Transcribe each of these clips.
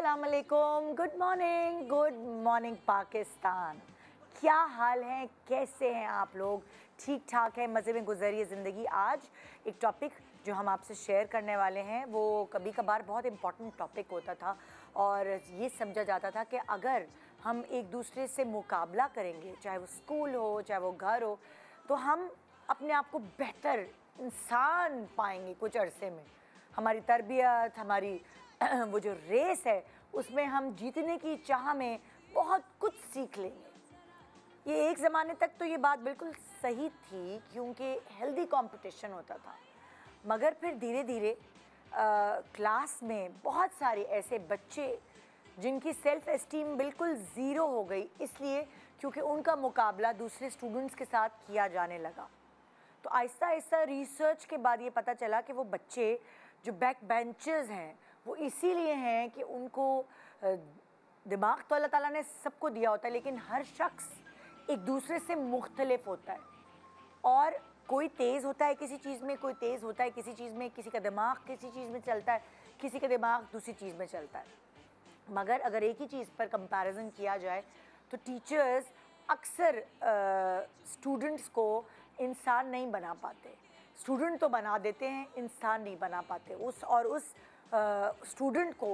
अस्सलाम वालेकुम, good morning Pakistan. क्या हाल है, कैसे हैं आप लोग? ठीक ठाक है, मज़े में गुजरिए ज़िंदगी। आज एक टॉपिक जो हम आपसे शेयर करने वाले हैं वो कभी कभार बहुत इम्पॉर्टेंट टॉपिक होता था और ये समझा जाता था कि अगर हम एक दूसरे से मुकाबला करेंगे, चाहे वो स्कूल हो चाहे वो घर हो, तो हम अपने आप को बेहतर इंसान पाएंगे कुछ अरसे में। हमारी तरबियत, हमारी वो जो रेस है उसमें हम जीतने की चाह में बहुत कुछ सीख लेंगे। ये एक ज़माने तक तो ये बात बिल्कुल सही थी क्योंकि हेल्दी कंपटीशन होता था, मगर फिर धीरे धीरे क्लास में बहुत सारे ऐसे बच्चे जिनकी सेल्फ़ एस्टीम बिल्कुल ज़ीरो हो गई, इसलिए क्योंकि उनका मुकाबला दूसरे स्टूडेंट्स के साथ किया जाने लगा। तो आहिस्ता आहिस्ता रिसर्च के बाद ये पता चला कि वो बच्चे जो बैक बेंचर्स हैं वो इसीलिए हैं कि उनको दिमाग तो अल्लाह ताला ने सबको दिया होता है, लेकिन हर शख्स एक दूसरे से मुख्तलिफ होता है और कोई तेज़ होता है किसी चीज़ में, कोई तेज़ होता है किसी चीज़ में, किसी का दिमाग किसी चीज़ में चलता है, किसी का दिमाग दूसरी चीज़ में चलता है। मगर अगर एक ही चीज़ पर कंपैरिजन किया जाए तो टीचर्स अक्सर स्टूडेंट्स को इंसान नहीं बना पाते। स्टूडेंट तो बना देते हैं, इंसान नहीं बना पाते। उस स्टूडेंट को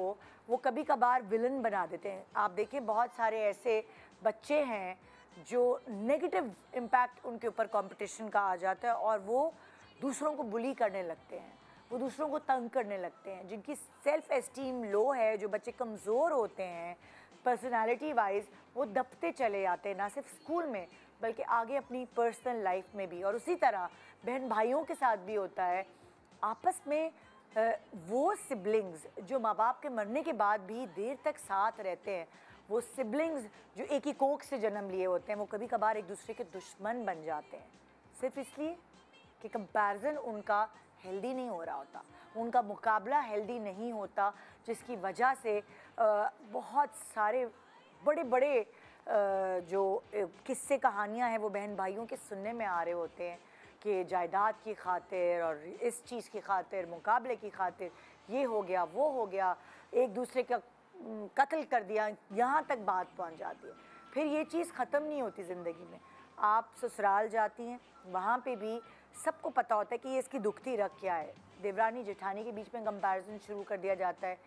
वो कभी कभार विलन बना देते हैं। आप देखें बहुत सारे ऐसे बच्चे हैं जो नेगेटिव इम्पैक्ट उनके ऊपर कंपटीशन का आ जाता है और वो दूसरों को बुली करने लगते हैं, वो दूसरों को तंग करने लगते हैं। जिनकी सेल्फ़ एस्टीम लो है, जो बच्चे कमज़ोर होते हैं पर्सनालिटी वाइज, वो दबते चले जाते हैं, ना सिर्फ स्कूल में बल्कि आगे अपनी पर्सनल लाइफ में भी। और उसी तरह बहन भाइयों के साथ भी होता है। आपस में वो सिबलिंग्स जो माँ बाप के मरने के बाद भी देर तक साथ रहते हैं, वो सिबलिंग्स जो एक ही कोख से जन्म लिए होते हैं, वो कभी कभार एक दूसरे के दुश्मन बन जाते हैं, सिर्फ इसलिए कि कंपैरिजन उनका हेल्दी नहीं हो रहा होता, उनका मुकाबला हेल्दी नहीं होता, जिसकी वजह से बहुत सारे बड़े बड़े जो किस्से कहानियाँ हैं वो बहन भाइयों के सुनने में आ रहे होते हैं कि जायदाद की खातिर और इस चीज़ की खातिर, मुकाबले की खातिर ये हो गया, वो हो गया, एक दूसरे का कत्ल कर दिया, यहाँ तक बात पहुँच जाती है। फिर ये चीज़ ख़त्म नहीं होती ज़िंदगी में। आप ससुराल जाती हैं, वहाँ पे भी सबको पता होता है कि ये इसकी दुखती रख क्या है। देवरानी जेठानी के बीच में कंपैरिजन शुरू कर दिया जाता है,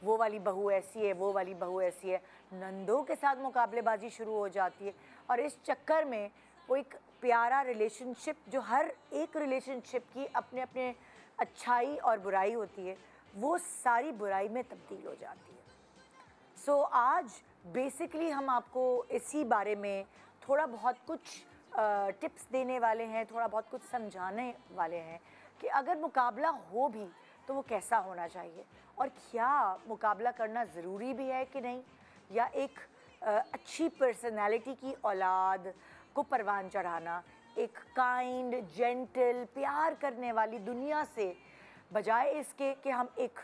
वो वाली बहू ऐसी है, वो वाली बहू ऐसी है। नंदों के साथ मुकाबलेबाजी शुरू हो जाती है और इस चक्कर में वो एक प्यारा रिलेशनशिप, जो हर एक रिलेशनशिप की अपने अपने अच्छाई और बुराई होती है, वो सारी बुराई में तब्दील हो जाती है। सो आज बेसिकली हम आपको इसी बारे में थोड़ा बहुत कुछ टिप्स देने वाले हैं, थोड़ा बहुत कुछ समझाने वाले हैं कि अगर मुकाबला हो भी तो वो कैसा होना चाहिए और क्या मुकाबला करना ज़रूरी भी है कि नहीं, या एक अच्छी पर्सनालिटी की औलाद को परवान चढ़ाना, एक काइंड, जेंटल, प्यार करने वाली दुनिया से, बजाय इसके कि हम एक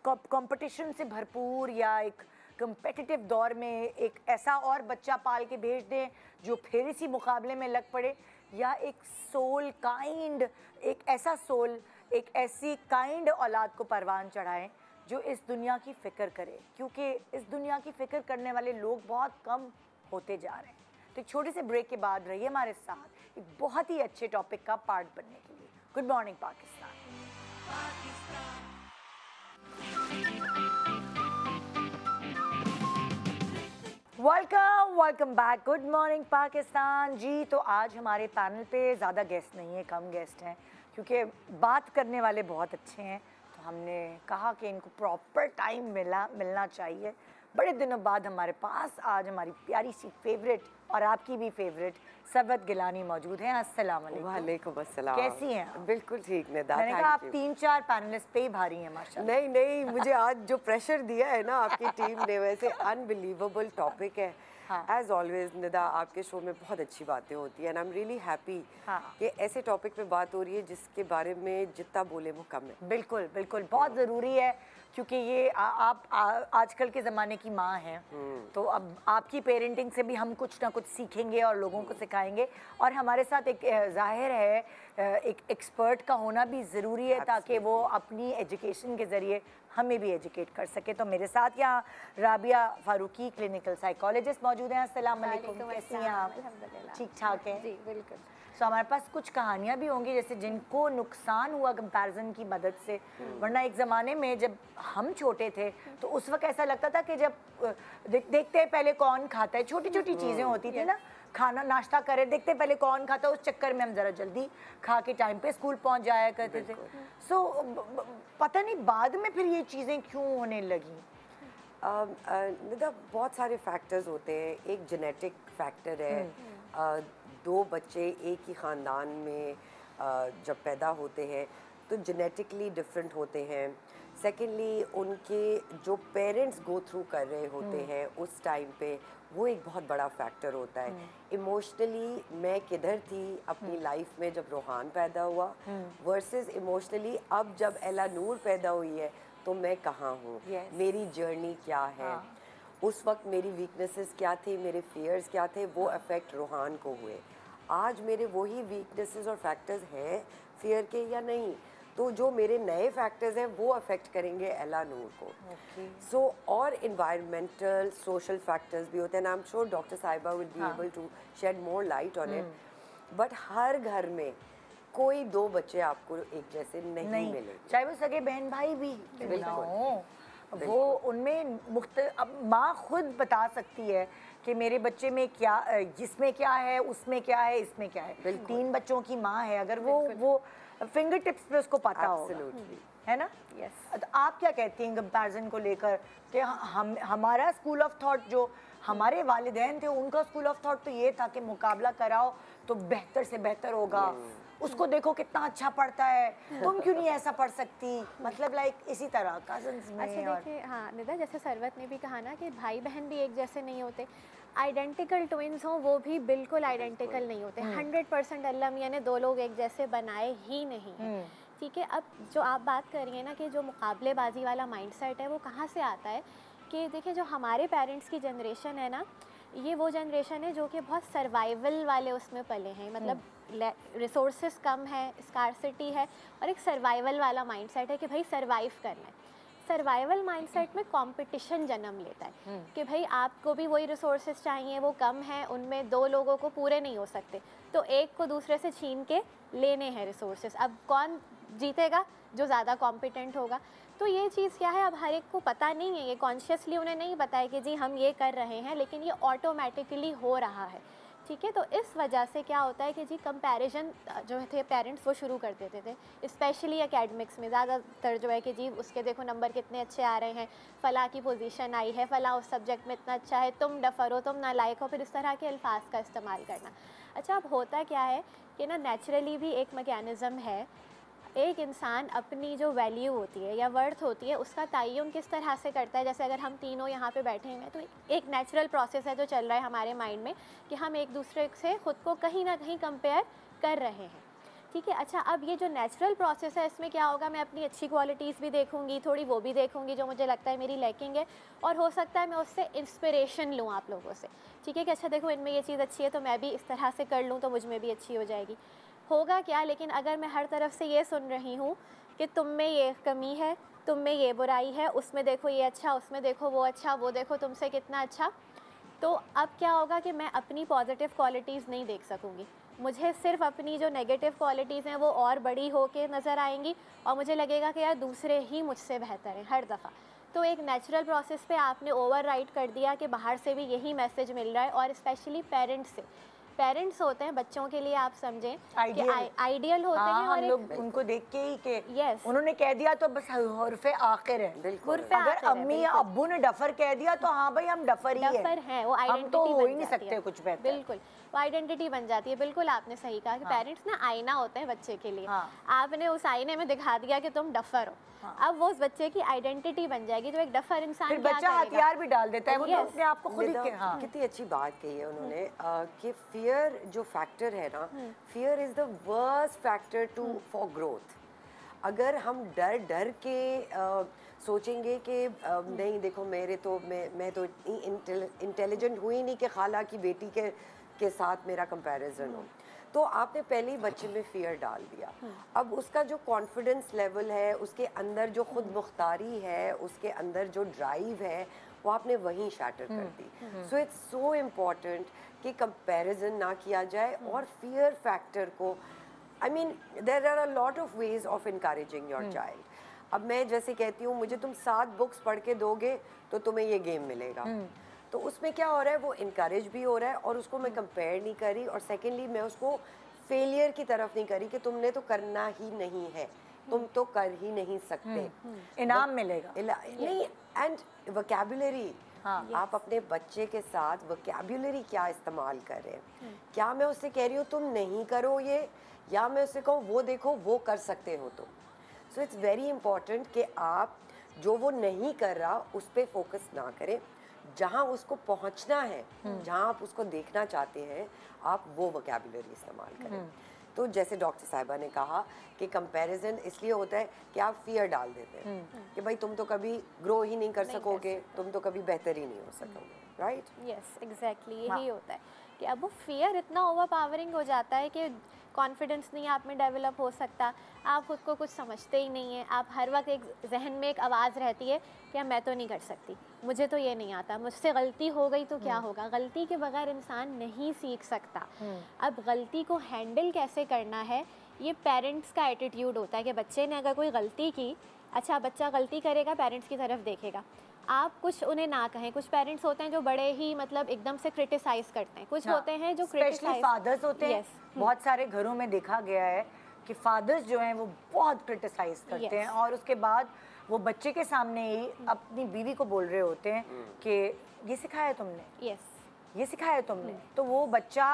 कंपटीशन से भरपूर या एक कंपेटिटिव दौर में एक ऐसा और बच्चा पाल के भेज दें जो फिर इसी मुकाबले में लग पड़े, या एक सोल काइंड, एक ऐसा सोल, एक ऐसी काइंड औलाद को परवान चढ़ाएं जो इस दुनिया की फ़िक्र करे, क्योंकि इस दुनिया की फ़िक्र करने वाले लोग बहुत कम होते जा रहे हैं। तो एक छोटे से ब्रेक के बाद रहिए हमारे साथ एक बहुत ही अच्छे टॉपिक का पार्ट बनने के लिए। Good morning Pakistan. Welcome back. Good morning Pakistan ji. तो आज हमारे पैनल पे ज़्यादा गेस्ट नहीं है, कम गेस्ट हैं, क्योंकि बात करने वाले बहुत अच्छे हैं, तो हमने कहा कि इनको प्रॉपर टाइम मिलना चाहिए। बड़े दिनों बाद हमारे पास आज हमारी प्यारी सी फेवरेट और आपकी भी फेवरेट सरवत गिलानी मौजूद हैं। अस्सलाम वालेकुम। वालेकुम अस्सलाम। कैसी हैं आप? बिल्कुल ठीक निदा। मैंने कहा आप 3-4 पैनलिस्ट पे ही भारी हैं माशाल्लाह। नहीं मुझे आज जो प्रेशर दिया है ना आपकी टीम ने, वैसे अनबिलीवेबल टॉपिक है। एज ऑलवेज निदा, आपके शो में बहुत अच्छी बातें होती हैं and I am really happy कि ऐसे टॉपिक पे बात हो रही है जिसके बारे में जितना बोले वो कम है। बिल्कुल बिल्कुल, बहुत ज़रूरी है, क्योंकि ये आप आजकल के ज़माने की माँ हैं, तो अब आपकी पेरेंटिंग से भी हम कुछ ना कुछ सीखेंगे और लोगों को सिखाएंगे। और हमारे साथ एक जाहिर है एक एक्सपर्ट का होना भी ज़रूरी है ताकि वो अपनी एजुकेशन के ज़रिए हमें भी एजुकेट कर सके। तो मेरे साथ यहाँ राबिया फारूकी क्लिनिकल साइकोलॉजिस्ट मौजूद हैं। अस्सलाम वालेकुम, कैसी हैं आप? ठीक ठाक हैं जी बिल्कुल। तो हमारे पास कुछ कहानियाँ भी होंगी जैसे जिनको नुकसान हुआ कंपैरिजन की मदद से। वरना एक ज़माने में जब हम छोटे थे तो उस वक्त ऐसा लगता था कि जब देखते हैं पहले कौन खाता है, छोटी छोटी चीज़ें होती थी ना, खाना नाश्ता करे देखते पहले कौन खाता, उस चक्कर में हम ज़रा जल्दी खा के टाइम पे स्कूल पहुंच जाया करते थे। सो पता नहीं बाद में फिर ये चीज़ें क्यों होने लगी। निदा बहुत सारे फैक्टर्स होते हैं। एक जेनेटिक फैक्टर है। दो बच्चे एक ही ख़ानदान में जब पैदा होते हैं तो जेनेटिकली डिफरेंट होते हैं। सेकेंडली उनके जो पेरेंट्स गो थ्रू कर रहे होते हैं उस टाइम पे वो एक बहुत बड़ा फैक्टर होता है। इमोशनली मैं किधर थी अपनी लाइफ में जब रोहान पैदा हुआ वर्सेस इमोशनली अब जब एला नूर पैदा हुई है तो मैं कहाँ हूँ, मेरी जर्नी क्या है। उस वक्त मेरी वीकनेसेस क्या थी, मेरे फियर्स क्या थे, वो अफेक्ट रोहान को हुए। आज मेरे वही वीकनेसेस और फैक्टर्स हैं फियर के या नहीं, तो जो मेरे नए फैक्टर्स हैं वो अफेक्ट करेंगे एला नूर को। सो और इन्वायरमेंटल सोशल फैक्टर्स भी होते हैं। आई एम श्योर डॉक्टर साहिबा will be able to shed more light on it. But हर घर में कोई दो बच्चे आपको एक जैसे नहीं मिलेंगे, चाहे वो सगे बहन भाई भी वो उनमें अब माँ खुद बता सकती है कि मेरे बच्चे में क्या, जिसमें क्या है, उसमें क्या है, इसमें क्या है। 3 बच्चों की माँ है, अगर वो फिंगर टिप्स पे उसको पता होगा, है ना। यस। तो आप क्या कहती हैं कंपैरिजन को लेकर कि हमारा स्कूल ऑफ थॉट जो हमारे वालिदैन थे उनका स्कूल ऑफ थॉट तो ये था कि मुकाबला कराओ तो बेहतर से बेहतर होगा, उसको देखो कितना अच्छा पढ़ता है, तुम क्यों नहीं ऐसा पढ़ सकती, मतलब लाइक इसी तरह कजन्स में। अच्छा देखिए, हाँ निदा, जैसे सरवत ने भी कहा ना कि भाई बहन भी एक जैसे नहीं होते, आइडेंटिकल ट्विंस हों वो भी बिल्कुल आइडेंटिकल नहीं होते। 100% अल्लाह मियां ने दो लोग एक जैसे बनाए ही नहीं हैं। ठीक है, अब जो आप बात कर रही हैं ना कि जो मुकाबलेबाजी वाला माइंडसेट है वो कहाँ से आता है, कि देखिए जो हमारे पेरेंट्स की जनरेशन है ना, ये वो जनरेशन है जो कि बहुत सर्वाइवल वाले उसमें पले हैं। मतलब रिसोर्सेस कम है, स्कार्सिटी है, और एक सर्वाइवल वाला माइंडसेट है कि भाई सर्वाइव करना है। सर्वाइवल माइंडसेट में कंपटीशन जन्म लेता है कि भाई आपको भी वही रिसोर्सेज चाहिए, वो कम है, उनमें 2 लोगों को पूरे नहीं हो सकते, तो एक को दूसरे से छीन के लेने हैं रिसोर्सेज। अब कौन जीतेगा? जो ज़्यादा कॉम्पिटेंट होगा। तो ये चीज़ क्या है, अब हर एक को पता नहीं है, ये कॉन्शियसली उन्हें नहीं पता है कि जी हम ये कर रहे हैं, लेकिन ये ऑटोमेटिकली हो रहा है। ठीक है, तो इस वजह से क्या होता है कि जी कंपैरिजन जो थे पेरेंट्स वो शुरू कर देते थे, स्पेशली एकेडमिक्स में ज़्यादातर जो है कि जी उसके देखो नंबर कितने अच्छे आ रहे हैं, फ़लाँ की पोजीशन आई है, फ़लाँ उस सब्जेक्ट में इतना अच्छा है, तुम डफर हो, तुम नालायक हो, फिर इस तरह के अल्फाज का इस्तेमाल करना। अच्छा, अब होता क्या है कि ना नेचुरली भी एक मैकेनिज़्म है, एक इंसान अपनी जो वैल्यू होती है या वर्थ होती है उसका तयन किस तरह से करता है। जैसे अगर हम तीनों यहाँ पे बैठे हैं तो एक नेचुरल प्रोसेस है जो चल रहा है हमारे माइंड में कि हम एक दूसरे से ख़ुद को कहीं ना कहीं कंपेयर कर रहे हैं। ठीक है, अच्छा, अब ये जो नेचुरल प्रोसेस है इसमें क्या होगा, मैं अपनी अच्छी क्वालिटीज़ भी देखूंगी, थोड़ी वो भी देखूंगी जो मुझे लगता है मेरी लैकिंग है, और हो सकता है मैं उससे इंस्पिरेशन लूँ आप लोगों से। ठीक है कि अच्छा देखो इनमें ये चीज़ अच्छी है तो मैं भी इस तरह से कर लूँ तो मुझ में भी अच्छी हो जाएगी। होगा क्या, लेकिन अगर मैं हर तरफ से ये सुन रही हूँ कि तुम में ये कमी है, तुम में ये बुराई है, उसमें देखो ये अच्छा, उसमें देखो वो अच्छा, वो देखो तुमसे कितना अच्छा, तो अब क्या होगा कि मैं अपनी पॉजिटिव क्वालिटीज़ नहीं देख सकूँगी, मुझे सिर्फ अपनी जो नेगेटिव क्वालिटीज़ हैं वो और बड़ी हो के नज़र आएंगी, और मुझे लगेगा कि यार दूसरे ही मुझसे बेहतर हैं हर दफ़ा। तो एक नेचुरल प्रोसेस पे आपने ओवरराइड कर दिया कि बाहर से भी यही मैसेज मिल रहा है, और स्पेशली पेरेंट्स से। पेरेंट्स होते हैं बच्चों के लिए, आप समझें कि आइडियल होते हैं, और हम लोग उनको देख के ही कि उन्होंने कह दिया तो बस हुर्फ़े आखिर है। अगर अम्मी या अब्बू ने डफर कह दिया तो हाँ भाई हम डफर ही हैं, वो हम तो हो ही नहीं सकते कुछ बेहतर। बिल्कुल, वो आइडेंटिटी बन जाती है। बिल्कुल आपने सही कहा कि पेरेंट्स ना आईना होते हैं बच्चे के लिए। आपने उस आईने में दिखा दिया कि तुम डफर हो, अब वो उस बच्चे की आइडेंटिटी बन जाएगी। तो एक डफर इंसान फिर बच्चा हथियार भी डाल देता है, वो तो अपने आप को खुद ही। कितनी अच्छी बात कही है उन्होंने कि फियर जो फैक्टर है ना, fear is the worst factor to for growth. अगर हम डर डर के सोचेंगे कि नहीं देखो मेरे तो मैं तो इंटेलिजेंट हुई नहीं कि खाला की बेटी के साथ मेरा कंपैरिजन हो, तो आपने पहले ही बच्चे में फियर डाल दिया। अब उसका जो कॉन्फिडेंस लेवल है, उसके अंदर जो खुद मुख्तारी है, उसके अंदर जो ड्राइव है, वो आपने वहीं शैटर कर दी। सो इट्स सो इम्पॉर्टेंट कि कंपैरिजन ना किया जाए और फियर फैक्टर को, I mean there are a lot of ways of encouraging your child. अब मैं जैसे कहती हूँ, मुझे तुम 7 बुक्स पढ़ के दोगे तो तुम्हें ये गेम मिलेगा, तो उसमें क्या हो रहा है, वो इनकरेज भी हो रहा है और उसको मैं कंपेयर नहीं करी, और सेकेंडली मैं उसको फेलियर की तरफ नहीं करी कि तुमने तो करना ही नहीं है, तुम तो कर ही नहीं सकते, इनाम मिलेगा नहीं। एंड वोकैबुलरी, आप अपने बच्चे के साथ वोकैबुलरी क्या इस्तेमाल कर रहे हैं? क्या मैं उससे कह रही हूँ तुम नहीं करो ये, या मैं उससे कहूँ वो देखो वो कर सकते हो तुम? सो इट्स वेरी इंपॉर्टेंट कि आप जो वो नहीं कर रहा उस पर फोकस ना करें, जहाँ उसको पहुँचना है, जहाँ आप उसको देखना चाहते हैं, आप वो वोकैबुलरी इस्तेमाल करें। तो जैसे डॉक्टर साहिबा ने कहा कि कंपैरिजन इसलिए होता है कि आप फियर डाल देते हैं कि भाई तुम तो कभी ग्रो ही नहीं कर सकोगे, तुम तो कभी बेहतर ही नहीं हो सकोगे, राइट? यस, एग्जैक्टली यही होता है कि अब वो फियर इतना ओवरपावरिंग हो जाता है कि कॉन्फिडेंस नहीं आप में डेवलप हो सकता, आप खुद को कुछ समझते ही नहीं है, आप हर वक्त एक जहन में एक आवाज़ रहती है कि मैं तो नहीं कर सकती, मुझे तो ये नहीं आता, मुझसे गलती हो गई तो क्या होगा। गलती के बगैर इंसान नहीं सीख सकता। अब गलती को हैंडल कैसे करना है, ये पेरेंट्स का एटीट्यूड होता है कि बच्चे ने अगर कोई गलती की, अच्छा बच्चा गलती करेगा, पेरेंट्स की तरफ देखेगा, आप कुछ उन्हें ना कहें। कुछ पेरेंट्स होते हैं जो बड़े ही मतलब एकदम से क्रिटिसाइज करते हैं, कुछ होते हैं जो स्पेशली फादर्स होते हैं। बहुत सारे घरों में देखा गया है कि फादर्स जो हैं वो बहुत क्रिटिसाइज करते हैं और उसके बाद वो बच्चे के सामने ही अपनी बीवी को बोल रहे होते हैं कि ये सिखाया तुमने, ये सिखाया तुमने। तो वो बच्चा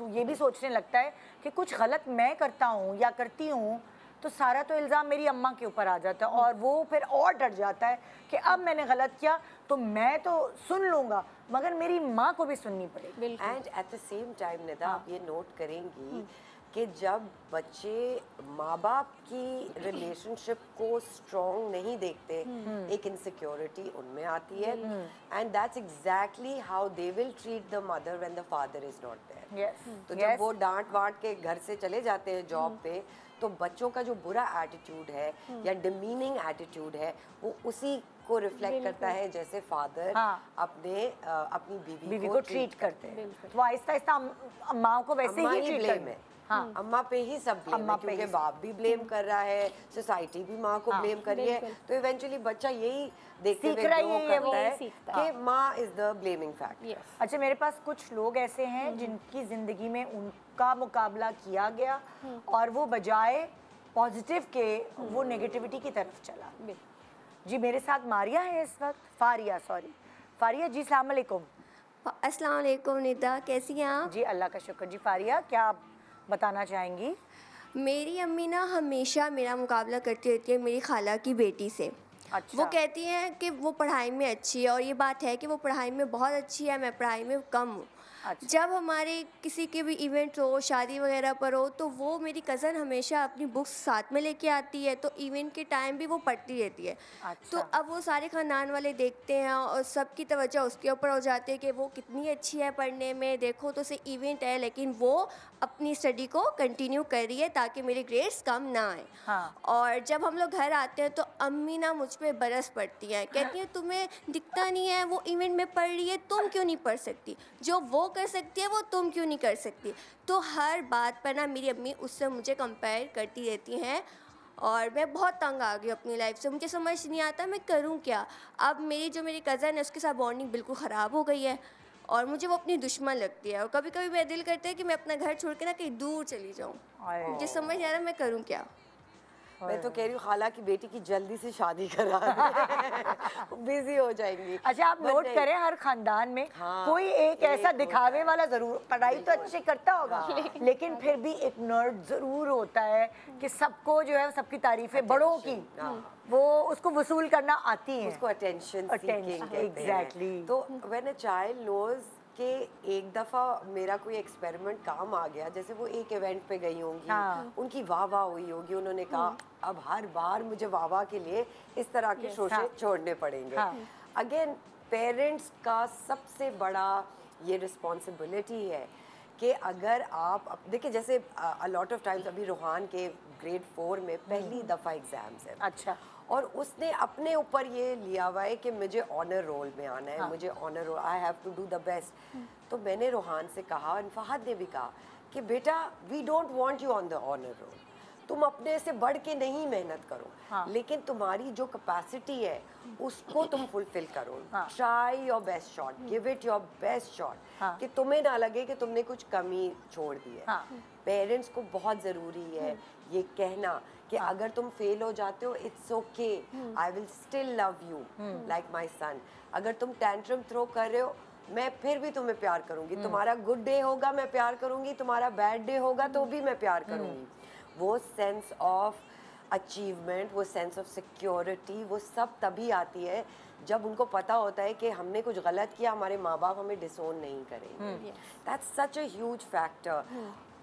ये भी सोचने लगता है कि कुछ गलत मैं करता हूँ या करती हूँ तो सारा तो इल्ज़ाम मेरी अम्मा के ऊपर आ जाता है, और वो फिर और डर जाता है कि अब मैंने गलत किया तो मैं तो सुन लूँगा मगर मेरी माँ को भी सुननी पड़ेगी। And eight the same time Nida, आप ये नोट करेंगी कि जब बच्चे माँ बाप की रिलेशनशिप को स्ट्रॉन्ग नहीं देखते, एक इनसिक्योरिटी उनमें आती है, and that's exactly how they will treat the mother when the father is not there. तो जब वो डांट वाट के घर से चले जाते हैं जॉब पे, तो बच्चों का जो बुरा एटीट्यूड है या डिमीनिंग एटीट्यूड है, वो उसी को रिफ्लेक्ट करता है जैसे फादर अपनी बीवी को ट्रीट करते हैं। तो आहिस्ता आहिस्ता माँ को वैसे ही ट्रीट करते हैं। अम्मा पे ही सब ब्लेम है, क्योंकि बाप भी ब्लेम कर रहा है, सोसाइटी भी माँ को ब्लेम कर रही है, तो इवेंचुअली बच्चा यही देखते हुए ग्रो करता है कि माँ इज द ब्लेमिंग फैक्टर। अच्छा, मेरे पास कुछ लोग ऐसे हैं जिनकी जिंदगी में उनका मुकाबला किया गया और वो बजाय पॉजिटिव के वो नेगेटिविटी की तरफ चला। जी, मेरे साथ मारिया है इस वक्त, फारिया जी, अस्सलाम वालेकुम। अस्सलाम वालेकुम निदा, कैसी हैं आप? जी अल्लाह का शुक्र। जी फारिया, क्या आप बताना चाहेंगी? मेरी अम्मी ना हमेशा मेरा मुकाबला करती रहती है मेरी खाला की बेटी से। अच्छा। वो कहती हैं कि वो पढ़ाई में अच्छी है, और ये बात है कि वो पढ़ाई में बहुत अच्छी है, मैं पढ़ाई में कम हूँ। अच्छा। जब हमारे किसी के भी इवेंट हो, शादी वगैरह पर हो, तो वो मेरी कज़न हमेशा अपनी बुक्स साथ में लेके आती है, तो इवेंट के टाइम भी वो पढ़ती रहती है। अच्छा। तो अब वो सारे ख़ानदान वाले देखते हैं और सबकी तवज्जो उसके ऊपर हो जाती है कि वो कितनी अच्छी है पढ़ने में, देखो तो उसे इवेंट है लेकिन वो अपनी स्टडी को कंटिन्यू कर रही है ताकि मेरे ग्रेड्स कम ना आए। हाँ। और जब हम लोग घर आते हैं तो अम्मी ना मुझ पे बरस पड़ती हैं, कहती हैं तुम्हें दिखता नहीं है, वो इवेंट में पढ़ रही है, तुम क्यों नहीं पढ़ सकती? जो वो कर सकती है वो तुम क्यों नहीं कर सकती? तो हर बात पर ना मेरी अम्मी उससे मुझे कंपेयर करती रहती हैं और मैं बहुत तंग आ गई अपनी लाइफ से। मुझे समझ नहीं आता मैं करूं क्या। अब मेरी कज़न है उसके साथ बॉन्डिंग बिल्कुल ख़राब हो गई है और मुझे वो अपनी दुश्मन लगती है, और कभी कभी मेरा दिल करता है कि मैं अपना घर छोड़ के ना कहीं दूर चली जाऊँ। मुझे समझ नहीं आ रहा मैं करूँ क्या। मैं तो कह रही हूँ खाला की बेटी की जल्दी से शादी करा बिजी हो जाएंगी। अच्छा, आप नोट करें हर खानदान में कोई एक ऐसा दिखावे वाला जरूर, पढ़ाई तो अच्छे करता होगा लेकिन फिर भी एक नर्ड जरूर होता है कि सबको जो है सबकी तारीफें बड़ों की वो उसको वसूल करना आती है, उसको अटेंशन एग्जैक्टली। तो व्हेन अ चाइल्ड नोज कि एक दफ़ा मेरा कोई एक्सपेरिमेंट काम आ गया, जैसे वो एक इवेंट पे गई होंगी, उनकी वाह वाह हुई होगी, उन्होंने कहा अब हर बार मुझे वाह वाह के लिए इस तरह के शोशे छोड़ने पड़ेंगे। अगेन पेरेंट्स का सबसे बड़ा ये रिस्पॉन्सिबिलिटी है कि अगर आप देखिए जैसे अ लॉट ऑफ टाइम्स अभी रोहान के ग्रेड 4 में पहली दफ़ा एग्ज़ाम्स है। अच्छा। और उसने अपने ऊपर ये लिया हुआ है कि मुझे ऑनर रोल में आना है, मुझे honour roll, I have to do the best. तो मैंने रोहान से कहा और फहद ने भी कहा कि बेटा we don't want you on the honour roll, तुम अपने से बढ़ के नहीं मेहनत करो, लेकिन तुम्हारी जो कैपेसिटी है उसको तुम फुलफिल करो, try your best shot, give it your best shot, कि तुम्हें ना लगे कि तुमने कुछ कमी छोड़ दी है। पेरेंट्स को बहुत ज़रूरी है ये कहना कि अगर तुम फेल हो जाते हो it's okay, I will still love you like my son. अगर तुम टेंट्रम थ्रो कर रहे हो मैं फिर भी तुम्हें प्यार करूंगी, तुम्हारा गुड डे होगा मैं प्यार करूंगी, तुम्हारा बैड डे होगा तो भी मैं प्यार करूंगी। वो सेंस ऑफ अचीवमेंट, वो सेंस ऑफ सिक्योरिटी, वो सब तभी आती है जब उनको पता होता है कि हमने कुछ गलत किया, हमारे माँ बाप हमें डिसोन नहीं करेंगे। That's such a huge factor.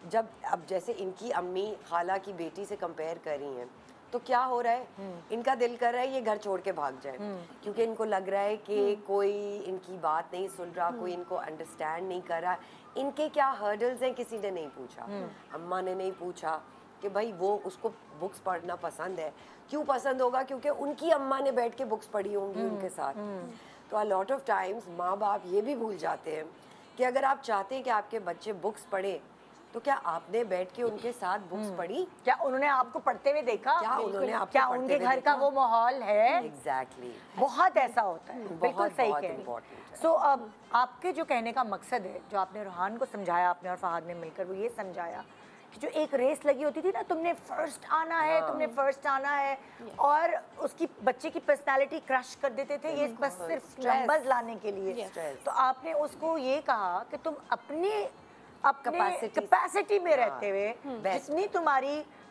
जब अब जैसे इनकी अम्मी खाला की बेटी से कंपेयर कर रही हैं तो क्या हो रहा है, इनका दिल कर रहा है ये घर छोड़ के भाग जाए, क्योंकि इनको लग रहा है कि कोई इनकी बात नहीं सुन रहा, कोई इनको अंडरस्टैंड नहीं कर रहा। इनके क्या हर्डल्स हैं किसी ने नहीं पूछा, अम्मा ने नहीं पूछा कि भाई वो उसको बुक्स पढ़ना पसंद है, क्यों पसंद होगा, क्योंकि उनकी अम्मा ने बैठ के बुक्स पढ़ी होंगी उनके साथ। तो अ लॉट ऑफ टाइम्स माँ बाप ये भी भूल जाते हैं कि अगर आप चाहते हैं कि आपके बच्चे बुक्स पढ़े तो क्या आपने बैठ के उनके साथ बुक्स पढ़ी, क्या उन्होंने आपको पढ़ते हुए देखा, क्या उन्होंने आपको क्या पढ़ते उनके हुए घर का वो माहौल है। एग्जैक्टली बहुत ऐसा होता है, बिल्कुल सही कह रही हैं। सो अब आपके जो कहने का मकसद है, जो आपने रोहान को समझाया, आपने और फहद ने मिलकर वो ये समझाया कि जो एक रेस लगी होती थी ना, तुमने फर्स्ट आना है, तुमने फर्स्ट आना है, और उसकी बच्चे की पर्सनालिटी क्रश कर देते थे ये बस सिर्फ नंबर्स लाने के लिए। तो आपने उसको ये कहा कि तुम अपने कैपेसिटी में रहते हुए जितनी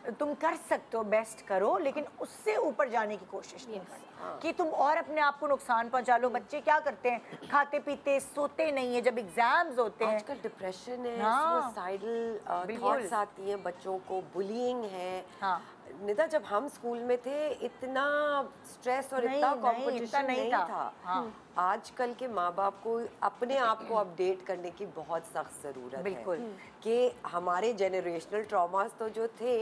तुम कर सकते हो बेस्ट करो, लेकिन उससे ऊपर जाने की कोशिश नहीं करो कि तुम और अपने आप को नुकसान पहुंचा लो। बच्चे क्या करते हैं, खाते पीते सोते नहीं है, जब एग्जाम्स होते हैं आजकल डिप्रेशन है, सुसाइडल थॉट्स आती हैं बच्चों को, बुलिंग है। निदा जब हम स्कूल में थे इतना स्ट्रेस और इतना कंपटीशन नहीं था। आजकल के माँ बाप को अपने आप को अपडेट करने की बहुत सख्त ज़रूरत है कि हमारे जेनरेशनल ट्रॉमास तो जो थे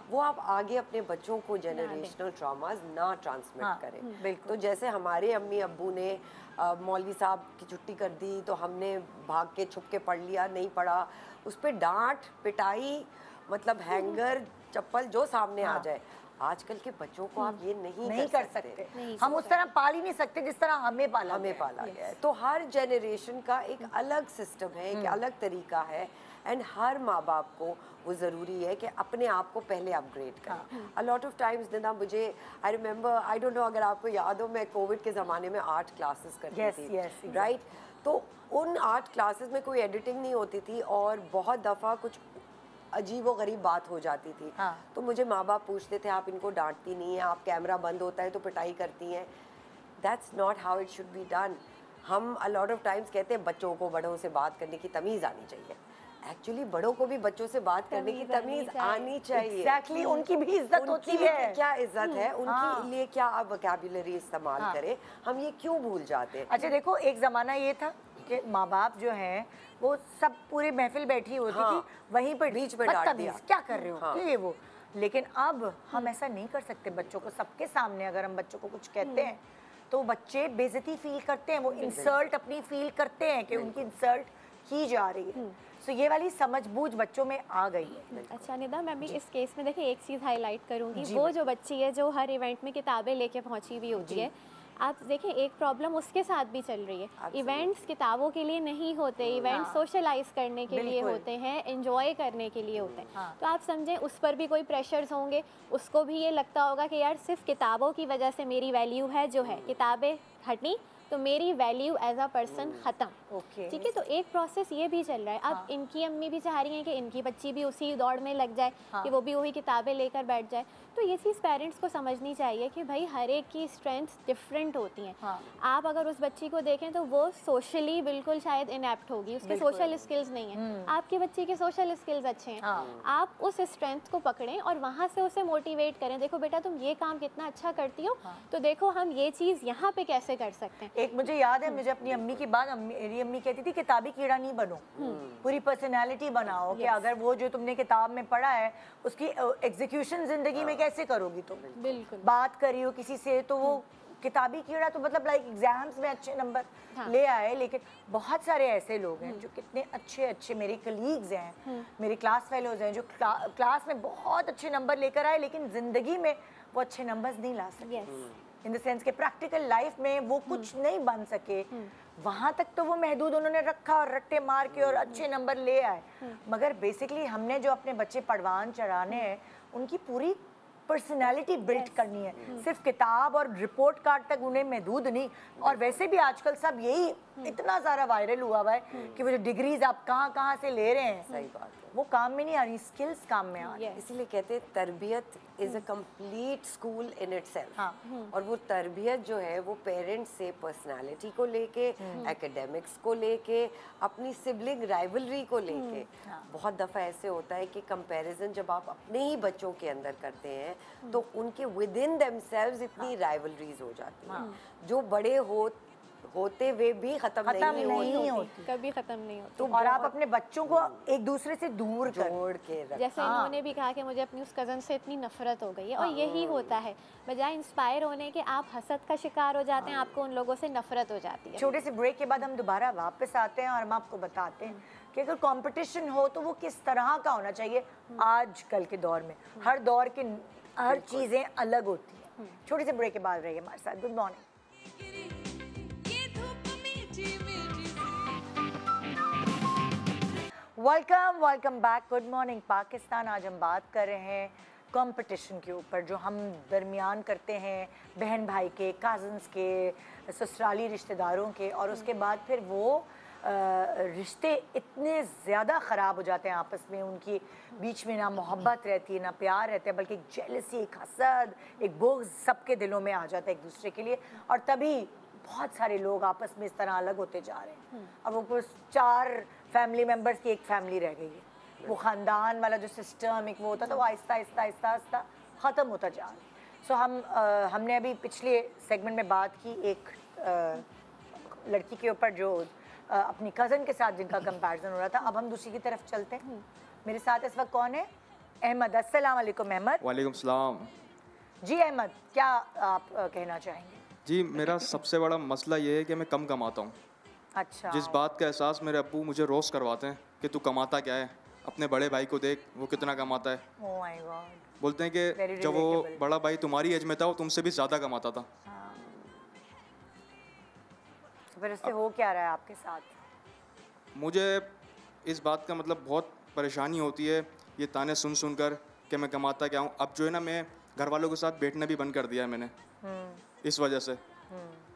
वो आप आगे अपने बच्चों को जेनरेशनल ट्रॉमास ना ट्रांसमिट करें। तो जैसे हमारे अम्मी अब्बू ने मौलवी साहब की छुट्टी कर दी तो हमने भाग के छुप के पढ़ लिया, नहीं पढ़ा, उस पर डांट पिटाई, मतलब हैंगर चप्पल जो सामने आ जाए। आजकल के बच्चों को आप ये नहीं कर सकते। हम उस तरह पाल ही नहीं सकते जिस तरह हमें पाला गया है। तो हर जेनरेशन का एक अलग सिस्टम है, एक अलग तरीका है, एंड हर माँ बाप को वो ज़रूरी है कि अपने आप को पहले अपग्रेड करें। A lot of times Nida मुझे I remember, I don't know अगर आपको याद हो, मैं कोविड के ज़माने में आर्ट क्लासेस करती थी, राइट? तो उन आर्ट क्लासेस में कोई एडिटिंग नहीं होती थी और बहुत दफ़ा कुछ अजीब व गरीब बात हो जाती थी। तो मुझे माँ बाप पूछते थे आप इनको डांटती नहीं है, आप कैमरा बंद होता है तो पिटाई करती हैं। That's not how it should be done. हम अ लॉट ऑफ टाइम्स कहते हैं बच्चों को बड़ों से बात करने की तमीज़ आनी चाहिए। एक्चुअली बड़ों को भी बच्चों से बात करने की तमीज़ आनी चाहिए। एग्जैक्टली, उनकी भी इज्जत होती है। क्या इज्जत है उनके लिए, क्या आप वोकैबुलरी इस्तेमाल करें, हम ये क्यों भूल जाते हैं? अच्छा देखो, एक ज़माना ये था कि माँ बाप जो हैं वो सब पूरी महफिल बैठी होती थी, वहीं पर बीच में डांट दिया, क्या कर रहे हो ये वो। लेकिन अब हम ऐसा नहीं कर सकते बच्चों को, सबके सामने अगर हम बच्चों को कुछ कहते हैं तो बच्चे बेइज्जती फील करते हैं, वो इंसल्ट अपनी फील करते हैं कि उनकी इंसल्ट की जा रही है। तो ये वाली समझ बूझ बच्चों में आ गई है। अच्छा निदा, मैं भी इस केस में देखिए एक चीज़ हाईलाइट करूँगी, वो जो बच्ची है जो हर इवेंट में किताबें लेके पहुँची हुई होती है, आप देखिए एक प्रॉब्लम उसके साथ भी चल रही है। इवेंट्स किताबों के लिए नहीं होते, इवेंट्स सोशलाइज करने के लिए होते हैं, एंजॉय करने के लिए होते हैं। तो आप समझें उस पर भी कोई प्रेशर्स होंगे, उसको भी ये लगता होगा कि यार सिर्फ किताबों की वजह से मेरी वैल्यू है जो है, किताबें हटी तो मेरी वैल्यू एज अ पर्सन ख़त्म। ठीक है, तो एक प्रोसेस ये भी चल रहा है। अब इनकी अम्मी भी चाह रही हैं कि इनकी बच्ची भी उसी दौड़ में लग जाए, कि वो भी वही किताबें लेकर बैठ जाए। तो ये चीज़ पेरेंट्स को समझनी चाहिए कि भाई हर एक की स्ट्रेंथ्स डिफरेंट होती हैं। आप अगर उस बच्ची को देखें तो वो सोशली बिल्कुल शायद इनएप्ट होगी, उसके सोशल स्किल्स नहीं हैं। आपके बच्चे के सोशल स्किल्स अच्छे हैं, आप उस स्ट्रेंथ को पकड़ें और वहाँ से उसे मोटिवेट करें। देखो बेटा तुम ये काम कितना अच्छा करती हो, तो देखो हम ये चीज़ यहाँ पे कैसे कर सकते हैं। एक मुझे याद है, मुझे अपनी अम्मी की बात, मेरी अम्मी कहती थी किताबी कीड़ा नहीं बनो, पूरी पर्सनालिटी बनाओ। कि अगर वो जो तुमने किताब में पढ़ा है उसकी एग्जीक्यूशन जिंदगी में कैसे करोगी तुम। बिल्कुल। बात करी हो किसी से तो वो किताबी कीड़ा तो मतलब लाइक एग्जाम्स में अच्छे नंबर ले आए, लेकिन बहुत सारे ऐसे लोग हैं जो कितने अच्छे अच्छे मेरे कलीग्स हैं, मेरे क्लास फेलोज हैं, जो क्लास में बहुत अच्छे नंबर लेकर आए लेकिन जिंदगी में वो अच्छे नंबर्स नहीं ला सके। इन द सेंस के प्रैक्टिकल लाइफ में वो कुछ नहीं बन सके, वहाँ तक तो वो महदूद उन्होंने रखा और रट्टे मार के और अच्छे नंबर ले आए। मगर बेसिकली हमने जो अपने बच्चे पढ़वान चढ़ाने हैं उनकी पूरी पर्सनालिटी बिल्ड करनी है, सिर्फ किताब और रिपोर्ट कार्ड तक उन्हें महदूद नहीं। और वैसे भी आजकल सब यही इतना सारा वायरल हुआ है कि वो जो डिग्रीज आप कहाँ कहाँ से ले रहे हैं, सही बात है, वो काम में नहीं आ रही, स्किल्स काम में आ रही है। इसीलिए कहते हैं तरबियत is a complete school in itself. और वो तरबियत जो है वो पेरेंट्स से पर्सनालिटी को लेके, एकेडमिक्स को लेके, अपनी सिबलिंग राइवलरी को लेके। बहुत दफ़ा ऐसे होता है कि कंपैरिजन जब आप अपने ही बच्चों के अंदर करते हैं तो उनके विद इन देमसेल्व्स इतनी राइवलरीज हो जाती हैं जो बड़े होते हुए भी खत्म नहीं होती, कभी खत्म नहीं होती। तो और आप अपने बच्चों को एक दूसरे से दूर जोड़ के रखते। जैसे इन्होंने भी कहा कि मुझे अपनी उस कज़न से इतनी नफरत हो गई है, और यही होता है, बजाय इंस्पायर होने के आप हसद का शिकार हो जाते हैं, आपको उन लोगों से नफरत हो जाती है। छोटे से ब्रेक के बाद हम दोबारा वापस आते हैं और हम आपको बताते हैं कि अगर कंपटीशन हो तो वो किस तरह का होना चाहिए। आजकल के दौर में हर दौर की हर चीज़ें अलग होती हैं। छोटे से ब्रेक के बाद रहिए हमारे साथ। Good morning. Welcome back. Good morning Pakistan. आज हम बात कर रहे हैं कंपटीशन के ऊपर जो हम दरमियान करते हैं बहन भाई के, कज़न्स के, ससुराली रिश्तेदारों के, और उसके बाद फिर वो रिश्ते इतने ज़्यादा ख़राब हो जाते हैं आपस में, उनकी बीच में ना मोहब्बत रहती है ना प्यार रहता है, बल्कि एक जेलसी, एक हसद, एक बोझ सबके दिलों में आ जाता है एक दूसरे के लिए। और तभी बहुत सारे लोग आपस में इस तरह अलग होते जा रहे हैं। अब वो कुछ 4 फैमिली मेम्बर्स की एक फैमिली रह गई है। वो ख़ानदान वाला जो सिस्टम एक वो होता था वो आहिस्ता आहिस्ता आहिस्ता आहिस्ता ख़त्म होता जा रहा है। सो हमने अभी पिछले सेगमेंट में बात की एक लड़की के ऊपर जो अपनी कज़न के साथ जिनका कंपैरिजन हो रहा था। अब हम दूसरी की तरफ चलते हैं। मेरे साथ इस वक्त कौन है? अहमद। अस्सलाम वालेकुम अहमद। वालेकुम सलाम। जी अहमद, क्या आप कहना चाहेंगे? जी, मेरा सबसे बड़ा मसला ये है कि मैं कम कमाता हूँ। अच्छा। जिस बात का एहसास मेरे अब्बू मुझे रोज़ करवाते हैं कि तू कमाता क्या है, अपने बड़े भाई को देख वो कितना कमाता है। Oh my God. बोलते हैं कि जब वो बड़ा भाई तुम्हारी एज में था वो तुमसे भी ज़्यादा कमाता था। तो फिर उससे हो क्या रहा है आपके साथ? मुझे इस बात का मतलब बहुत परेशानी होती है ये ताने सुन सुन कर कि मैं कमाता क्या हूँ। अब जो है ना, मैं घर वालों के साथ बैठना भी बंद कर दिया है मैंने। इस वजह से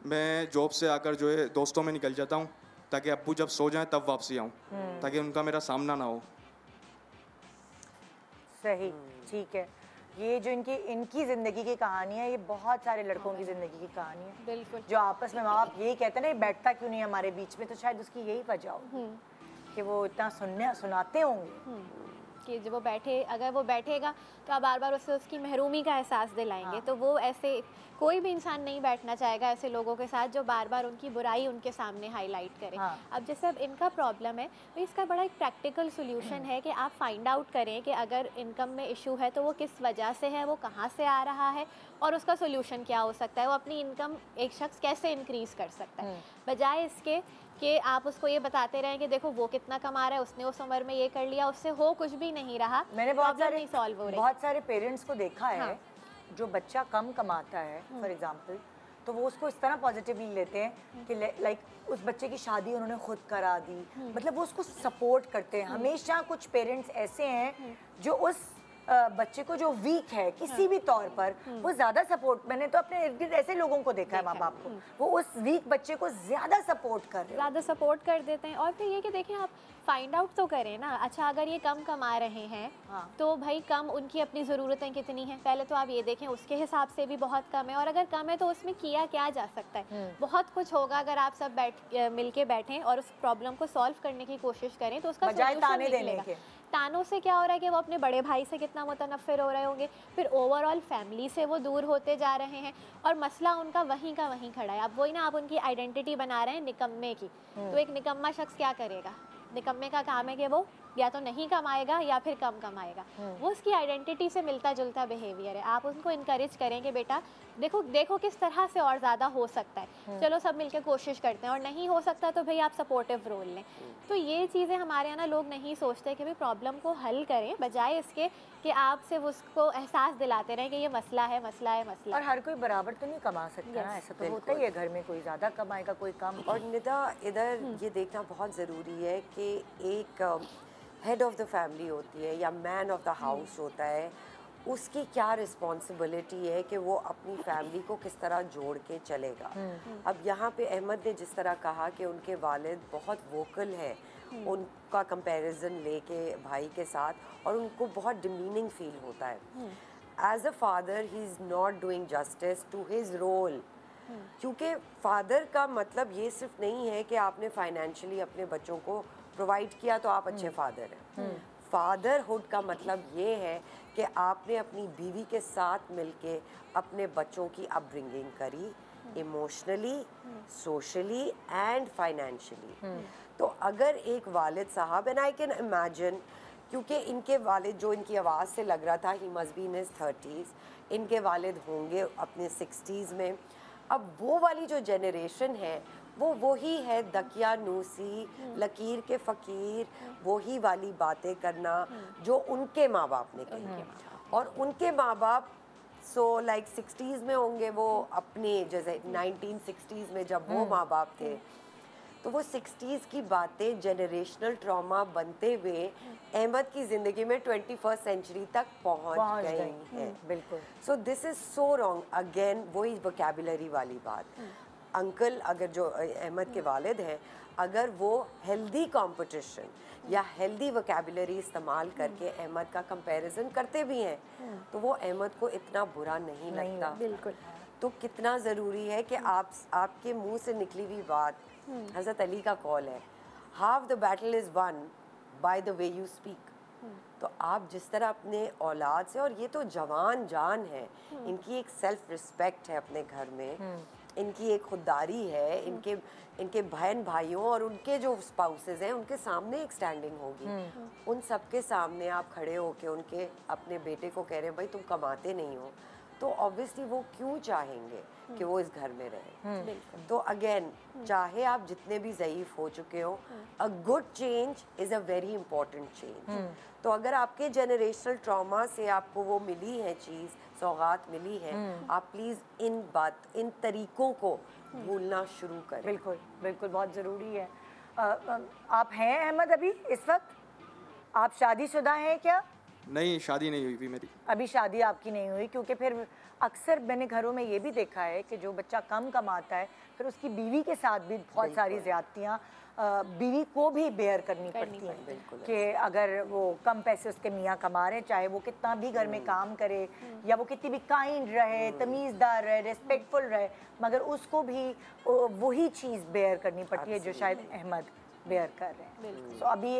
मैं जॉब से आकर जो है दोस्तों में निकल जाता हूँ ताकि अब्बू जब सो जाएं तब वापसी आऊँ, ताकि उनका मेरा सामना ना हो। सही, ठीक है। ये जो इनकी ज़िंदगी की कहानी है, ये बहुत सारे लड़कों की ज़िंदगी की कहानी है। बिल्कुल। जो आपस में माँ बाप यही कहते हैं ना, बैठता क्यों नहीं हमारे बीच में, तो शायद उसकी यही वजह हो कि वो इतना सुनाते होंगे कि जब वो बैठे, अगर वो बैठेगा तो आप बार बार उससे उसकी महरूमी का एहसास दिलाएंगे। तो वो ऐसे कोई भी इंसान नहीं बैठना चाहेगा ऐसे लोगों के साथ जो बार बार उनकी बुराई उनके सामने हाईलाइट करें। अब जैसे अब इनका प्रॉब्लम है तो इसका बड़ा एक प्रैक्टिकल सोल्यूशन है कि आप फाइंड आउट करें कि अगर इनकम में इशू है तो वो किस वजह से है, वो कहाँ से आ रहा है और उसका सोल्यूशन क्या हो सकता है। वो अपनी इनकम एक शख्स कैसे इंक्रीज़ कर सकता है, बजाय इसके कि आप उसको ये बताते रहें कि देखो वो कितना कमा रहा है, उसने उस उम्र में ये कर लिया, उससे हो कुछ भी नहीं रहा। मैंने बहुत सारे पेरेंट्स को देखा है जो बच्चा कम कमाता है फॉर एग्जांपल, तो वो उसको इस तरह पॉजिटिवली लेते हैं कि लाइक उस बच्चे की शादी उन्होंने खुद करा दी, मतलब वो उसको सपोर्ट करते हैं। हमेशा कुछ पेरेंट्स ऐसे हैं जो उस बच्चे को जो वीक है किसी भी तौर पर वो ज़्यादा सपोर्ट, मैंने तो अपने इर्द गिर्द ऐसे लोगों को देखा है माँ बाप को, वो उस वीक बच्चे को ज़्यादा सपोर्ट कर देते हैं। और फिर ये कि देखिए आप फाइंड आउट तो करें ना। अच्छा, अगर ये कम कमा रहे हैं तो भाई कम उनकी अपनी ज़रूरतें कितनी हैं, पहले तो आप ये देखें, उसके हिसाब से भी बहुत कम है। और अगर कम है तो उसमें किया क्या जा सकता है, बहुत कुछ होगा अगर आप सब मिल के बैठें और उस प्रॉब्लम को सॉल्व करने की कोशिश करें तो उसका सोल्यूशन निकलेगा। तानों से क्या हो रहा है कि वो अपने बड़े भाई से कितना मुतनफ़िर हो रहे होंगे, फिर ओवरऑल फैमिली से वो दूर होते जा रहे हैं और मसला उनका वहीं का वहीं खड़ा है। अब वही ना, आप उनकी आइडेंटिटी बना रहे हैं निकम्मे की, तो एक निकम्मा शख्स क्या करेगा? निकम्मे का काम है कि वो या तो नहीं कमाएगा या फिर कम कमाएगा, वो उसकी आइडेंटिटी से मिलता जुलता बिहेवियर है। आप उनको इनकरेज करें कि बेटा देखो देखो किस तरह से और ज़्यादा हो सकता है, चलो सब मिलकर कोशिश करते हैं, और नहीं हो सकता तो भाई आप सपोर्टिव रोल लें। तो ये चीज़ें हमारे यहाँ ना लोग नहीं सोचते कि भाई प्रॉब्लम को हल करें, बजाय इसके कि आप सिर्फ उसको एहसास दिलाते रहें कि ये मसला है मसला है मसला और है। हर कोई बराबर तो नहीं कमा सकता ना, ऐसा तो होता ही है घर में, कोई ज़्यादा कमाएगा कोई कम। और निदा इधर ये देखना बहुत ज़रूरी है कि एक हेड ऑफ़ द फैमिली होती है या मैन ऑफ़ द हाउस होता है, उसकी क्या रिस्पॉन्सिबिलिटी है कि वो अपनी फैमिली को किस तरह जोड़ के चलेगा। अब यहाँ पे अहमद ने जिस तरह कहा कि उनके वालिद बहुत वोकल है उनका कंपैरिजन लेके भाई के साथ, और उनको बहुत डिमीनिंग फील होता है। As a father he is not doing justice to his role, क्योंकि फादर का मतलब ये सिर्फ नहीं है कि आपने फाइनेंशियली अपने बच्चों को प्रोवाइड किया तो आप अच्छे फादर हैं। फादरहुड का मतलब ये है कि आपने अपनी बीवी के साथ मिलके अपने बच्चों की अपब्रिंगिंग करी, इमोशनली, सोशली एंड फाइनेंशियली। तो अगर एक वालिद साहब, एंड आई कैन इमेजिन, क्योंकि इनके वालिद जो इनकी आवाज़ से लग रहा था he must be in his 30s, इनके वालिद होंगे अपने 60s में। अब वो वाली जो जनरेशन है वो वही है दकियानूसी, लकीर के फ़कीर, वही वाली बातें करना जो उनके माँ बाप ने की। और उनके माँ बाप लाइक 60s में होंगे वो, अपने जैसे 1960s में जब वो माँ बाप थे, तो वो 60s की बातें जनरेशनल ट्रॉमा बनते हुए अहमद की ज़िंदगी में 21st सेंचुरी तक पहुंच गई हैं। बिल्कुल। So this is so wrong. Again वही वोकैबुलरी वाली बात। अंकल, अगर जो अहमद के वालिद हैं, अगर वो हेल्दी कंपटीशन या हेल्दी वोकैबुलरी इस्तेमाल करके अहमद का कंपैरिजन करते भी हैं, तो वो अहमद को इतना बुरा नहीं लगता। बिल्कुल। तो कितना ज़रूरी है कि आपके मुंह से निकली हुई बात, हज़रत अली का कॉल है, half the battle is one by the way you speak. तो आप जिस तरह अपने औलाद से, और ये तो जवान जान है, इनकी एक सेल्फ रिस्पेक्ट है अपने घर में, इनकी एक खुददारी है, इनके बहन भाइयों और उनके जो स्पाउसेस हैं उनके सामने एक स्टैंडिंग होगी। उन सबके सामने आप खड़े होके उनके अपने बेटे को कह रहे हैं भाई तुम कमाते नहीं हो, तो ऑब्वियसली वो क्यों चाहेंगे कि वो इस घर में रहे। तो अगेन, चाहे आप जितने भी ज़ईफ़ हो चुके हो, a good change is a very important change. तो अगर आपके जनरेशनल ट्रॉमा से आपको वो मिली है चीज़, सौगात मिली है, आप प्लीज़ इन तरीक़ों को भूलना शुरू करें। बिल्कुल बिल्कुल, बहुत ज़रूरी है। आप हैं अहमद अभी इस वक्त? आप शादीशुदा हैं क्या? नहीं, शादी नहीं हुई थी मेरी। अभी शादी आपकी नहीं हुई, क्योंकि फिर अक्सर मैंने घरों में ये भी देखा है कि जो बच्चा कम कमाता है फिर उसकी बीवी के साथ भी बहुत सारी ज़्यादतियाँ बीवी को भी बेयर करनी पड़ती हैं, कि अगर वो कम पैसे उसके मियाँ कमा रहे हैं, चाहे वो कितना भी घर में काम करे या वो कितनी भी काइंड रहे, तमीज़दार रहे, रिस्पेक्टफुल रहे, मगर उसको भी वही चीज़ बेयर करनी पड़ती है जो शायद अहमद बेयर कर रहे हैं। तो अभी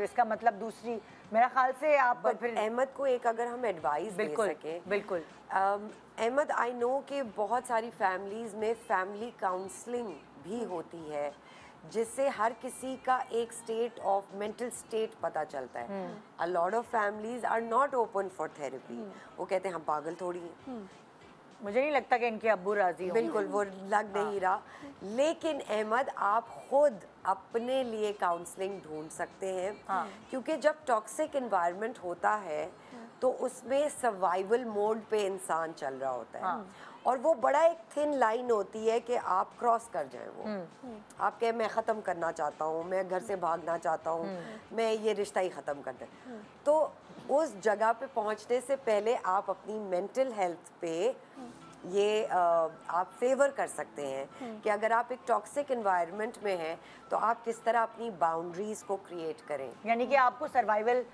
इसका मतलब दूसरी, मेरा ख्याल से आप फिर अहमद को एक अगर हम एडवाइस दे सकें। बिल्कुल। अहमद, आई नो कि बहुत सारी फैमिलीज़ में फैमिली काउंसलिंग भी होती है, जिससे हर किसी का एक स्टेट ऑफ मेंटल स्टेट पता चलता है। A lot of families are not open for therapy. वो कहते हैं हम पागल थोड़ी हैं। मुझे नहीं लगता कि इनके अब्बू राजी होंगे। बिल्कुल, वो लग नहीं रहा। लेकिन अहमद, आप खुद अपने लिए काउंसलिंग ढूंढ सकते हैं, क्योंकि जब टॉक्सिक एनवायरनमेंट होता है तो उसमें सर्वाइवल मोड पे इंसान चल रहा होता है, और वो बड़ा एक थिन लाइन होती है कि आप क्रॉस कर जाएं वो। आप कहें मैं ख़त्म करना चाहता हूँ, मैं घर से भागना चाहता हूँ, मैं ये रिश्ता ही ख़त्म कर दें। तो उस जगह पे पहुँचने से पहले आप अपनी मेंटल हेल्थ पे ये आप फेवर कर सकते हैं कि अगर आप एक टॉक्सिक एनवायरनमेंट में हैं तो आप किस तरह अपनी बाउंड्रीज को क्रिएट करें। यानी कि आपको सर्वाइवल,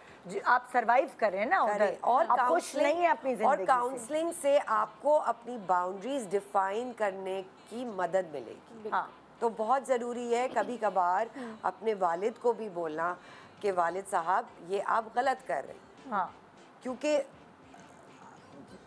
आप सर्वाइव कर रहे हैं ना उधर, और आप खुश नहीं है अपनी जिंदगी और काउंसलिंग से आपको अपनी बाउंड्रीज डिफाइन करने की मदद मिलेगी। तो बहुत ज़रूरी है कभी कभार अपने वालिद को भी बोलना कि वालिद साहब ये आप गलत कर रहे हैं। हाँ, क्योंकि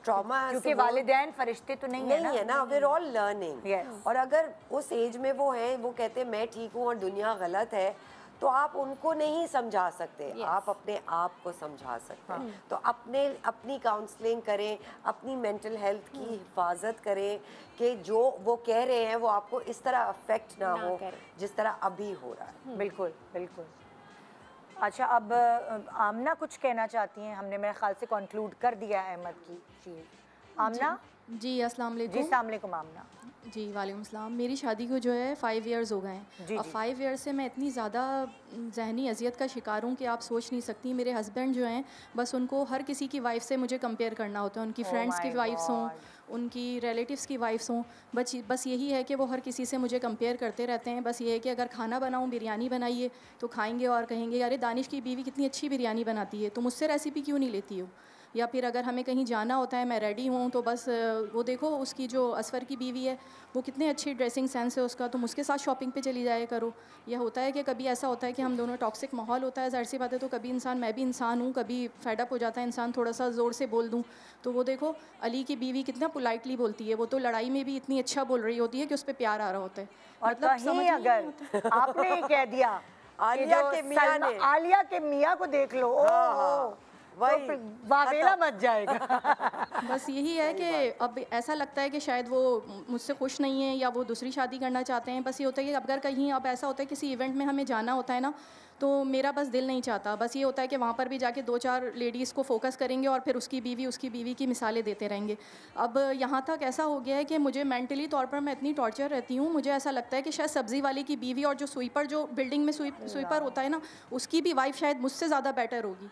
ट्रॉमा, क्योंकि वालिदैन फरिश्ते तो नहीं है ना, we're all learning। Yes। और अगर उस एज में वो हैं, वो कहते हैं मैं ठीक हूँ और दुनिया गलत है, तो आप उनको नहीं समझा सकते। आप अपने आप को समझा सकते हैं। तो अपनी काउंसलिंग करें, अपनी मेंटल हेल्थ की हिफाजत करें कि जो वो कह रहे हैं वो आपको इस तरह अफेक्ट ना हो जिस तरह अभी हो रहा है। बिल्कुल बिल्कुल। अच्छा, अब आमना कुछ कहना चाहती हैं? हमने मेरे ख्याल से कंक्लूड कर दिया है अहमद की चीज़। आमना जी अस्सलाम वालेकुम। जी अस्सलाम वालेकुम आमना। जी वालेकुम सलाम। मेरी शादी को जो है 5 इयर्स हो गए हैं और 5 इयर्स से मैं इतनी ज़्यादा जहनी अजियत का शिकार हूँ कि आप सोच नहीं सकती। मेरे हस्बैंड जो हैं बस उनको हर किसी की वाइफ से मुझे कंपेयर करना होता है, उनकी फ्रेंड्स की वाइफ्स हों, उनकी रिलेटिव्स की वाइफ्स हों, बस यही है कि वो हर किसी से मुझे कंपेयर करते रहते हैं। बस ये है कि अगर खाना बनाऊँ, बिरयानी बनाइए तो खाएंगे और कहेंगे अरे दानिश की बीवी कितनी अच्छी बिरयानी बनाती है, तो मुझसे रेसिपी क्यों नहीं लेती हो। या फिर अगर हमें कहीं जाना होता है, मैं रेडी हूँ तो बस वो देखो उसकी जो असफ़र की बीवी है वो कितने अच्छी ड्रेसिंग सेंस है उसका, तुम उसके साथ शॉपिंग पे चली जाया करो। यह होता है कि कभी ऐसा होता है कि हम दोनों टॉक्सिक माहौल होता है, ज़ाहिर सी बात है, तो कभी इंसान, मैं भी इंसान हूँ, कभी फेडअप हो जाता है इंसान, थोड़ा सा ज़ोर से बोल दूँ तो वो देखो अली की बीवी कितना पोलाइटली बोलती है, वो तो लड़ाई में भी इतनी अच्छा बोल रही होती है कि उस पर प्यार आ रहा होता है। और कहीं अगर आपने ही कह दिया आलिया के मियाँ ने, आलिया के मियाँ को देख लो, तो वावेला मच जाएगा। बस यही है कि अब ऐसा लगता है कि शायद वो मुझसे खुश नहीं है या वो दूसरी शादी करना चाहते हैं। बस ये होता है कि अगर कहीं अब ऐसा होता है किसी इवेंट में हमें जाना होता है ना, तो मेरा बस दिल नहीं चाहता। बस ये होता है कि वहाँ पर भी जाके 2-4 लेडीज़ को फोकस करेंगे और फिर उसकी बीवी की मिसालें देते रहेंगे। अब यहाँ तक ऐसा हो गया है कि मुझे मेंटली तौर पर मैं इतनी टॉर्चर रहती हूँ, मुझे ऐसा लगता है कि शायद सब्ज़ी वाले की बीवी और जो स्वीपर, जो बिल्डिंग में स्वीपर होता है ना, उसकी भी वाइफ शायद मुझसे ज़्यादा बेटर होगी।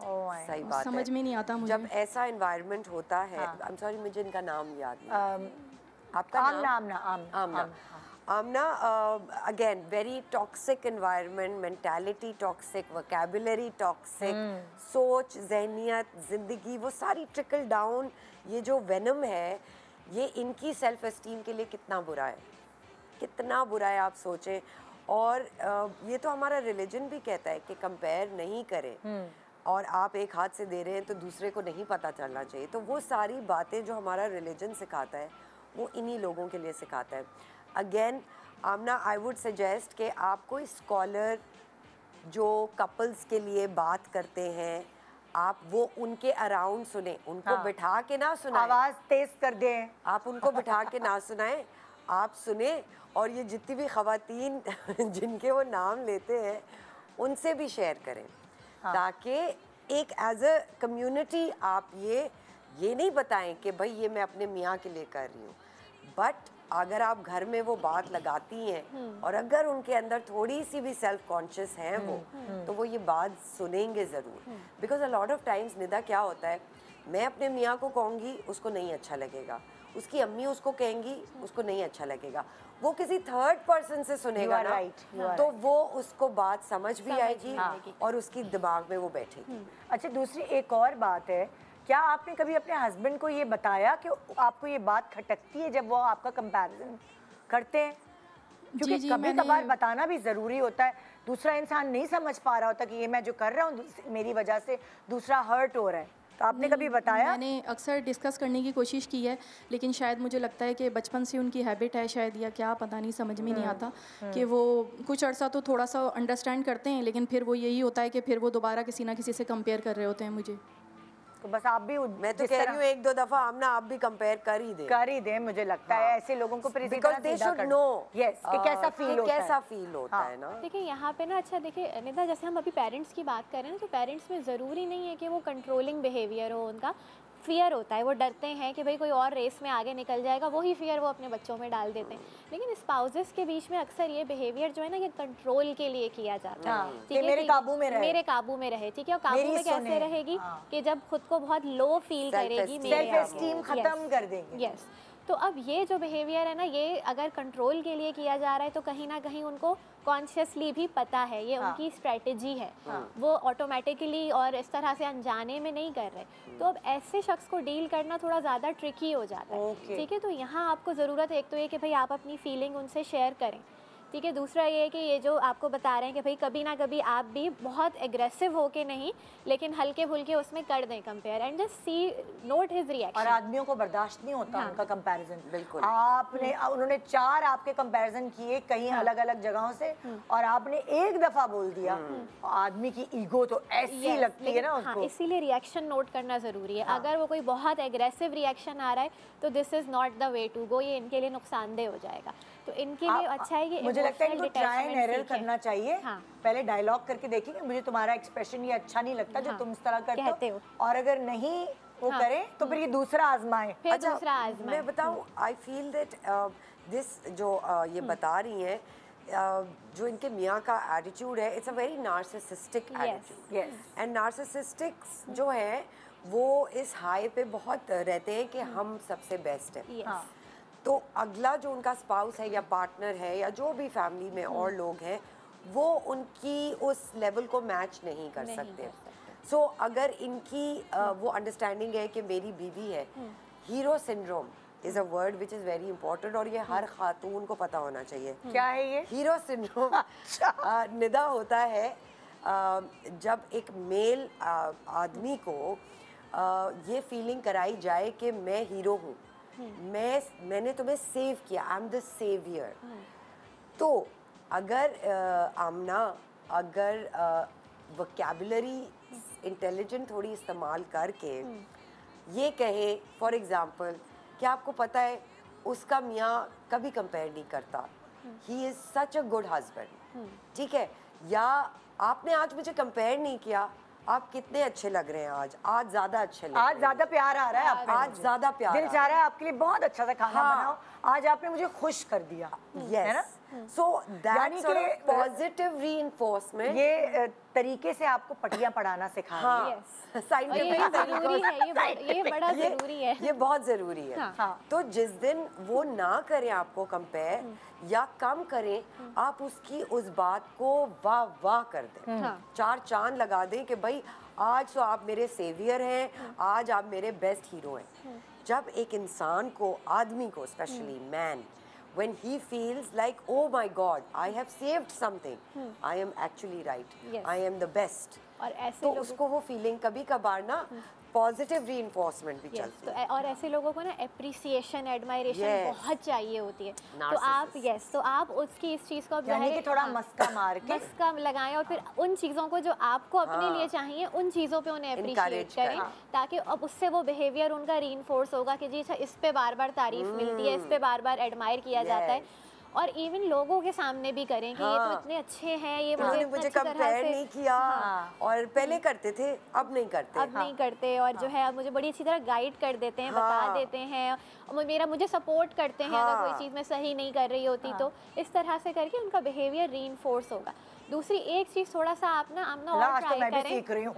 सही बात समझ है। में नहीं आता मुझे जब ऐसा एनवायरनमेंट होता है। आई एम सॉरी, मुझे इनका नाम याद नहीं। आपका Aamna. Again very toxic environment, mentality toxic, vocabulary toxic, सोच, जहनियत, जिंदगी, वो सारी ट्रिकल डाउन। ये जो वेनम है ये इनकी सेल्फ एस्टीम के लिए कितना बुरा है, कितना बुरा है आप सोचें। और ये तो हमारा रिलीजन भी कहता है कि कंपेयर नहीं करें, और आप एक हाथ से दे रहे हैं तो दूसरे को नहीं पता चलना चाहिए। तो वो सारी बातें जो हमारा रिलीजन सिखाता है वो इन्हीं लोगों के लिए सिखाता है। Again Amna, I would suggest कि आप कोई स्कॉलर जो कपल्स के लिए बात करते हैं, आप वो उनके अराउंड सुने, उनको बिठा के ना सुनाएं, आवाज़ तेज कर दें, आप उनको बिठा के ना सुनाएं, आप सुने। और ये जितनी भी ख़वातीन जिनके वो नाम लेते हैं उनसे भी शेयर करें, ताकि एक एज अ कम्युनिटी आप ये नहीं बताएं कि भाई ये मैं अपने मियाँ के लिए कर रही हूँ, बट अगर आप घर में वो बात लगाती हैं और अगर उनके अंदर थोड़ी सी भी सेल्फ कॉन्शियस हैं वो, तो वो ये बात सुनेंगे ज़रूर। Because a lot of times Nida क्या होता है, मैं अपने मियाँ को कहूँगी उसको नहीं अच्छा लगेगा, उसकी अम्मी उसको कहेंगी उसको नहीं अच्छा लगेगा, वो किसी थर्ड पर्सन से सुनेगा ना, तो वो उसको बात समझ भी आएगी और उसकी दिमाग में वो बैठेगी। अच्छा, दूसरी एक और बात है, क्या आपने कभी अपने हस्बैंड को ये बताया कि आपको ये बात खटकती है जब वो आपका कंपैरिजन करते हैं? क्योंकि कभी कभार बताना भी ज़रूरी होता है, दूसरा इंसान नहीं समझ पा रहा होता कि ये मैं जो कर रहा हूँ मेरी वजह से दूसरा हर्ट हो रहा है। तो आपने कभी बताया? मैंने अक्सर डिस्कस करने की कोशिश की है, लेकिन शायद मुझे लगता है कि बचपन से उनकी हैबिट है शायद, या क्या पता नहीं, समझ में नहीं आता कि वो कुछ अर्सा तो थोड़ा सा अंडरस्टैंड करते हैं, लेकिन फिर वो यही होता है कि फिर वो दोबारा किसी ना किसी से कंपेयर कर रहे होते हैं मुझे। तो बस आप भी, मैं तो कह रही हूँ 1-2 दफ़ा आमना आप भी कंपेयर कर ही दें, मुझे लगता है ऐसे लोगों को फिर इसी तरह सीधा कर नो कि कैसा फील होता है ना। देखिए यहाँ पे ना, अच्छा देखिए निदा, जैसे हम अभी पेरेंट्स की बात कर रहे हैं ना, तो पेरेंट्स में ज़रूरी नहीं है कि वो कंट्रोलिंग बिहेवियर हो, उनका फियर होता है, वो डरते हैं कि भाई कोई और रेस में आगे निकल जाएगा, वही फियर वो अपने बच्चों में डाल देते हैं। लेकिन स्पाउसेस के बीच में अक्सर ये बिहेवियर जो है ना, ये कंट्रोल के लिए किया जाता है, ठीक है, मेरे काबू में रहे, ठीक है। और काबू में कैसे रहेगी कि जब खुद को बहुत लो फील करेगी, सेल्फ एस्टीम खत्म कर देंगे। यस, तो अब ये जो बिहेवियर है ना, ये अगर कंट्रोल के लिए किया जा रहा है तो कहीं ना कहीं उनको कॉन्शियसली भी पता है, ये उनकी स्ट्रेटजी है, वो ऑटोमेटिकली और इस तरह से अनजाने में नहीं कर रहे। तो अब ऐसे शख्स को डील करना थोड़ा ज़्यादा ट्रिकी हो जाता है, ठीक है। तो यहाँ आपको ज़रूरत है एक तो ये कि भाई आप अपनी फीलिंग उनसे शेयर करें ठीक है। दूसरा ये है कि ये जो आपको बता रहे हैं कि भाई कभी ना कभी आप भी बहुत एग्रेसिव होके नहीं, लेकिन हल्के फुल्के उसमें कर दें compare, and just see note his reaction. और आदमियों को बर्दाश्त नहीं होता उनका कंपैरिजन। बिल्कुल। आपने उन्होंने 4 आपके कंपैरिजन किए कहीं अलग अलग जगहों से, और आपने एक दफा बोल दिया, आदमी की ईगो तो ऐसी लगती है ना उसको। इसीलिए रिएक्शन नोट करना जरूरी है। अगर वो कोई बहुत एग्रेसिव रिएक्शन आ रहा है तो this is not the way to go, ये इनके लिए नुकसानदेह हो जाएगा। तो इनके लिए अच्छा है कि मुझे लगता है इनको ट्राई एंड एरर करना चाहिए। हाँ। पहले डायलॉग करके देखेंगे, मुझे तुम्हारा एक्सप्रेशन ये अच्छा नहीं लगता जो तुम इस तरह करते हो, और अगर नहीं वो करें तो फिर ये दूसरा आजमाएं। अच्छा, दूसरा आजमाएं। मैं बताऊं, आई फील दैट दिस जो ये बता रही हैं, जो इनके मियाँ का एटीट्यूड है, it's a very narcissistic attitude. And narcissistics जो है वो इस हाई पे बहुत रहते हैं कि हम सबसे बेस्ट है। तो अगला जो उनका स्पाउस है या पार्टनर है या जो भी फैमिली में और लोग हैं, वो उनकी उस लेवल को मैच नहीं कर सकते। सो अगर इनकी वो अंडरस्टैंडिंग है कि मेरी बीवी है, hero syndrome is a word which is very important, और ये हर खातून को पता होना चाहिए। क्या है ये हीरो सिंड्रोम? निदा होता है जब एक मेल आदमी को ये फीलिंग कराई जाए कि मैं हीरो हूँ, मैंने तुम्हें सेव किया, आई एम द सेवियर। तो अगर आमना अगर वोकैबुलरी इंटेलिजेंट थोड़ी इस्तेमाल करके ये कहे, फॉर एग्जांपल कि आपको पता है उसका मियाँ कभी कंपेयर नहीं करता, he is such a good husband, ठीक है, या आपने आज मुझे कंपेयर नहीं किया, आप कितने अच्छे लग रहे हैं आज ज़्यादा अच्छे लग रहे हैं, आज ज़्यादा प्यार आ रहा है आप, आज ज़्यादा प्यार, दिल चाह रहा है आपके लिए बहुत अच्छा सा खाना बनाओ, आज आपने मुझे खुश कर दिया, है ना? So that's sort of positive reinforcement. ये तरीके से आपको पटियां पढ़ाना सिखा रही है। ये जरूरी है, ये बड़ा जरूरी है, ये बहुत जरूरी है। तो जिस दिन वो ना करें आपको कंपेयर या कम करें, आप उसकी उस बात को वाह वाह कर दें, 4 चांद लगा दें कि भाई आज तो आप मेरे सेवियर हैं, आज आप मेरे बेस्ट हीरो हैं। जब एक इंसान को, आदमी को specially man, when he feels like, oh my God, I have saved something, I am actually right, I am the best, और ऐसे तो उसको वो फीलिंग कभी कभार ना पॉजिटिव रीइंफोर्समेंट भी चलती है। और ऐसे लोगों को ना एप्रिसिएशन, एडमायरेशन बहुत चाहिए होती है। तो आप तो आप उसकी इस चीज़ को यानी कि थोड़ा मस्का मार के मस्का लगाएं, और फिर उन चीज़ों को जो आपको अपने लिए चाहिए, उन चीज़ों पे उन्हें अप्रिशिएट करें, ताकि अब उससे वो बिहेवियर उनका रीइंफोर्स होगा कि जी अच्छा इस पे बार बार तारीफ मिलती है, इस पे बार बार एडमायर किया जाता है, और इवन लोगों के सामने भी करें कि ये तो इतने अच्छे हैं, ये मुझे कंपेयर नहीं किया, और पहले करते थे अब नहीं करते, और जो है अब मुझे बड़ी अच्छी तरह गाइड कर देते हैं, बता देते हैं, मुझे सपोर्ट करते हैं अगर कोई चीज़ मैं सही नहीं कर रही होती, तो इस तरह से करके उनका बिहेवियर रीइंफोर्स होगा। दूसरी एक चीज थोड़ा सा आप ना और ट्राई मैं भी सीख रही हूँ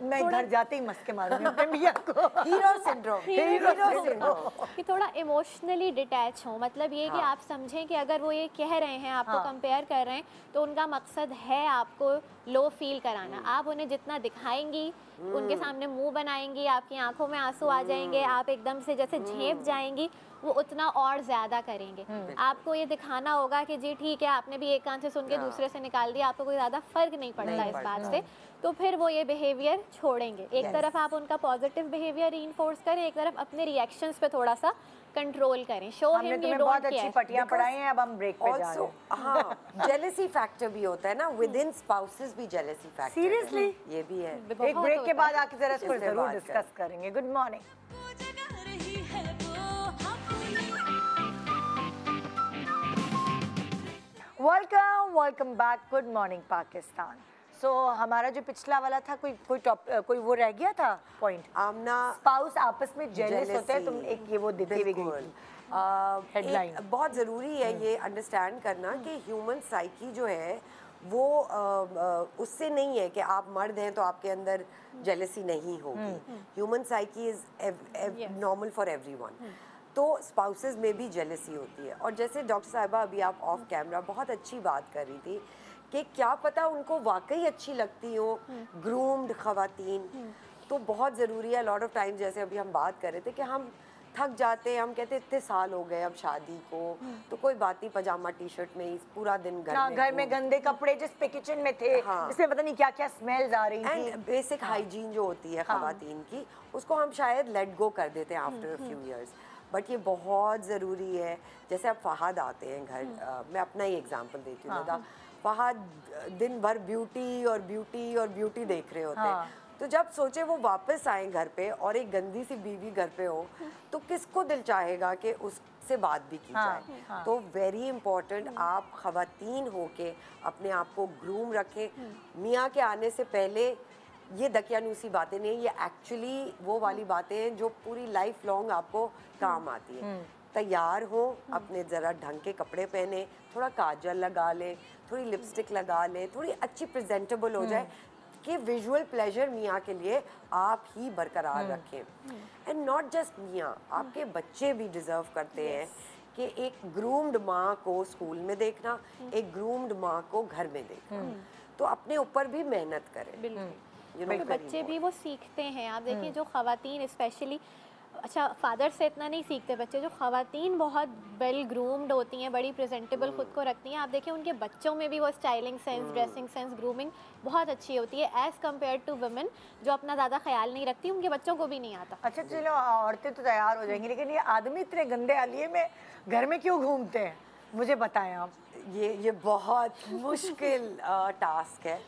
मैं घर जाते ही मस्के मारूंगी अपने मियां को। हीरो सिंड्रोम कि थोड़ा इमोशनली डिटैच हो, मतलब ये कि आप समझें कि अगर वो ये कह रहे हैं, आपको कंपेयर कर रहे हैं, तो उनका मकसद है आपको लो फील कराना। आप उन्हें जितना दिखाएंगी, उनके सामने मुंह बनाएंगी, आपकी आंखों में आंसू आ जाएंगे, आप एकदम से जैसे झेप जाएंगी, वो उतना और ज़्यादा करेंगे। आपको ये दिखाना होगा कि जी ठीक है, आपने भी एक कान से सुन के दूसरे से निकाल दिया, आपको कोई ज़्यादा फर्क नहीं पड़ता इस बात से, तो फिर वो ये बिहेवियर छोड़ेंगे। एक तरफ आप उनका पॉजिटिव बिहेवियर रीइंफोर्स करें, एक तरफ अपने रिएक्शंस पे थोड़ा सा कंट्रोल करें, show him you don't care. पटियां पढ़ाई हैं, अब हम ब्रेक पे जा रहे हैं। हाँ, जेलसी फैक्टर भी होता है ना, विद इन स्पाउसेस भी जेलसी फैक्टर, सीरियसली ये भी है। एक ब्रेक के बाद आके जरा इसको जरूर डिस्कस करेंगे। Good morning. Welcome back. Good morning Pakistan. So हमारा जो पिछला वाला था, कोई वो रह गया था पॉइंट, आमना स्पाउस आपस में जेलस होते हैं, तुम एक ये वो देते हुए गई हेडलाइन। बहुत ज़रूरी है ये अंडरस्टैंड करना कि ह्यूमन साइकी जो है वो उससे नहीं है कि आप मर्द हैं तो आपके अंदर जेलसी नहीं होगी। Human psyche is normal for everyone. तो स्पाउसेस में भी जेलसी होती है। और जैसे डॉक्टर साहिबा अभी आप ऑफ कैमरा बहुत अच्छी बात कर रही थी कि क्या पता उनको वाकई अच्छी लगती हो ग्रूम्ड ख़वातीन, तो बहुत ज़रूरी है लॉट ऑफ टाइम, जैसे अभी हम बात कर रहे थे कि हम थक जाते हैं, हम कहते हैं इतने साल हो गए अब शादी को, तो कोई बात नहीं, पजामा टी शर्ट में इस पूरा दिन घर में गंदे कपड़े जिस पे किचन में थे, इसमें पता नहीं क्या क्या स्मेल्स आ रही थी। एंड बेसिक हाइजीन जो होती है खवातीन की, उसको हम शायद लेट गो कर देते हैं after a few years, but ये बहुत ज़रूरी है। जैसे अब फहद आते हैं घर, मैं अपना ही एग्जांपल देती हूँ दादा, फहद दिन भर ब्यूटी और ब्यूटी और ब्यूटी देख रहे होते हैं, तो जब सोचे वो वापस आए घर पे और एक गंदी सी बीवी घर पे हो, तो किसको दिल चाहेगा कि उससे बात भी की जाए। तो वेरी इंपॉर्टेंट, आप खवातीन होके अपने आप को ग्रूम रखें। मियाँ के आने से पहले ये दकियानूसी बातें नहीं, ये एक्चुअली वो वाली बातें हैं जो पूरी लाइफ लॉन्ग आपको काम आती है। तैयार हो, अपने ज़रा ढंग के कपड़े पहने, थोड़ा काजल लगा ले, थोड़ी लिपस्टिक लगा ले, थोड़ी अच्छी प्रेजेंटेबल हो जाए कि विजुअल प्लेजर मियाँ के लिए आप ही बरकरार रखें। एंड नॉट जस्ट मियाँ, आपके बच्चे भी डिज़र्व करते हैं कि एक ग्रूम्ड माँ को स्कूल में देखना, एक ग्रूम्ड माँ को घर में देखना। तो अपने ऊपर भी मेहनत करें। बच्चे भी वो सीखते हैं। आप देखिए जो ख़वातीन स्पेशली, अच्छा फादर से इतना नहीं सीखते बच्चे, जो ख़वातीन बहुत वेल ग्रूम्ड होती हैं, बड़ी प्रेजेंटेबल खुद को रखती हैं, आप देखिए उनके बच्चों में भी वो styling sense, dressing sense, grooming बहुत अच्छी होती है एज़ कम्पेयर टू वुमेन जो अपना ज़्यादा ख्याल नहीं रखती, उनके बच्चों को भी नहीं आता। अच्छा चलो, औरतें तो तैयार हो जाएंगी, लेकिन ये आदमी इतने गंदे हालिये में घर में क्यों घूमते हैं, मुझे बताएं आप। ये बहुत मुश्किल टास्क है।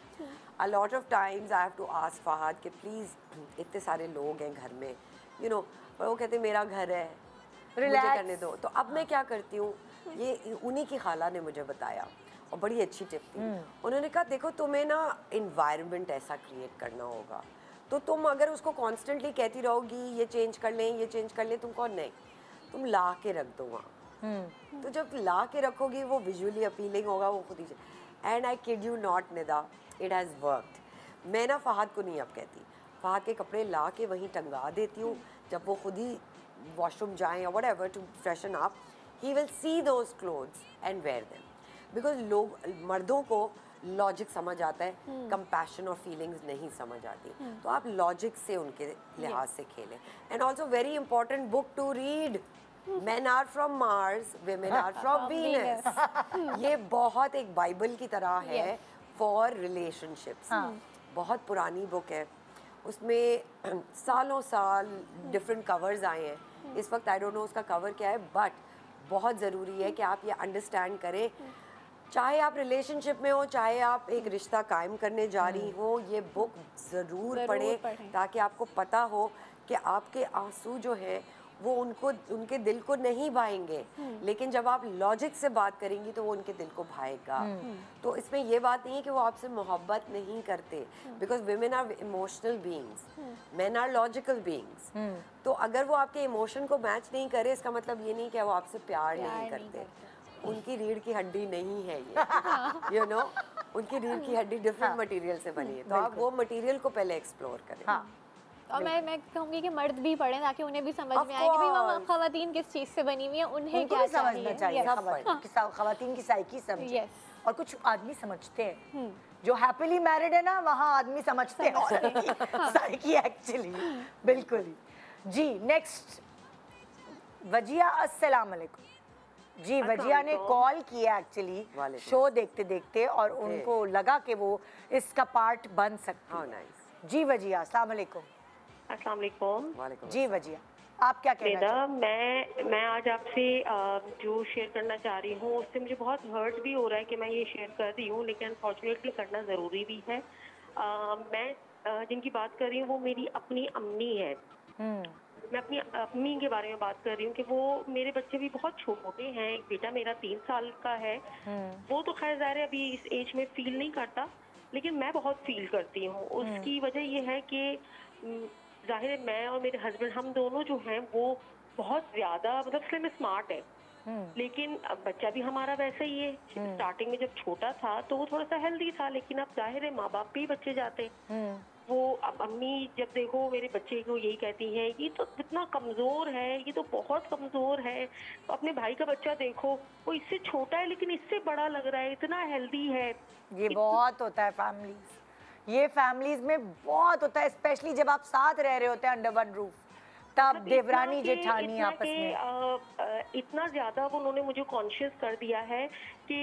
A lot of times I have to ask Fahad कि प्लीज़, इतने सारे लोग हैं घर में, you know, पर वो कहते मेरा घर है, मुझे करने दो। तो अब मैं क्या करती हूँ, ये उन्हीं की खाला ने मुझे बताया और बड़ी अच्छी टिप थी। उन्होंने कहा देखो तुम्हें ना इन्वायरमेंट ऐसा क्रिएट करना होगा, तो तुम अगर उसको कॉन्स्टेंटली कहती रहोगी ये चेंज कर लें, ये चेंज कर लें, तुम कौन नहीं, तुम ला के रख दो वहाँ। तो जब ला के रखोगी वो विजुअली अपीलिंग होगा, वो खुद ही। And I kid you not Nida, it has worked. मैं ना फहद को नहीं अब कहती, फहद के कपड़े ला के वहीं टंगा देती हूँ, जब वो खुद ही वॉशरूम जाएं या whatever to freshen up, he will see those clothes and wear them. Because लोग, मर्दों को लॉजिक समझ आता है, कंपैशन और फीलिंग्स नहीं समझ आती, तो आप लॉजिक से उनके लिहाज से खेलें। And also very important book to read, Men are from Mars, women are from Venus. ये बहुत एक बाइबल की तरह है फॉर रिलेशनशिप्स। बहुत पुरानी बुक है, उसमें सालों साल डिफरेंट कवर्स आए हैं। इस वक्त आई डोंट नो उसका कवर क्या है, बट बहुत ज़रूरी है कि आप ये अंडरस्टैंड करें, चाहे आप रिलेशनशिप में हो, चाहे आप एक रिश्ता कायम करने जा रही हो, ये बुक ज़रूर पढ़ें ताकि आपको पता हो कि आपके आंसू जो हैं वो उनके दिल को नहीं भाएंगे, लेकिन जब आप लॉजिक से बात करेंगी तो वो उनके दिल को भाएगा। तो इसमें ये बात नहीं है कि वो आपसे मोहब्बत नहीं करते, because women are emotional beings, men are logical beings. तो अगर वो आपके इमोशन को मैच नहीं करे, इसका मतलब ये नहीं कि वो आपसे प्यार नहीं करते। उनकी रीढ़ की हड्डी नहीं है ये, यू नो, उनकी रीढ़ की हड्डी डिफरेंट मटेरियल से बनी है, तो आप वो मटेरियल को पहले एक्सप्लोर करें। और मैं कहूँगी कि मर्द भी पढ़ें ताकि उन्हें भी समझ में आए कि भाई वो ख़वातीन किस चीज़ से बनी हुई है, उन्हें क्या समझना चाहिए। ख़वातीन की साइकी समझे, और कुछ आदमी समझते हैं जो हैप्पीली मैरिड है ना, वहाँ आदमी समझते हैं साइकी एक्चुअली। बिल्कुल जी। नेक्स्ट वजिया, अस्सलाम वालेकुम जी। वजिया ने कॉल किया एक्चुअली शो देखते देखते, और उनको लगा कि वो इसका पार्ट बन सकती है। जी वजिया, अस्सलाम वालेकुम। अस्सलाम वालेकुम। जी वजिया, आप क्या कहना चाहते हैं? मैं आज आपसे जो शेयर करना चाह रही हूँ उससे मुझे बहुत हर्ट भी हो रहा है कि मैं ये शेयर कर रही हूँ, लेकिन अनफॉर्चुनेटली करना ज़रूरी भी है। मैं जिनकी बात कर रही हूँ वो मेरी अपनी अम्मी है। मैं अपनी अम्मी के बारे में बात कर रही हूँ कि वो, मेरे बच्चे भी बहुत छोटे हैं। एक बेटा मेरा 3 साल का है, वो तो खैर ज़ाहिर है अभी इस एज में फील नहीं करता, लेकिन मैं बहुत फील करती हूँ। उसकी वजह ये है कि जाहिर है मैं और मेरे हस्बैंड, हम दोनों जो हैं वो बहुत ज़्यादा मतलब स्लिम स्मार्ट है, लेकिन बच्चा भी हमारा वैसा ही है। स्टार्टिंग में जब छोटा था तो वो थोड़ा सा हेल्दी था, लेकिन अब जाहिर है माँ बाप भी बच्चे जाते हैं। वो अब अम्मी जब देखो मेरे बच्चे को यही कहती हैं, ये तो इतना कमज़ोर है, ये तो बहुत कमज़ोर है। तो अपने भाई का बच्चा देखो, वो इससे छोटा है लेकिन इससे बड़ा लग रहा है, इतना हेल्दी है। ये बहुत होता है फैमिलीज, ये फैमिलीज में बहुत होता है, स्पेशली जब आप साथ रह रहे होते हैं अंडर वन रूफ, तब मतलब देवरानी जेठानी आपस में इतना ज्यादा उन्होंने मुझे कॉन्शियस कर दिया है कि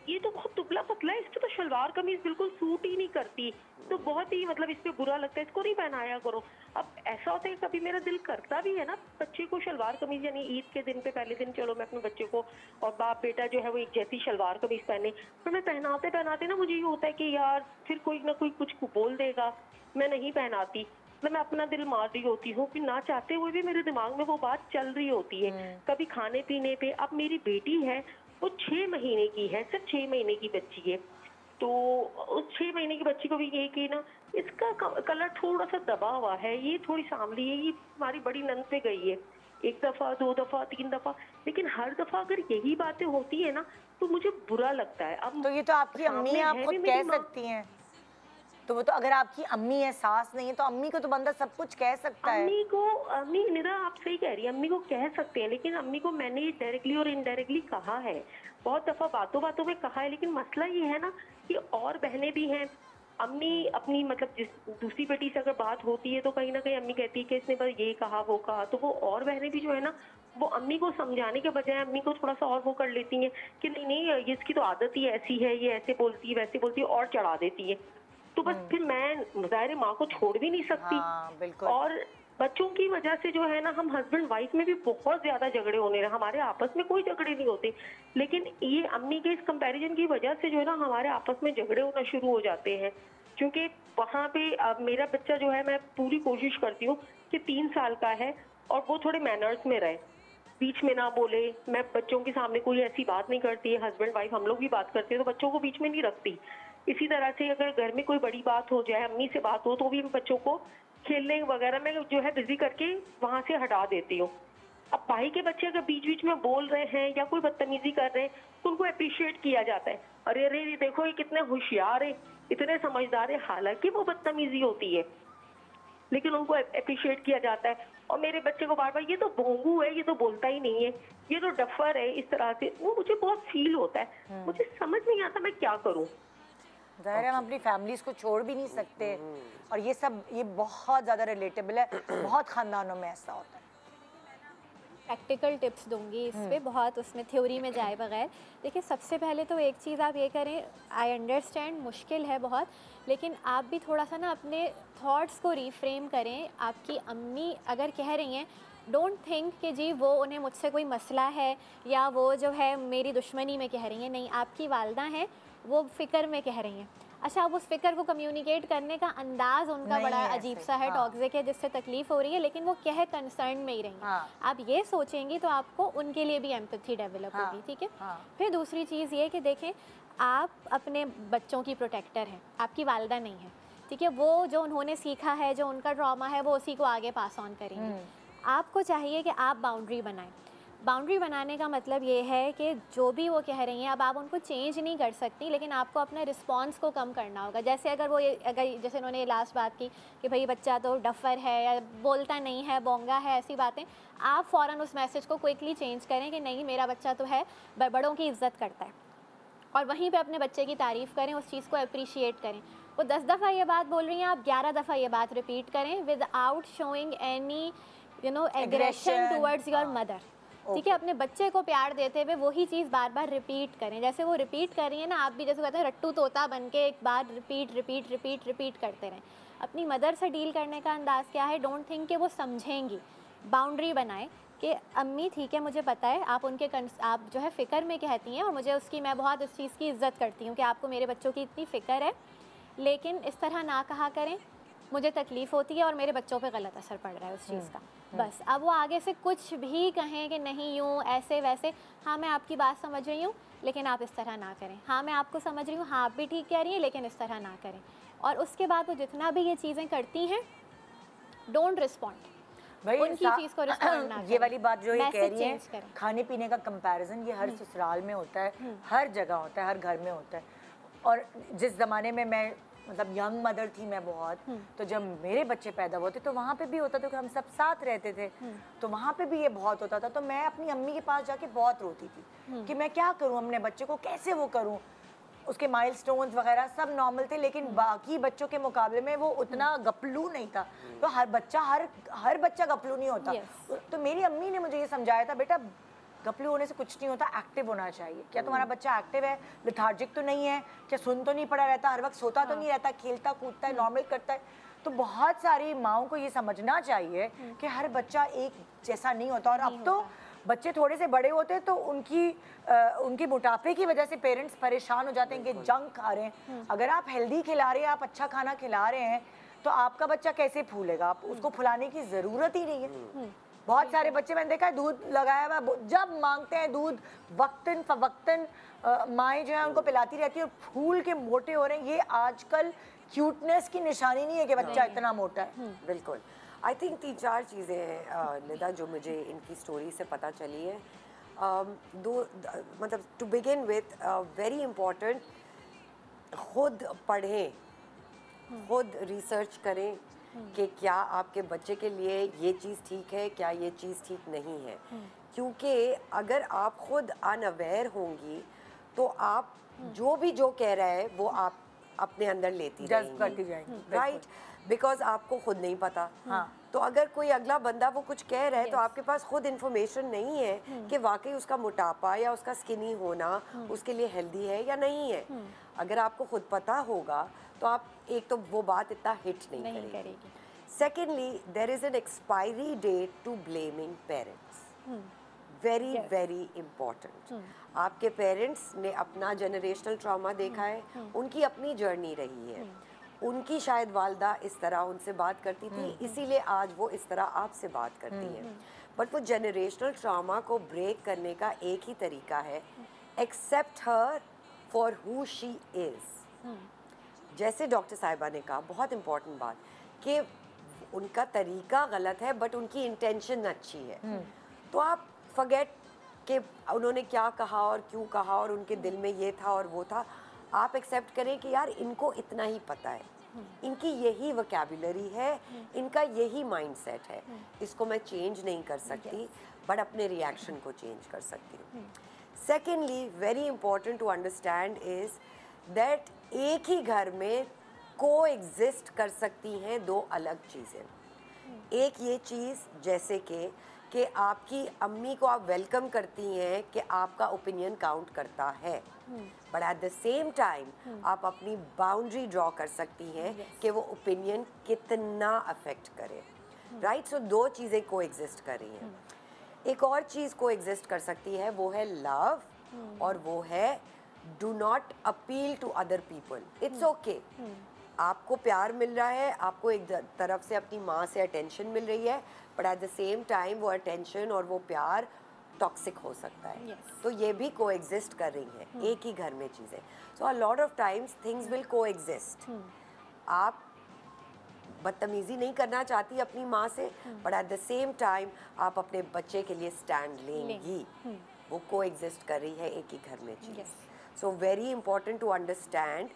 ये तो बहुत दुबला पतला है, इस पे तो शलवार कमीज बिल्कुल सूट ही नहीं करती, तो बहुत ही मतलब इस पे बुरा लगता है, इसको नहीं पहनाया करो। अब ऐसा होता है कभी मेरा दिल करता भी है ना बच्चे को शलवार कमीज, यानी ईद के दिन पे पहले दिन चलो मैं अपने बच्चे को और बाप बेटा जो है वो एक जैसी शलवार कमीज पहने, पर मैं पहनाते पहनाते ना मुझे ये होता है कि यार फिर कोई ना कोई कुछ बोल देगा, मैं नहीं पहनाती। मतलब मैं अपना दिल मार रही होती हूँ कि ना चाहते हुए भी मेरे दिमाग में वो बात चल रही होती है। कभी खाने पीने पे, अब मेरी बेटी है वो 6 महीने की है, सिर्फ 6 महीने की बच्ची है, तो उस 6 महीने की बच्ची को भी ये कि ना इसका कलर थोड़ा सा दबा हुआ है, ये थोड़ी सांवली है, ये हमारी बड़ी नंद पे गई है 1 दफा 2 दफा 3 दफा, लेकिन हर दफा अगर यही बातें होती है ना तो मुझे बुरा लगता है। अब तो ये तो आपकी अम्मी आप खुद कह सकती हैं, तो वो तो अगर आपकी अम्मी है, सास नहीं है, तो अम्मी को तो बंदा सब कुछ कह सकता है। अम्मी निदा आप सही कह रही है, अम्मी को कह सकते हैं, लेकिन अम्मी को मैंने डायरेक्टली और इनडायरेक्टली कहा है, बहुत दफा बातों बातों में कहा है, लेकिन मसला ये है ना कि और बहनें भी हैं, अम्मी अपनी मतलब जिस दूसरी बेटी से अगर बात होती है तो कहीं ना कहीं अम्मी कहती है कि इसने बस ये कहा वो कहा, तो वो और बहनें भी जो है ना वो अम्मी को समझाने के बजाय अम्मी को थोड़ा सा और वो कर लेती हैं कि नहीं नहीं ये इसकी तो आदत ही ऐसी है, ये ऐसे बोलती है वैसे बोलती है, और चढ़ा देती है। तो बस फिर मैं ज़ाहिर माँ को छोड़ भी नहीं सकती। बिल्कुल। और बच्चों की वजह से जो है ना हम हस्बैंड वाइफ में भी बहुत ज्यादा झगड़े होने रहे, हमारे आपस में कोई झगड़े नहीं होते, लेकिन ये अम्मी के इस कंपैरिजन की वजह से जो है ना हमारे आपस में झगड़े होना शुरू हो जाते हैं, क्योंकि वहाँ पे अब मेरा बच्चा जो है, मैं पूरी कोशिश करती हूँ कि 3 साल का है और वो थोड़े मैनर्स में रहे, बीच में ना बोले, मैं बच्चों के सामने कोई ऐसी बात नहीं करती है, हस्बैंड वाइफ हम लोग भी बात करते हैं तो बच्चों को बीच में नहीं रखती। इसी तरह से अगर घर में कोई बड़ी बात हो जाए, अम्मी से बात हो, तो भी बच्चों को खेलने वगैरह में जो है बिजी करके वहाँ से हटा देती हूँ। अब भाई के बच्चे अगर बीच बीच में बोल रहे हैं या कोई बदतमीजी कर रहे हैं तो उनको अप्रिशिएट किया जाता है, अरे अरे देखो ये कितने होशियार है, इतने समझदार है, हालांकि वो बदतमीजी होती है लेकिन उनको अप्रिशिएट किया जाता है। और मेरे बच्चे को बार बार ये तो भोंगू है, ये तो बोलता ही नहीं है, ये तो डफर है, इस तरह से वो मुझे बहुत फील होता है, मुझे समझ नहीं आता मैं क्या करूँ। ज़ाहिर है हम अपनी फैमिलीज को छोड़ भी नहीं सकते, और ये सब ये बहुत ज़्यादा रिलेटेबल है, बहुत ख़ानदानों में ऐसा होता है। प्रैक्टिकल टिप्स दूंगी इस पे, बहुत उसमें थ्योरी में जाए बगैर। देखिए सबसे पहले तो एक चीज़ आप ये करें, आई अंडरस्टैंड मुश्किल है बहुत, लेकिन आप भी थोड़ा सा ना अपने थॉट्स को रीफ्रेम करें। आपकी अम्मी अगर कह रही हैं, डोंट थिंक कि जी वो उन्हें मुझसे कोई मसला है या वो जो है मेरी दुश्मनी में कह रही हैं, नहीं, आपकी वालदा हैं, वो फ़िक्र में कह रही हैं। अच्छा, अब उस फिक्र को कम्युनिकेट करने का अंदाज उनका बड़ा अजीब सा है, टॉक्सिक है, जिससे तकलीफ हो रही है, लेकिन वो कह कंसर्न में ही रही हैं। आप ये सोचेंगी तो आपको उनके लिए भी एम्पैथी डेवलप होगी, ठीक है। फिर दूसरी चीज़ ये कि देखें, आप अपने बच्चों की प्रोटेक्टर हैं, आपकी वालदा नहीं है, ठीक है। वो जो उन्होंने सीखा है, जो उनका ट्रॉमा है, वो उसी को आगे पास ऑन करेंगे। आपको चाहिए कि आप बाउंड्री बनाएं। बाउंड्री बनाने का मतलब ये है कि जो भी वो कह रही हैं, अब आप उनको चेंज नहीं कर सकती, लेकिन आपको अपने रिस्पॉन्स को कम करना होगा। जैसे अगर जैसे उन्होंने लास्ट बात की कि भाई बच्चा तो डफर है या बोलता नहीं है, बोंगा है, ऐसी बातें, आप फ़ौरन उस मैसेज को क्विकली चेंज करें कि नहीं, मेरा बच्चा तो है, बड़ों की इज्जत करता है, और वहीं पे अपने बच्चे की तारीफ़ करें, उस चीज़ को अप्रिशिएट करें। वो 10 दफ़ा ये बात बोल रही हैं, आप 11 दफ़ा ये बात रिपीट करें without showing any aggression towards your mother, ठीक है। अपने बच्चे को प्यार देते हुए वही चीज़ बार बार रिपीट करें। जैसे वो रिपीट कर रही है ना, आप भी जैसे कहते हैं रट्टू तोता बन के एक बार रिपीट रिपीट रिपीट रिपीट करते रहें। अपनी मदर से डील करने का अंदाज़ क्या है, डोंट थिंक कि वो समझेंगी। बाउंड्री बनाएं कि अम्मी ठीक है, मुझे पता है आप आप जो है फ़िक्र में कहती हैं, और मुझे उसकी, मैं बहुत इस चीज़ की इज़्ज़त करती हूँ कि आपको मेरे बच्चों की इतनी फ़िक्र है, लेकिन इस तरह ना कहा करें, मुझे तकलीफ़ होती है और मेरे बच्चों पे गलत असर पड़ रहा है उस चीज़ का। बस अब वो आगे से कुछ भी कहें कि नहीं यूँ ऐसे वैसे, हाँ मैं आपकी बात समझ रही हूँ लेकिन आप इस तरह ना करें, हाँ मैं आपको समझ रही हूँ, हाँ आप भी ठीक कह रही हैं लेकिन इस तरह ना करें। और उसके बाद वो जितना भी ये चीज़ें करती हैं, डोंट रिस्पॉन्ड, भाई उनकी चीज़ को रिस्पॉन्ड ना ये वाली बात जो ये कह रही है, करें। खाने पीने का कंपैरिजन ये हर ससुराल में होता है, हर जगह होता है, हर घर में होता है। और जिस ज़माने में मैं मतलब यंग मदर थी मैं बहुत, तो जब मेरे बच्चे पैदा होते तो वहाँ पे भी होता था कि हम सब साथ रहते थे, तो वहाँ पे भी ये बहुत होता था। तो मैं अपनी अम्मी के पास जाके बहुत रोती थी कि मैं क्या करूँ, अपने बच्चे को कैसे वो करूँ। उसके माइलस्टोन्स वगैरह सब नॉर्मल थे, लेकिन बाकी बच्चों के मुकाबले में वो उतना गपलू नहीं था। तो हर बच्चा गपलू नहीं होता। तो मेरी अम्मी ने मुझे ये समझाया था, बेटा गपलू होने से कुछ नहीं होता, एक्टिव होना चाहिए। क्या तुम्हारा बच्चा एक्टिव है, लेथार्जिक तो नहीं है, क्या सुन तो नहीं पड़ा रहता, हर वक्त सोता तो नहीं रहता, खेलता कूदता है, नॉर्मल करता है। तो बहुत सारी माओं को ये समझना चाहिए कि हर बच्चा एक जैसा नहीं होता। और अब तो बच्चे थोड़े से बड़े होते हैं तो उनकी मोटापे की वजह से पेरेंट्स परेशान हो जाते हैं कि जंक खा रहे हैं। अगर आप हेल्दी खिला रहे हैं, आप अच्छा खाना खिला रहे हैं, तो आपका बच्चा कैसे फूलेगा? आप उसको फुलाने की ज़रूरत ही नहीं है। बहुत सारे बच्चे मैंने देखा है दूध लगाया हुआ, जब मांगते हैं दूध वक्तन फवक्तन माएँ जो है उनको पिलाती रहती है और फूल के मोटे हो रहे हैं। ये आजकल क्यूटनेस की निशानी नहीं है कि बच्चा इतना मोटा है। बिल्कुल। आई थिंक 3-4 चीज़ें हैं निदा जो मुझे इनकी स्टोरी से पता चली है। मतलब to begin with very important, खुद पढ़ें, खुद रिसर्च करें कि क्या आपके बच्चे के लिए ये चीज़ ठीक है, क्या ये चीज़ ठीक नहीं है। क्योंकि अगर आप खुद अनअवेयर होंगी तो आप जो कह रहा है वो आप अपने अंदर लेती जाएंगी, राइट, बिकॉज आपको खुद नहीं पता। तो अगर कोई अगला बंदा वो कुछ कह रहा है तो आपके पास खुद इन्फॉर्मेशन नहीं है कि वाकई उसका मोटापा या उसका स्किनी होना उसके लिए हेल्दी है या नहीं है। अगर आपको खुद पता होगा तो आप एक तो वो बात इतना हिट नहीं करेगी। Secondly, there is an expiry date to blaming parents, very very important. आपके पेरेंट्स ने अपना जनरेशनल ट्रॉमा देखा है, उनकी अपनी जर्नी रही है, उनकी शायद वालदा इस तरह उनसे बात करती थी, इसीलिए आज वो इस तरह आपसे बात करती हैं। बट वो जनरेशनल ट्रॉमा को ब्रेक करने का एक ही तरीका है, accept her for who she is. जैसे डॉक्टर साहिबा ने कहा, बहुत इम्पॉर्टेंट बात, कि उनका तरीका गलत है बट उनकी इंटेंशन अच्छी है। तो आप फॉरगेट कि उन्होंने क्या कहा और क्यों कहा और उनके दिल में ये था और वो था। आप एक्सेप्ट करें कि यार इनको इतना ही पता है, इनकी यही वोकैबुलरी है, इनका यही माइंडसेट है, इसको मैं चेंज नहीं कर सकती बट अपने रिएक्शन को चेंज कर सकती हूँ। Secondly, very important to understand is that एक ही घर में को एग्जिस्ट कर सकती हैं दो अलग चीज़ें। एक ये चीज़ जैसे कि आपकी अम्मी को आप वेलकम करती हैं कि आपका ओपिनियन काउंट करता है, but at the same time आप अपनी बाउंड्री ड्रॉ कर सकती हैं कि वो ओपिनियन कितना अफेक्ट करे, राइट। सो दो चीज़ें को एग्जिस्ट कर रही हैं। एक और चीज़ को एग्जिस्ट कर सकती है, वो है लव, और वो है do not appeal to other people. It's okay, आपको प्यार मिल रहा है, आपको एक तरफ से अपनी माँ से अटेंशन मिल रही है, but at the same time वो अटेंशन और वो प्यार टॉक्सिक हो सकता है। तो ये भी को एग्जिस्ट कर रही है एक ही घर में चीज़ें। So a lot of times things will coexist. आप बदतमीज़ी नहीं करना चाहती अपनी माँ से, but at the same time आप अपने बच्चे के लिए स्टैंड लेंगी। वो को एग्जिस्ट कर रही है एक ही घर में चीज़। So very important to understand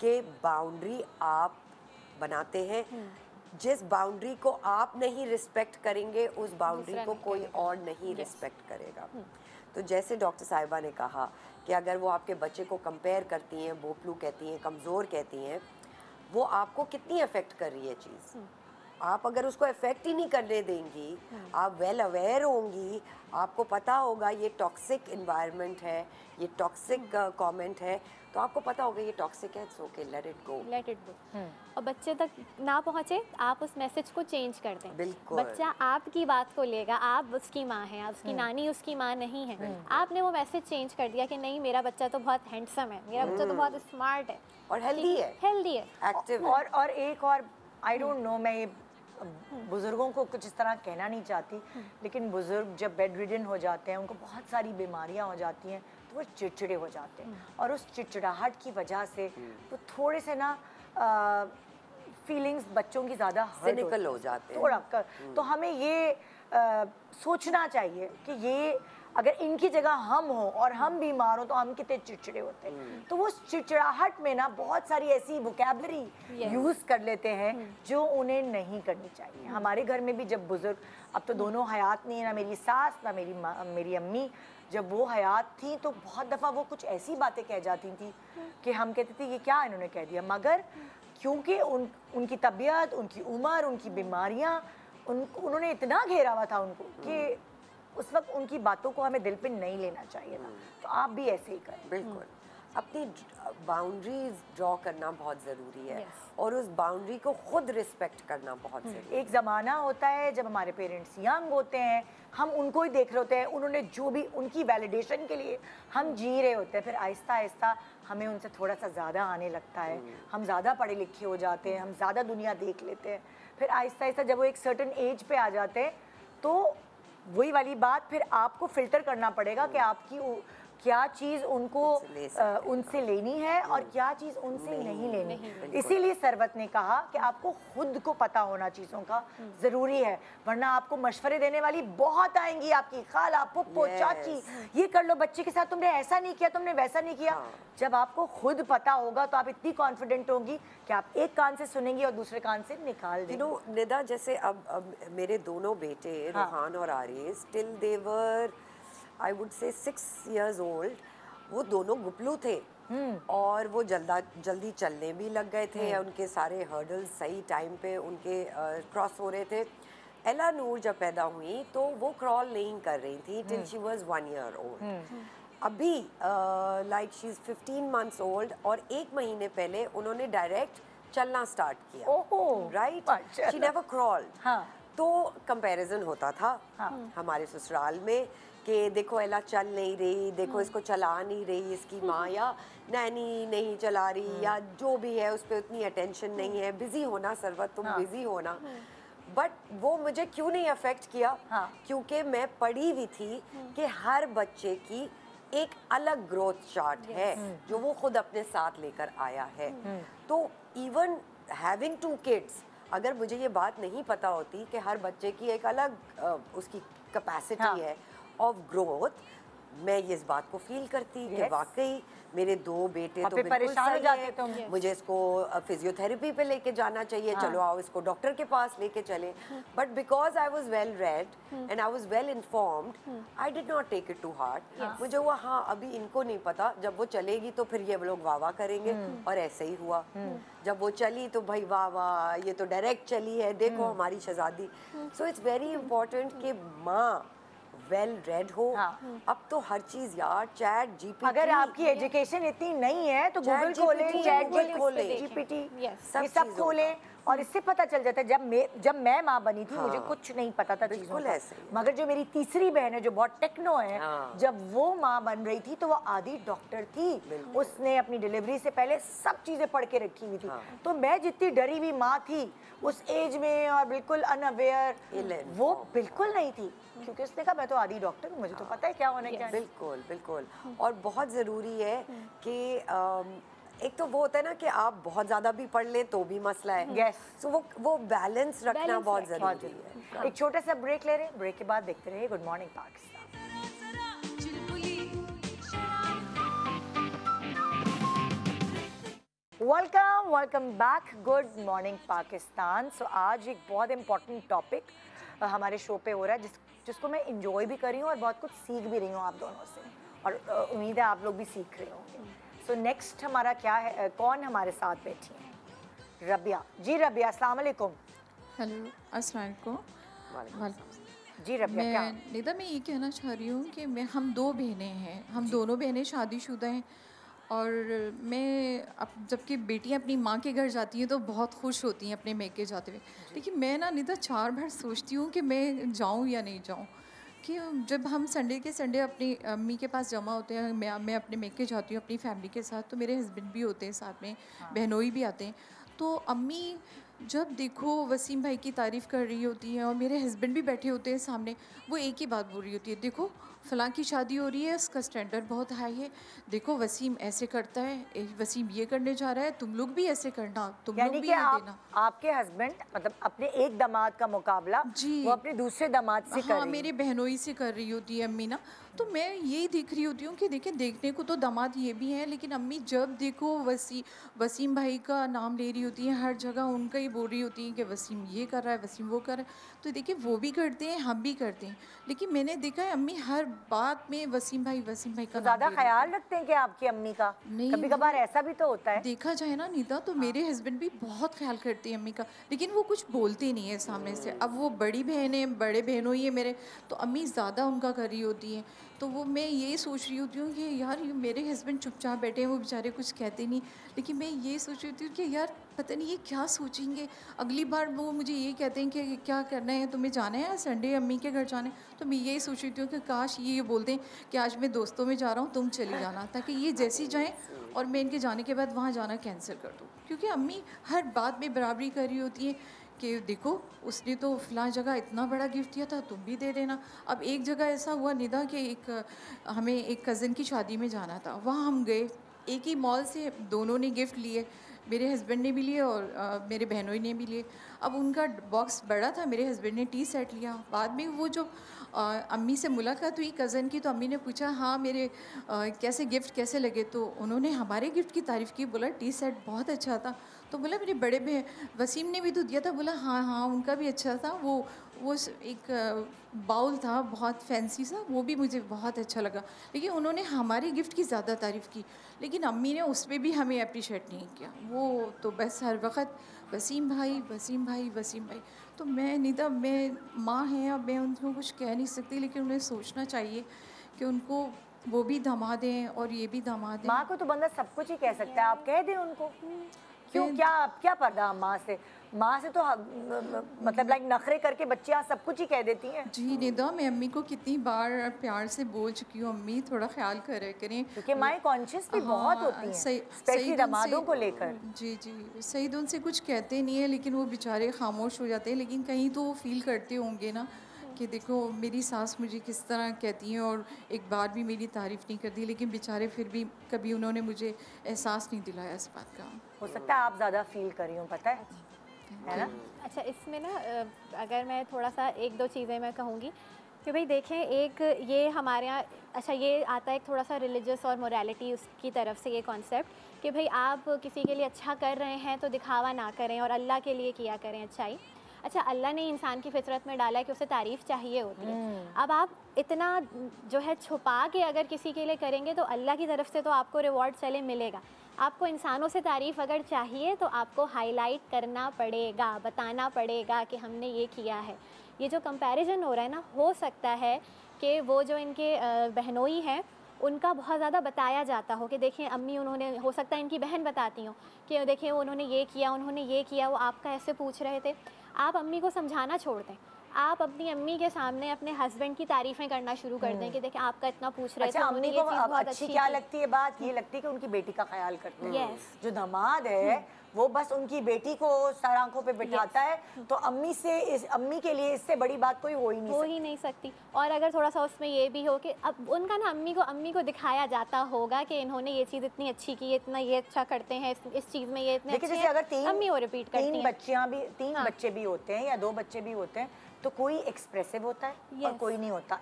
कि बाउंड्री आप बनाते हैं, जिस बाउंड्री को आप नहीं रिस्पेक्ट करेंगे उस बाउंड्री को कोई और नहीं रिस्पेक्ट करेगा। तो जैसे डॉक्टर साहिबा ने कहा कि अगर वो आपके बच्चे को कंपेयर करती हैं, बोपलू कहती हैं, कमज़ोर कहती हैं, वो आपको कितनी अफेक्ट कर रही है चीज़। आप अगर उसको अफेक्ट ही नहीं करने देंगी, आप वेल अवेयर होंगी, आपको पता होगा ये टॉक्सिक इन्वायरमेंट है, ये टॉक्सिक कमेंट है, तो आपको पता होगा ये टॉक्सिक है, it's okay, let it go, let it go. और बच्चे तक ना पहुँचे, आप उस मैसेज को चेंज कर दें। बिल्कुल। बच्चा आपकी बात को लेगा, आप उसकी माँ हैं, आप उसकी नानी उसकी माँ नहीं है। आपने वो मैसेज चेंज कर दिया कि नहीं, मेरा बच्चा तो बहुत हैंडसम है, मेरा बच्चा तो बहुत स्मार्ट है और हेल्दी है, एक्टिव है। और एक और आई डोंट नो, मैं ये बुज़ुर्गों को कुछ इस तरह कहना नहीं चाहती, लेकिन बुज़ुर्ग जब बेड रिडन हो जाते हैं, उनको बहुत सारी बीमारियां हो जाती हैं, तो वो चिड़चिड़े हो जाते हैं, और उस चिड़चिड़ाहट की वजह से वो थोड़े से ना फीलिंग्स बच्चों की ज़्यादा सिनिकल हो जाते हैं थोड़ा कर। तो हमें ये सोचना चाहिए कि ये अगर इनकी जगह हम हो और हम बीमार हो तो हम कितने चिड़चिड़े होते हैं। तो वो चिड़चिड़ाहट में ना बहुत सारी ऐसी वोकैबुलरी यूज़ कर लेते हैं जो उन्हें नहीं करनी चाहिए। हमारे घर में भी जब बुज़ुर्ग, अब तो दोनों हयात नहीं है, ना मेरी सास ना मेरी अम्मी, जब वो हयात थी तो बहुत दफ़ा वो कुछ ऐसी बातें कह जाती थी कि हम कहते थे ये क्या इन्होंने कह दिया, मगर क्योंकि उनकी तबीयत, उनकी उम्र, उनकी बीमारियां, उन्होंने इतना घेरा हुआ था उनको कि उस वक्त उनकी बातों को हमें दिल पे नहीं लेना चाहिए था। तो आप भी ऐसे ही करें। बिल्कुल, अपनी बाउंड्रीज ड्रॉ करना बहुत ज़रूरी है और उस बाउंड्री को खुद रिस्पेक्ट करना बहुत ज़रूरी है। एक ज़माना होता है जब हमारे पेरेंट्स यंग होते हैं, हम उनको ही देख रहे होते हैं, उन्होंने जो भी उनकी वैलिडेशन के लिए हम जी रहे होते हैं, फिर आहिस्ता आहिस्ता हमें उनसे थोड़ा सा ज़्यादा आने लगता है, हम ज़्यादा पढ़े लिखे हो जाते हैं, हम ज़्यादा दुनिया देख लेते हैं, फिर आहिस्ता आहिस्ता जब वो एक सर्टेन एज पे आ जाते हैं तो वही वाली बात फिर आपको फिल्टर करना पड़ेगा कि आपकी क्या चीज़ उनको उनसे लेनी है और क्या चीज़ उनसे नहीं लेनी। इसीलिए सरवत ने कहा कि आपको खुद को पता होना चीज़ों का ज़रूरी है, वरना आपको मशवरे देने वाली बहुत आएंगी, आपकी खाला, पुप्पो, चाची, ये कर लो बच्चे के साथ, तुमने ऐसा नहीं किया, तुमने वैसा नहीं किया। जब आपको खुद पता होगा तो आप इतनी कॉन्फिडेंट होंगी कि आप एक कान से सुनेंगी और दूसरे कान से निकाल देंगी। निदा, जैसे अब मेरे दोनों बेटे रोहान और Aris, till they were I would say 6 years old, वो दोनों गुपलू थे और वो जल्दी चलने भी लग गए थे, उनके सारे हर्डल्स सही टाइम पे उनके क्रॉस हो रहे थे। एला नूर जब पैदा हुई तो वो क्रॉल नहीं कर रही थी till she was 1 year old। अभी like she is 15 months old और 1 महीने पहले उन्होंने डायरेक्ट चलना स्टार्ट किया, राइट? She never crawled. तो कंपैरिजन होता था हमारे ससुराल में कि देखो एला चल नहीं रही, देखो इसको चला नहीं रही इसकी माँ, या नैनी नहीं चला रही, या जो भी है उस पर उतनी अटेंशन नहीं है, बिजी होना सरवत, तुम बिजी होना। बट वो मुझे क्यों नहीं अफेक्ट किया? क्योंकि मैं पढ़ी हुई थी कि हर बच्चे की एक अलग ग्रोथ चार्ट है जो वो खुद अपने साथ लेकर आया है। तो इवन हैविंग 2 kids, अगर मुझे ये बात नहीं पता होती कि हर बच्चे की एक अलग उसकी कैपेसिटी है ऑफ ग्रोथ, मैं इस बात को फील करती कि वाकई मेरे 2 बेटे तो बिल्कुल सही है, मुझे इसको फिजियोथेरेपी पे लेके जाना चाहिए, चलो आओ इसको डॉक्टर के पास लेके चले। But because I was well read and I was well informed, I did not take it to heart. मुझे हुआ हाँ अभी इनको नहीं पता, जब वो चलेगी तो फिर ये लोग वाह वाह करेंगे, और ऐसे ही हुआ। जब वो चली तो भाई वाह वाह, ये तो डायरेक्ट चली है, देखो हमारी शहजादी। सो इट्स वेरी इंपॉर्टेंट कि माँ वेल रेड हो। अब तो हर चीज यार, चैट जीपीटी, अगर आपकी एजुकेशन इतनी नहीं है तो गूगल खोलें, चैट जीपीटी, ये सब खोलें और इससे पता चल जाता है। जब मैं माँ बनी थी मुझे कुछ नहीं पता था चीज़ों का, मगर जो मेरी तीसरी बहन है जो बहुत टेक्नो है, जब वो माँ बन रही थी तो वो आधी डॉक्टर थी, उसने अपनी डिलीवरी से पहले सब चीज़ें पढ़ के रखी हुई थी। तो मैं जितनी डरी हुई माँ थी उस एज में और बिल्कुल अनअवेयर, वो बिल्कुल नहीं थी, क्योंकि उसने कहा मैं तो आधी डॉक्टर हूँ, मुझे तो पता है क्या होने क्या। बिल्कुल बिल्कुल। और बहुत ज़रूरी है कि एक तो वो होता है ना कि आप बहुत ज़्यादा भी पढ़ लें तो भी मसला है। यस, सो वो बैलेंस रखना बहुत ज़रूरी है। एक छोटा सा ब्रेक ले रहे हैं, ब्रेक के बाद देखते रहिए good morning Pakistan. Welcome back, good morning Pakistan. So आज एक बहुत इम्पॉर्टेंट टॉपिक हमारे शो पे हो रहा है जिसको मैं इंजॉय भी कर रही हूँ और बहुत कुछ सीख भी रही हूँ आप दोनों से, और उम्मीद है आप लोग भी सीख रहे होंगे। सो नेक्स्ट हमारा क्या है, कौन हमारे साथ बैठी हैं? रबिया जी। रबिया अस्सलाम वालेकुम। हेलो अस्सलाम वालेकुम। जी रबिया, क्या? निदा मैं ये कहना चाह रही हूँ कि हम 2 बहनें हैं, हम दोनों बहनें शादीशुदा हैं, और मैं अब जबकि बेटियां अपनी माँ के घर जाती हैं तो बहुत खुश होती हैं अपने मैके जाते हुए, लेकिन मैं ना निदा 4 बार सोचती हूँ कि मैं जाऊँ या नहीं जाऊँ। कि जब हम संडे के संडे अपनी अम्मी के पास जमा होते हैं, मैं अपने मैके जाती हूँ अपनी फैमिली के साथ, तो मेरे हस्बैंड भी होते हैं साथ में, बहनोई भी आते हैं, तो अम्मी जब देखो वसीम भाई की तारीफ़ कर रही होती हैं और मेरे हस्बैंड भी बैठे होते हैं सामने, वो एक ही बात बोल रही होती है, देखो फ़लाँ की शादी हो रही है, उसका स्टैंडर्ड बहुत हाई है, देखो वसीम ऐसे करता है, वसीम ये करने जा रहा है, तुम लोग भी ऐसे करना, तुम लोग भी ये देना। आपके हस्बैंड मतलब अपने एक दामाद का मुकाबला वो अपने दूसरे दामाद से कर रही है। मेरी बहनोई से कर रही होती है अम्मी ना, तो मैं यही देख रही होती हूँ कि देखिए देखने को तो दामाद ये भी हैं, लेकिन अम्मी जब देखो वसीम भाई का नाम ले रही होती हैं, हर जगह उनका ही बोल रही होती हैं कि वसीम ये कर रहा है, वसीम वो कर रहा है। तो देखिए वो भी करते हैं, हम भी करते हैं, लेकिन मैंने देखा है अम्मी हर बात में वसीम भाई का ज़्यादा ख्याल रखते हैं कि आपकी अम्मी का? नहीं, कभी कभार ऐसा भी तो होता है। देखा जाए ना नीता, तो मेरे हस्बैंड भी बहुत ख्याल करते हैं अम्मी का, लेकिन वो कुछ बोलते नहीं है सामने से। अब वो बड़ी बहन है, बड़े बहनों ही है मेरे, तो अम्मी ज़्यादा उनका कर रही होती हैं। तो वो मैं ये सोच रही होती हूँ कि यार ये मेरे हस्बैंड चुपचाप बैठे हैं, वो बेचारे कुछ कहते नहीं, लेकिन मैं ये सोच रही होती हूँ कि यार पता नहीं ये क्या सोचेंगे। अगली बार वो मुझे ये कहते हैं कि क्या करना है, तुम्हें जाना है संडे अम्मी के घर जाना है, तो मैं यही सोच रही हूँ कि काश ये बोल दें कि आज मैं दोस्तों में जा रहा हूँ, तुम चली जाना, ताकि ये जैसी जाएँ और मैं इनके जाने के बाद वहाँ जाना कैंसिल कर दूँ। क्योंकि अम्मी हर बात में बराबरी कर रही होती है कि देखो उसने तो फ़लाँ जगह इतना बड़ा गिफ्ट दिया था, तुम भी दे देना। अब एक जगह ऐसा हुआ निदा कि हमें एक कज़न की शादी में जाना था, वहाँ हम गए, एक ही मॉल से दोनों ने गिफ्ट लिए, मेरे हस्बैंड ने भी लिए और मेरे बहनों ने भी लिए। अब उनका बॉक्स बड़ा था, मेरे हस्बैंड ने टी सेट लिया। बाद में वो जो अम्मी से मुलाकात हुई कज़न की, तो अम्मी ने पूछा हाँ मेरे कैसे गिफ्ट कैसे लगे, तो उन्होंने हमारे गिफ्ट की तारीफ़ की, बोला टी सेट बहुत अच्छा था। तो बोला मेरे बड़े बहन वसीम ने भी तो दिया था, बोला हाँ हाँ उनका भी अच्छा था, वो एक बाउल था बहुत फैंसी सा, वो भी मुझे बहुत अच्छा लगा। लेकिन उन्होंने हमारे गिफ्ट की ज़्यादा तारीफ़ की, लेकिन अम्मी ने उस पर भी हमें अप्रिशिएट नहीं किया। वो तो बस हर वक्त वसीम भाई वसीम भाई वसीम भाई। तो मैं निदा, मैं माँ हैं, अब मैं उनको कुछ कह नहीं सकती, लेकिन उन्हें सोचना चाहिए कि उनको वो भी दामाद हैं और ये भी दामाद हैं। माँ को तो बंदा सब कुछ ही कह सकता है, आप कह दें उनको। क्यों, क्या पर्दा माँ से? माँ से तो मतलब लाइक नखरे करके बच्चियाँ सब कुछ ही कह देती हैं। जी निदा, मैं अम्मी को कितनी बार प्यार से बोल चुकी हूँ, अम्मी थोड़ा ख्याल करे करें, क्योंकि माँ कॉन्शियस भी बहुत होती हैं, स्पेशली दामादों को लेकर। जी जी, सईद उनसे कुछ कहते नहीं है, लेकिन वो बेचारे खामोश हो जाते हैं, लेकिन कहीं तो वो फील करते होंगे ना कि देखो मेरी सास मुझे किस तरह कहती हैं और एक बार भी मेरी तारीफ़ नहीं करती, लेकिन बेचारे फिर भी कभी उन्होंने मुझे एहसास नहीं दिलाया इस बात का। हो सकता है आप ज़्यादा फील कर रही हूँ, पता है ना? अच्छा, इसमें ना अगर मैं थोड़ा सा एक दो चीज़ें मैं कहूँगी कि भाई देखें, एक ये हमारे यहाँ अच्छा ये आता है एक थोड़ा सा रिलीजियस और मोरालिटी उसकी तरफ से ये कॉन्सेप्ट कि भाई आप किसी के लिए अच्छा कर रहे हैं तो दिखावा ना करें और अल्लाह के लिए किया करें अच्छाई। अच्छा, अल्लाह ने इंसान की फितरत में डाला है कि उसे तारीफ़ चाहिए होती है। अब आप इतना जो है छुपा के अगर किसी के लिए करेंगे तो अल्लाह की तरफ से तो आपको रिवॉर्ड चले मिलेगा। आपको इंसानों से तारीफ़ अगर चाहिए तो आपको हाईलाइट करना पड़ेगा, बताना पड़ेगा कि हमने ये किया है। ये जो कंपैरिजन हो रहा है ना, हो सकता है कि वो जो इनके बहनोई हैं उनका बहुत ज़्यादा बताया जाता हो कि देखिए अम्मी, उन्होंने, हो सकता है इनकी बहन बताती हो कि देखिए उन्होंने ये किया, उन्होंने ये किया, वो आपका ऐसे पूछ रहे थे। आप अम्मी को समझाना छोड़ दें, आप अपनी अम्मी के सामने अपने हस्बैंड की तारीफ़ें करना शुरू कर दें कि देखिए आपका इतना पूछ रहे थे, अम्मी को अच्छी क्या लगती है बात, ये लगती है कि उनकी बेटी का ख्याल करते हैं। जो दामाद है वो बस उनकी बेटी को सर आंखों पे बिठाता है, तो अम्मी के लिए इससे बड़ी बात कोई हो ही नहीं सकती। और अगर थोड़ा सा उसमें ये भी हो कि अब उनका ना अम्मी को दिखाया जाता होगा कि इन्होंने ये चीज़ इतनी अच्छी की, इतना ये अच्छा करते हैं, इस चीज़ में ये इतने अच्छे हैं, अगर अम्मी वो रिपीट करती हैं। तीन बच्चे भी होते हैं या 2 बच्चे भी होते हैं, तो कोई एक्सप्रेसिव होता है और कोई नहीं होता।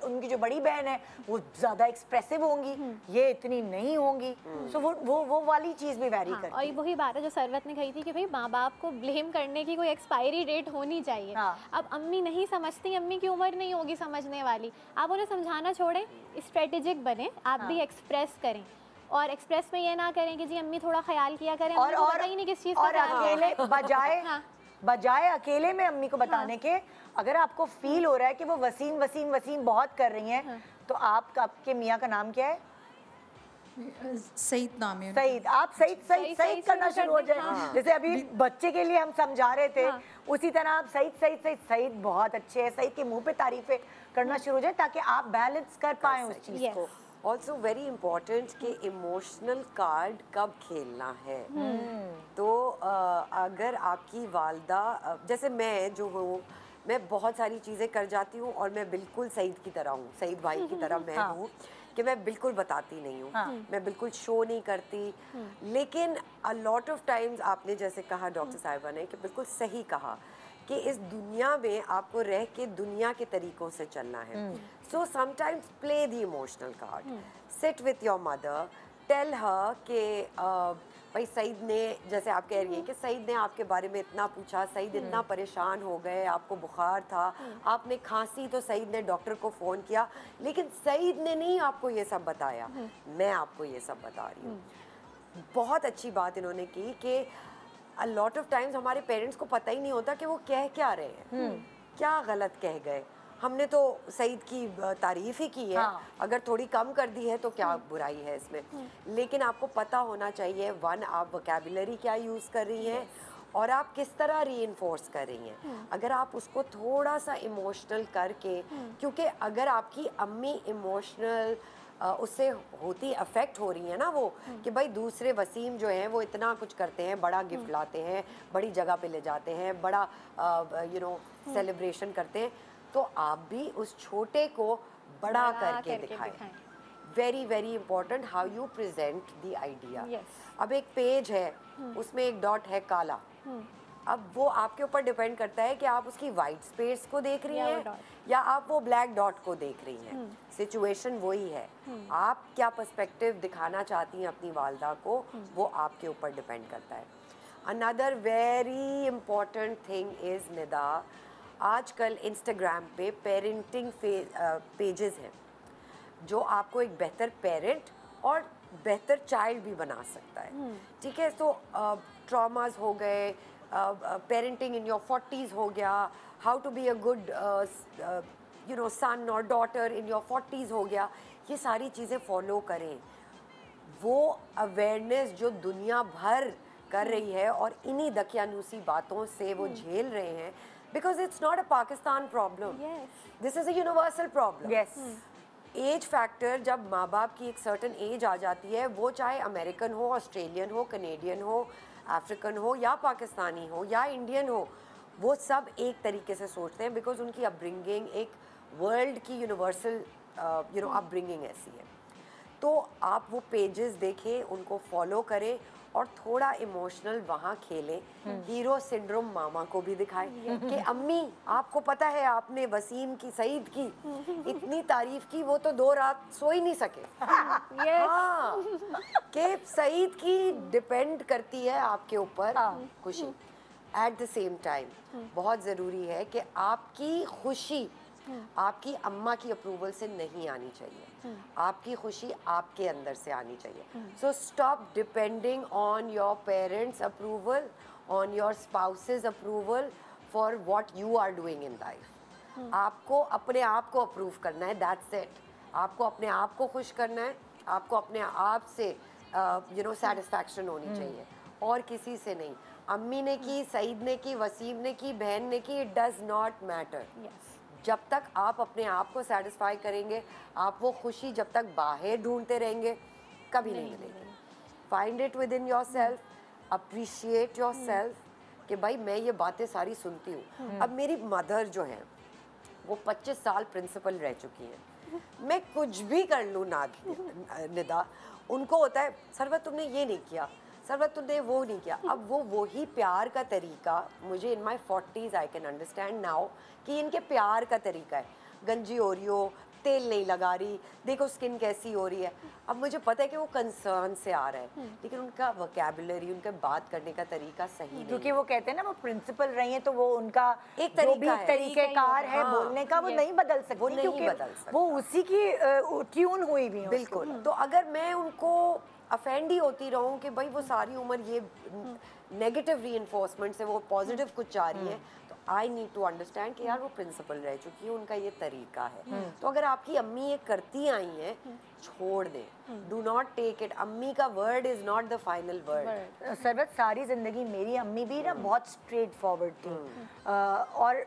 उनकी जो बड़ी बहन है वो ज़्यादा एक्सप्रेसिव होंगी, ये इतनी नहीं होंगी, सो वो वाली चीज़ भी वैरी करती है। और वही बात है जो सरवत ने कही थी कि भाई माँ बाप को ब्लेम करने की कोई एक्सपायरी डेट होनी चाहिए। अब अम्मी नहीं समझती, अम्मी की उम्र नहीं होगी समझने वाली, आप उन्हें समझाना छोड़ें, स्ट्रेटेजिक बने, आप भी एक्सप्रेस करें। और एक्सप्रेस में ये ना करें कि जी अम्मी थोड़ा ख्याल किया करें, और पता ही नहीं किस चीज़ और अकेले बजाय अकेले में अम्मी को बताने के, अगर आपको फील हो रहा है कि वो वसीम बहुत कर रही हैं, तो आपके मियाँ का नाम क्या है? सईद नाम है। सईद, आप सईद करना शुरू हो जाए। जैसे अभी बच्चे के लिए हम समझा रहे थे, उसी तरह आप सईद बहुत अच्छे हैं, सईद के मुंह पे तारीफें करना शुरू हो जाए, ताकि आप बैलेंस कर पाए उस चीज को। ऑल्सो वेरी इम्पॉर्टेंट कि इमोशनल कार्ड कब खेलना है। तो अगर आपकी वालदा, जैसे मैं जो हूँ, मैं बहुत सारी चीज़ें कर जाती हूँ और मैं बिल्कुल सईद की तरह हूँ, सईद भाई की तरह मैं हूँ कि मैं बिल्कुल बताती नहीं हूँ, मैं बिल्कुल शो नहीं करती। लेकिन अ लॉट ऑफ टाइम्स आपने जैसे कहा डॉक्टर साहिबा ने, कि बिल्कुल सही कहा कि इस दुनिया में आपको रह के दुनिया के तरीकों से चलना है। So sometimes play the emotional card, sit with your mother, tell her कि भाई सईद ने, जैसे आप कह रही हैं कि सईद ने आपके बारे में इतना पूछा, सईद इतना परेशान हो गए, आपको बुखार था, आपने खांसी तो सईद ने डॉक्टर को फ़ोन किया, लेकिन सईद ने नहीं आपको ये सब बताया, मैं आपको ये सब बता रही हूँ। बहुत अच्छी बात इन्होंने की कि अ लॉट ऑफ टाइम्स हमारे पेरेंट्स को पता ही नहीं होता कि वो कह क्या रहे हैं, क्या गलत कह गए। हमने तो सईद की तारीफ ही की है, हाँ। अगर थोड़ी कम कर दी है तो क्या बुराई है इसमें, लेकिन आपको पता होना चाहिए वन, आप वोकैबुलरी क्या यूज़ कर रही हैं और आप किस तरह रीइंफोर्स कर रही हैं। अगर आप उसको थोड़ा सा इमोशनल करके, क्योंकि अगर आपकी अम्मी इमोशनल उससे होती अफेक्ट हो रही है ना वो, कि भाई दूसरे वसीम जो हैं वो इतना कुछ करते हैं, बड़ा गिफ्ट लाते हैं, बड़ी जगह पे ले जाते हैं, बड़ा सेलिब्रेशन करते हैं, तो आप भी उस छोटे को बड़ा करके दिखाएं। Very very important how you present the idea. अब एक पेज है, उसमें एक डॉट है काला, अब वो आपके ऊपर डिपेंड करता है कि आप उसकी वाइट स्पेस को देख रही हैं या आप वो ब्लैक डॉट को देख रही हैं। सिचुएशन वही है, आप क्या पर्सपेक्टिव दिखाना चाहती हैं अपनी वालदा को, वो आपके ऊपर डिपेंड करता है। Another very important thing is Nida, आजकल इंस्टाग्राम पे पेरेंटिंग पेजेस हैं जो आपको एक बेहतर पेरेंट और बेहतर चाइल्ड भी बना सकता है। ठीक है, तो ट्रॉमास हो गए, पेरेंटिंग इन योर 40s हो गया, how to be a good son और डॉटर इन योर 40s हो गया, ये सारी चीज़ें फॉलो करें। वो अवेयरनेस जो दुनिया भर कर रही है और इन्हीं दकियानूसी बातों से वो झेल रहे हैं, because it's not a Pakistan problem. Yes. This is a universal problem. Yes. Age factor, जब माँ बाप की एक सर्टन एज आ जाती है, वो चाहे अमेरिकन हो, ऑस्ट्रेलियन हो, कनेडियन हो, अफ्रीकन हो या पाकिस्तानी हो या इंडियन हो, वो सब एक तरीके से सोचते हैं, बिकॉज उनकी अपब्रिंगिंग एक वर्ल्ड की यूनिवर्सल अपब्रिंगिंग ऐसी है। तो आप वो पेजेस देखें, उनको फॉलो करें और थोड़ा इमोशनल वहाँ खेलें। हीरो सिंड्रोम मामा को भी दिखाएं कि अम्मी आपको पता है आपने वसीम की, सईद की इतनी तारीफ की, वो तो 2 रात सो ही नहीं सके। हाँ, कि सईद की डिपेंड करती है आपके ऊपर खुशी। एट द सेम टाइम बहुत ज़रूरी है कि आपकी खुशी आपकी अम्मा की अप्रूवल से नहीं आनी चाहिए, आपकी खुशी आपके अंदर से आनी चाहिए। So stop depending on your parents approval, on your spouses approval for what you are doing in life. आपको अपने आप को अप्रूव करना है, दैट्स इट। आपको अपने आप को खुश करना है, आपको अपने आप से सेटिस्फैक्शन होनी चाहिए और किसी से नहीं। अम्मी ने की, सईद ने की, वसीम ने की, बहन ने की, इट डज नॉट मैटर। जब तक आप अपने आप को सेटिस्फाई करेंगे, आप वो खुशी जब तक बाहर ढूंढते रहेंगे कभी नहीं मिलेगी। Find it with in your self, appreciate your self कि भाई मैं ये बातें सारी सुनती हूँ। अब मेरी मदर जो है वो 25 साल प्रिंसिपल रह चुकी हैं, मैं कुछ भी कर लूँ ना निदा, उनको होता है सरवत तुमने ये नहीं किया, सरवत तुमने वो नहीं किया। अब वो वही प्यार का तरीका मुझे इन माई 40s I can understand now कि इनके प्यार का तरीका है, गंजी हो रही हो, तेल नहीं लगा रही, देखो स्किन कैसी हो रही है। अब मुझे पता है कि वो कंसर्न से आ रहा है, लेकिन उनका वोकैबुलरी, उनका बात करने का तरीका सही नहीं, क्योंकि वो कहते हैं ना वो प्रिंसिपल रही हैं, तो वो उनका एक तरीकेकार है बोलने का, वो नहीं बदल सकती, वो नहीं बदल सकती, वो उसी की ट्यून हुई भी है। बिल्कुल। तो अगर मैं उनको अफेंड ही होती रहूं कि भाई वो सारी उम्र ये नेगेटिव रीइंफोर्समेंट से वो पॉजिटिव कुछ चाह रही है, तो आई नीड टू अंडरस्टैंड कि यार वो प्रिंसिपल रह चुकी है, उनका ये तरीका है। तो अगर आपकी अम्मी ये करती आई हैं, छोड़ दें, डू नॉट टेक इट। अम्मी का word is not the final word. सरबत सारी जिंदगी मेरी अम्मी भी ना बहुत स्ट्रेट फॉरवर्ड थी, और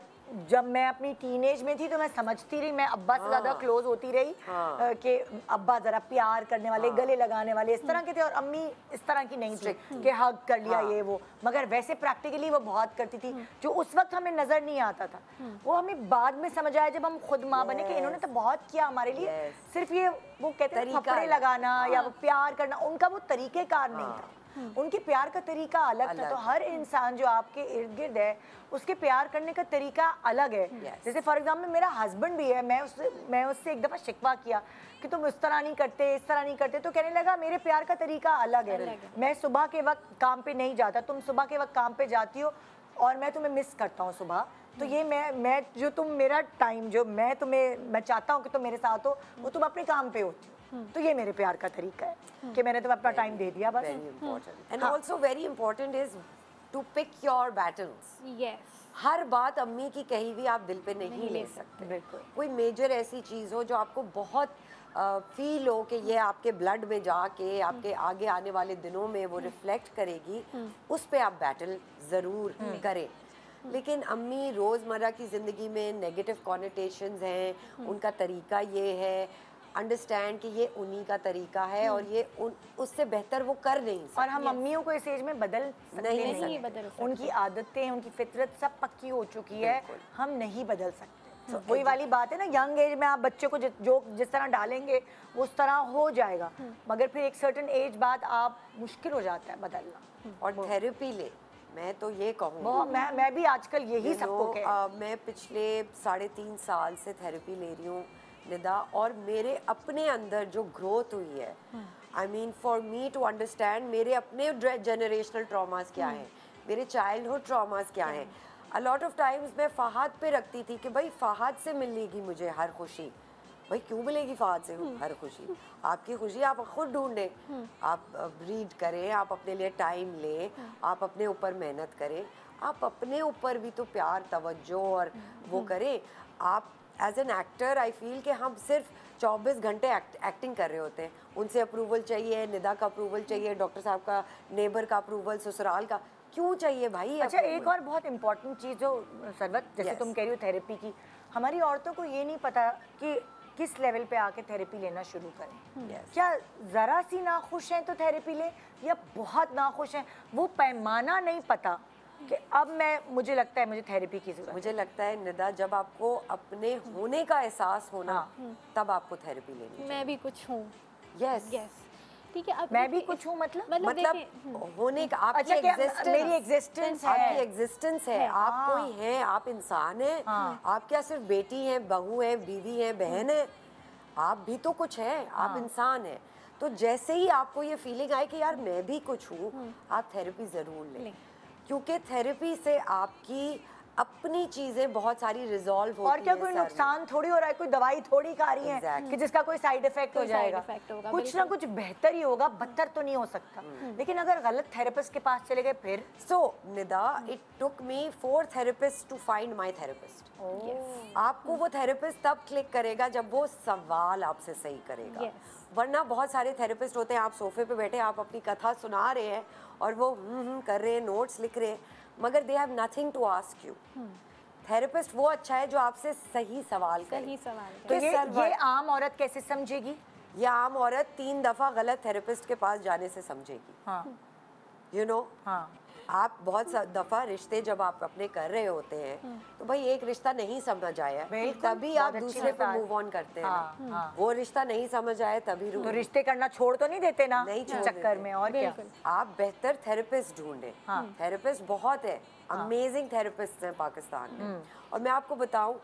जब मैं अपनी टीनेज में थी तो मैं समझती रही, मैं अब्बा से ज़्यादा क्लोज होती रही कि अब्बा ज़रा प्यार करने वाले, गले लगाने वाले इस तरह के थे, और अम्मी इस तरह की नहीं थी कि हग कर लिया ये वो, मगर वैसे प्रैक्टिकली वो बहुत करती थी, जो उस वक्त हमें नज़र नहीं आता था। वो हमें बाद में समझ आया जब हम खुद माँ बने कि इन्होंने तो बहुत किया हमारे लिए, सिर्फ ये वो कहते हैं थप्पड़े लगाना या वो प्यार करना, उनका वो तरीकेकार नहीं था। उनके प्यार का तरीका अलग था। तो हर इंसान जो आपके इर्द गिर्द है उसके प्यार करने का तरीका अलग है। जैसे फॉर एग्जाम्पल मेरा हस्बैंड भी है, मैं उससे एक दफ़ा शिकवा किया कि तुम इस तरह नहीं करते, इस तरह नहीं करते, तो कहने लगा मेरे प्यार का तरीका अलग है। मैं सुबह के वक्त काम पे नहीं जाता, तुम सुबह के वक्त काम पे जाती हो और मैं तुम्हें मिस करता हूँ सुबह, तो ये मैं जो तुम मेरा टाइम जो मैं चाहता हूँ कि तुम मेरे साथ हो, वो तुम अपने काम पे होती हो। तो ये मेरे प्यार का तरीका है कि मैंने तुम्हें अपना टाइम दे दिया बस। Very important and also very important is to pick your battles. Yes, हर बात अम्मी की कही हुई आप दिल पे नहीं ले सकते। बिल्कुल। कोई मेजर ऐसी चीज़ हो जो आपको बहुत फील हो कि ये आपके ब्लड में जाके आपके आगे आने वाले दिनों में वो रिफ्लेक्ट करेगी, उस पे आप बैटल ज़रूर करें। लेकिन अम्मी रोज़मर्रा की ज़िंदगी में नेगेटिव कॉनोटेशंस हैं, उनका तरीका ये है, अंडरस्टैंड कि ये उन्हीं का तरीका है और ये उससे बेहतर वो कर नहीं सकते। और हम अम्मियों को इस एज में बदल नहीं बदल सकते। उनकी आदतें, उनकी फितरत सब पक्की हो चुकी है, हम नहीं बदल सकते। वही वाली बात है ना, यंग एज में आप बच्चे को जिस तरह डालेंगे वो उस तरह हो जाएगा, मगर फिर एक सर्टेन एज बाद आप मुश्किल हो जाता है बदलना। और थेरेपी ले, मैं तो ये कहूँगी, मैं भी आजकल यही सबको मैं पिछले 3.5 साल से थेरेपी ले रही हूँ निदा, और मेरे अपने अंदर जो ग्रोथ हुई है, I mean for me to understand मेरे अपने जनरेशनल ट्रॉमास क्या हैं, मेरे चाइल्डहुड ट्रॉमास क्या हैं। अ लॉट ऑफ टाइम्स मैं फहाद पे रखती थी कि भाई फहाद से मिलेगी मुझे हर खुशी। भाई क्यों मिलेगी फहाद से हर खुशी? आपकी खुशी आप खुद ढूंढें, आप रीड करें, आप अपने लिए टाइम लें, आप अपने ऊपर मेहनत करें, आप अपने ऊपर भी तो प्यार तवज्जो और वो करें। आप as an actor I feel कि हम सिर्फ 24 घंटे एक्टिंग कर रहे होते हैं। उनसे अप्रूवल चाहिए, निदा का अप्रूवल चाहिए, डॉक्टर साहब का, नेबर का अप्रूवल, ससुराल का, क्यों चाहिए भाई? अच्छा, एक और बहुत इंपॉर्टेंट चीज़ जो सरवत, जैसे तुम कह रही हो थेरेपी की, हमारी औरतों को ये नहीं पता कि किस लेवल पे आके थेरेपी लेना शुरू करें। क्या ज़रा सी नाखुश हैं तो थेरेपी लें, या बहुत नाखुश हैं, वो पैमाना नहीं पता कि अब मुझे लगता है मुझे थेरेपी की ज़रूरत। मुझे लगता है निदा, जब आपको अपने होने का एहसास होना, तब आपको थेरेपी लेनी चाहिए। मैं भी कुछ हूँ। यस, ठीक है। अब मैं भी कुछ हूँ मतलब होने का, आपकी मेरी एग्जिस्टेंस है, आपकी एग्जिस्टेंस है, आप कोई हैं, आप इंसान हैं। आप क्या सिर्फ बेटी हैं, बहू हैं, बीवी हैं, बहन है? आप भी तो कुछ हैं, आप इंसान हैं। तो जैसे ही आपको ये फीलिंग आए कि यार मैं भी कुछ हूँ, आप थेरेपी ज़रूर लें, क्योंकि थेरेपी से आपकी अपनी चीजें बहुत सारी रिजॉल्व होती हैं। और क्या कोई नुकसान थोड़ी हो रहा है, कोई दवाई थोड़ी खा रही है कि जिसका कोई साइड इफेक्ट हो जाएगा। कुछ ना कुछ बेहतर ही होगा, बदतर तो नहीं हो सकता। लेकिन अगर गलत थेरेपिस्ट के पास चले गए फिर? So Nida, it took me 4 therapist to find my therapist. आपको वो थेरेपिस्ट तब क्लिक करेगा जब वो सवाल आपसे सही करेगा। वरना बहुत सारे थेरेपिस्ट होते हैं, आप सोफे पे बैठे, आप अपनी कथा सुना रहे हैं और वो कर रहे हैं, नोट्स लिख रहे हैं, मगर they have nothing to ask you. Therapist वो अच्छा है जो आपसे सही सवाल करे। तो ये आम औरत कैसे समझेगी? ये आम औरत 3 दफा गलत थेरेपिस्ट के पास जाने से समझेगी। यू नो, आप बहुत दफा रिश्ते जब आप अपने कर रहे होते हैं तो भाई एक रिश्ता नहीं समझ आया, तभी आप दूसरे पे मूव ऑन करते हैं। वो रिश्ता नहीं समझ आया तभी तो रिश्ते करना छोड़ तो नहीं देते ना, नहीं चक्कर में। और क्या, आप बेहतर थेरेपिस्ट ढूंढे। थेरेपिस्ट बहुत है, अमेजिंग थेरेपिस्ट हैं पाकिस्तान में। और मैं आपको बताऊं,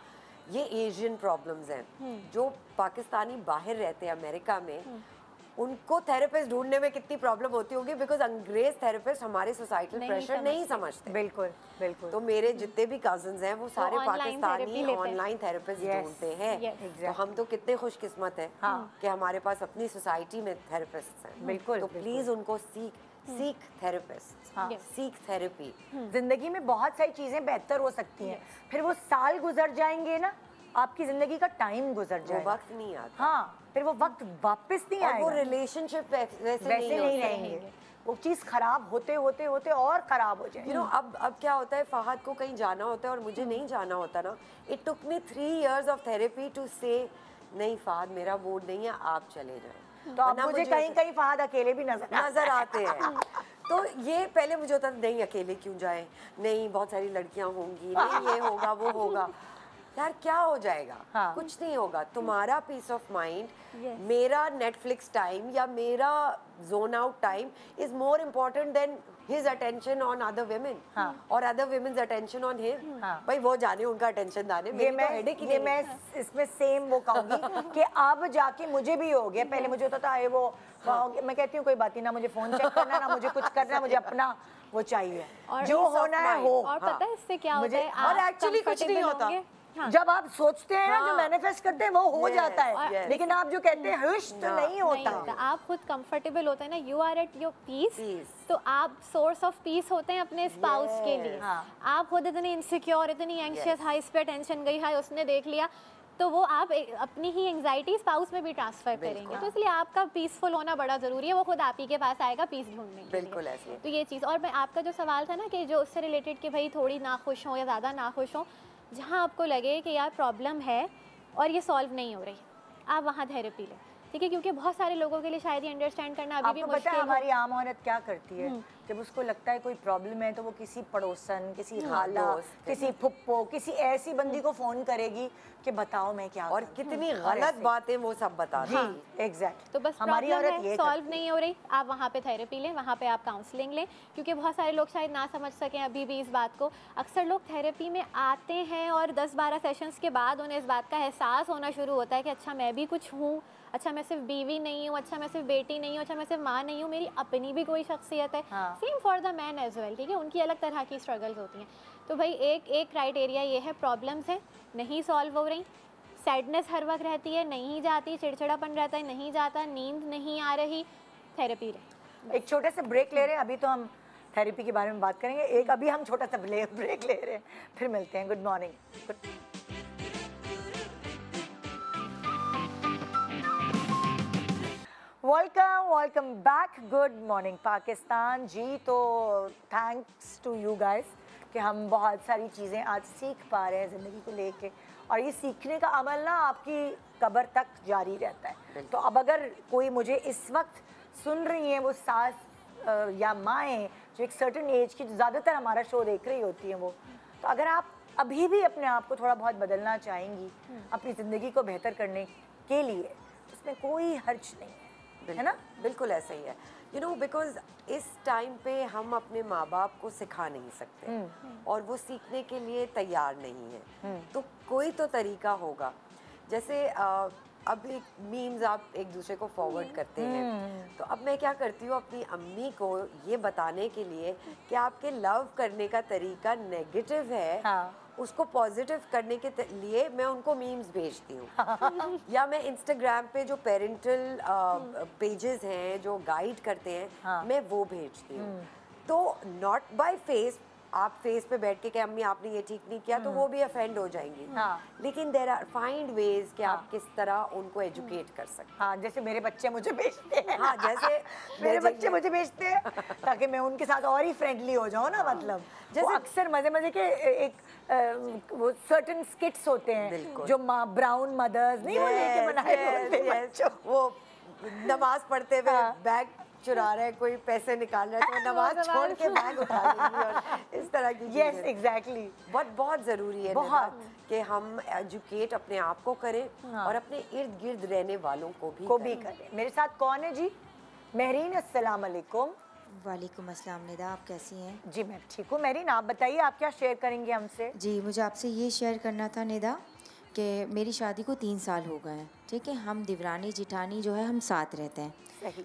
ये एशियन प्रॉब्लम्स हैं। जो पाकिस्तानी बाहर रहते हैं अमेरिका में, उनको थेरेपिस्ट ढूंढने में कितनी प्रॉब्लम होती होगी, बिकॉज अंग्रेज थेरेपिस्ट हमारे सोसाइटल प्रेशर नहीं समझते। बिल्कुल बिल्कुल। तो मेरे जितने भी कजन्स हैं वो सारे पाकिस्तानी ऑनलाइन थेरेपिस्ट ढूंढते हैं। तो हम तो कितने खुशकिस्मत हैं कि हमारे पास अपनी सोसाइटी में थेरेपिस्ट हैं। बिल्कुल। तो प्लीज उनको सीख थेरेपिस्ट, सीख थेरेपी। जिंदगी में बहुत सारी चीजें बेहतर हो सकती हैं, फिर वो साल गुजर जाएंगे ना, आपकी जिंदगी का टाइम गुजर जाएगा, वो वक्त नहीं आता। हाँ, फिर वो वक्त वापस नहीं आएगा। वो रिलेशनशिप वैसे नहीं रहेंगे, वो चीज़ खराब होते होते होते और खराब हो जाएगी। यू नो, अब क्या होता है, फहद को कहीं जाना होता है और मुझे नहीं जाना होता ना। It took me 3 years of therapy to से नहीं फहद मेरा मूड नहीं है, आप चले जाएं। तो अब मुझे कहीं कहीं फहद अकेले भी नजर आते हैं। तो ये पहले मुझे होता नहीं, अकेले क्यों जाएं, नहीं बहुत सारी लड़कियां होंगी, नहीं ये होगा वो होगा। यार क्या हो जाएगा, हाँ. कुछ नहीं होगा, तुम्हारा पीस ऑफ माइंड, मेरा नेटफ्लिक्स टाइम या मेरा zone out time is more important then his attention on other women or other women's attention on him. भाई वो जाने उनका अटेंशन दाने, मेरी तो हेडेक ही नहीं। मैं इसमें सेम वो कहूंगी कि अब जाके मुझे भी हो गया, पहले मुझे होता था ये वो मैं कहती हूँ कोई बात नहीं, ना मुझे फोन चेक करना, ना मुझे कुछ करना, मुझे अपना वो चाहिए, जो होना है हो। और पता है इससे क्या होता है, और एक्चुअली कुछ नहीं होता। हाँ। जब आप सोचते हैं ना, जो मैनिफेस्ट करते हैं वो हो जाता है, लेकिन आप जो कहते हैं हुश तो नहीं होता। आप खुद कंफर्टेबल होते हैं ना, you are at your peace, तो आप सोर्स ऑफ पीस होते हैं अपने स्पाउस के लिए। आप खुद इतनी इनसिक्योर, इतनी एंग्शियस, हाई इस पे टेंशन गई, हाई उसने देख लिया, तो वो आप अपनी ही एंग्जाइटी स्पाउस में भी ट्रांसफर करेंगे। तो इसलिए आपका पीसफुल होना बड़ा ज़रूरी है, वो खुद आप ही के पास आएगा पीस ढूंढने के लिए। बिल्कुल ऐसे। तो ये चीज़, और मैं आपका जो सवाल था ना कि जो उससे रिलेटेड कि भाई थोड़ी नाखुश हो या ज़्यादा नाखुश हो, जहाँ आपको लगे कि यार प्रॉब्लम है और ये सॉल्व नहीं हो रही, आप वहाँ थेरेपी लें, ठीक है? क्योंकि बहुत सारे लोगों के लिए शायद ये अंडरस्टैंड करना अभी भी मुश्किल है। हमारी आम औरत क्या करती है, जब उसको लगता है कोई प्रॉब्लम है तो वो किसी पड़ोसन, किसी खाला, किसी फुप्पो, किसी ऐसी बंदी को फोन करेगी कि बताओ मैं क्या, और कितनी गलत बातें वो सब बता रही है। एग्जैक्ट। तो बस हमारी औरत ये सॉल्व नहीं हो रही, आप वहाँ पे थेरेपी लें, वहाँ पे आप काउंसलिंग लें, क्योंकि बहुत सारे लोग शायद ना समझ सकें अभी भी इस बात को। अक्सर लोग थेरेपी में आते हैं और 10-12 सेशंस के बाद उन्हें इस बात का एहसास होना शुरू होता है कि अच्छा मैं भी कुछ हूँ, अच्छा मैं सिर्फ बीवी नहीं हूँ, अच्छा मैं सिर्फ बेटी नहीं हूँ, अच्छा मैं सिर्फ माँ नहीं हूँ, मेरी अपनी भी कोई शख्सियत है। Same for the man as well, ठीक है? उनकी अलग तरह की स्ट्रगल्स होती हैं। तो भाई एक क्राइटेरिया ये है, प्रॉब्लम्स हैं नहीं सॉल्व हो रही, सैडनेस हर वक्त रहती है, नहीं जाती, चिड़चिड़ापन रहता है, नहीं जाता, नींद नहीं आ रही, थेरेपी ले। एक छोटे से ब्रेक ले रहे हैं, अभी तो हम थेरेपी के बारे में बात करेंगे, एक अभी हम छोटा सा ब्रेक ले रहे हैं, फिर मिलते हैं। Good morning. Welcome back. Good morning Pakistan ji. तो थैंक्स टू यू गाइस कि हम बहुत सारी चीज़ें आज सीख पा रहे हैं ज़िंदगी को लेके, और ये सीखने का अमल ना आपकी कब्र तक जारी रहता है। तो अब अगर कोई मुझे इस वक्त सुन रही हैं, वो सास या माएँ जो एक सर्टेन एज की, ज़्यादातर हमारा शो देख रही होती हैं, वो तो अगर आप अभी भी अपने आप को थोड़ा बहुत बदलना चाहेंगी अपनी ज़िंदगी को बेहतर करने के लिए, तो उसमें कोई हर्ज नहीं है ना? बिल्कुल ऐसा ही है। यू नो, बिकॉज इस टाइम पे हम अपने माँ बाप को सिखा नहीं सकते और वो सीखने के लिए तैयार नहीं है, तो कोई तो तरीका होगा। जैसे अब एक मीम्स आप एक दूसरे को फॉरवर्ड करते हैं, तो अब मैं क्या करती हूँ, अपनी अम्मी को ये बताने के लिए कि आपके लव करने का तरीका नेगेटिव है, उसको पॉजिटिव करने के लिए मैं उनको मीम्स भेजती हूँ। या मैं इंस्टाग्राम पे जो पेरेंटल पेजेस हैं जो गाइड करते हैं, मैं वो भेजती हूँ। तो नॉट बाय फेस, आप फेस पे बैठ के कि अम्मी आपने ये ठीक नहीं किया, तो वो भी अफेंड हो जाएंगी। लेकिन देयर आर फाइंड वेज कि आप किस तरह उनको एजुकेट कर सकते हैं। हाँ, जैसे मेरे बच्चे मुझे भेजते हैं। हाँ, जैसे मेरे बच्चे मुझे भेजते हैं ताकि मैं उनके साथ और ही फ्रेंडली हो जाऊँ ना। मतलब जैसे अक्सर मजे के एक वो सर्टेन स्किट्स होते हैं जो ब्राउन मदर्स नहीं, वो लेके बनाए वो नमाज पढ़ते हुए बैग चुरा रहे हैं, कोई पैसे निकाल रहा है, तो नमाज छोड़ के बैग उठा लेंगी और इस तरह की। Yes, exactly. बहुत ज़रूरी है बहुत कि हम एजुकेट अपने आप को करें और अपने इर्द गिर्द रहने वालों को भी करें। मेरे साथ कौन है जी? महरीन, अस्सलाम वालेकुम। वालेकुम अस्सलाम। निदा, आप कैसी हैं? जी मैं ठीक हूँ। महरीन, आप बताइए, आप क्या शेयर करेंगे हमसे? जी, मुझे आपसे ये शेयर करना था निदा कि मेरी शादी को 3 साल हो गए हैं, ठीक है? हम दिवरानी जिठानी जो है हम साथ रहते हैं,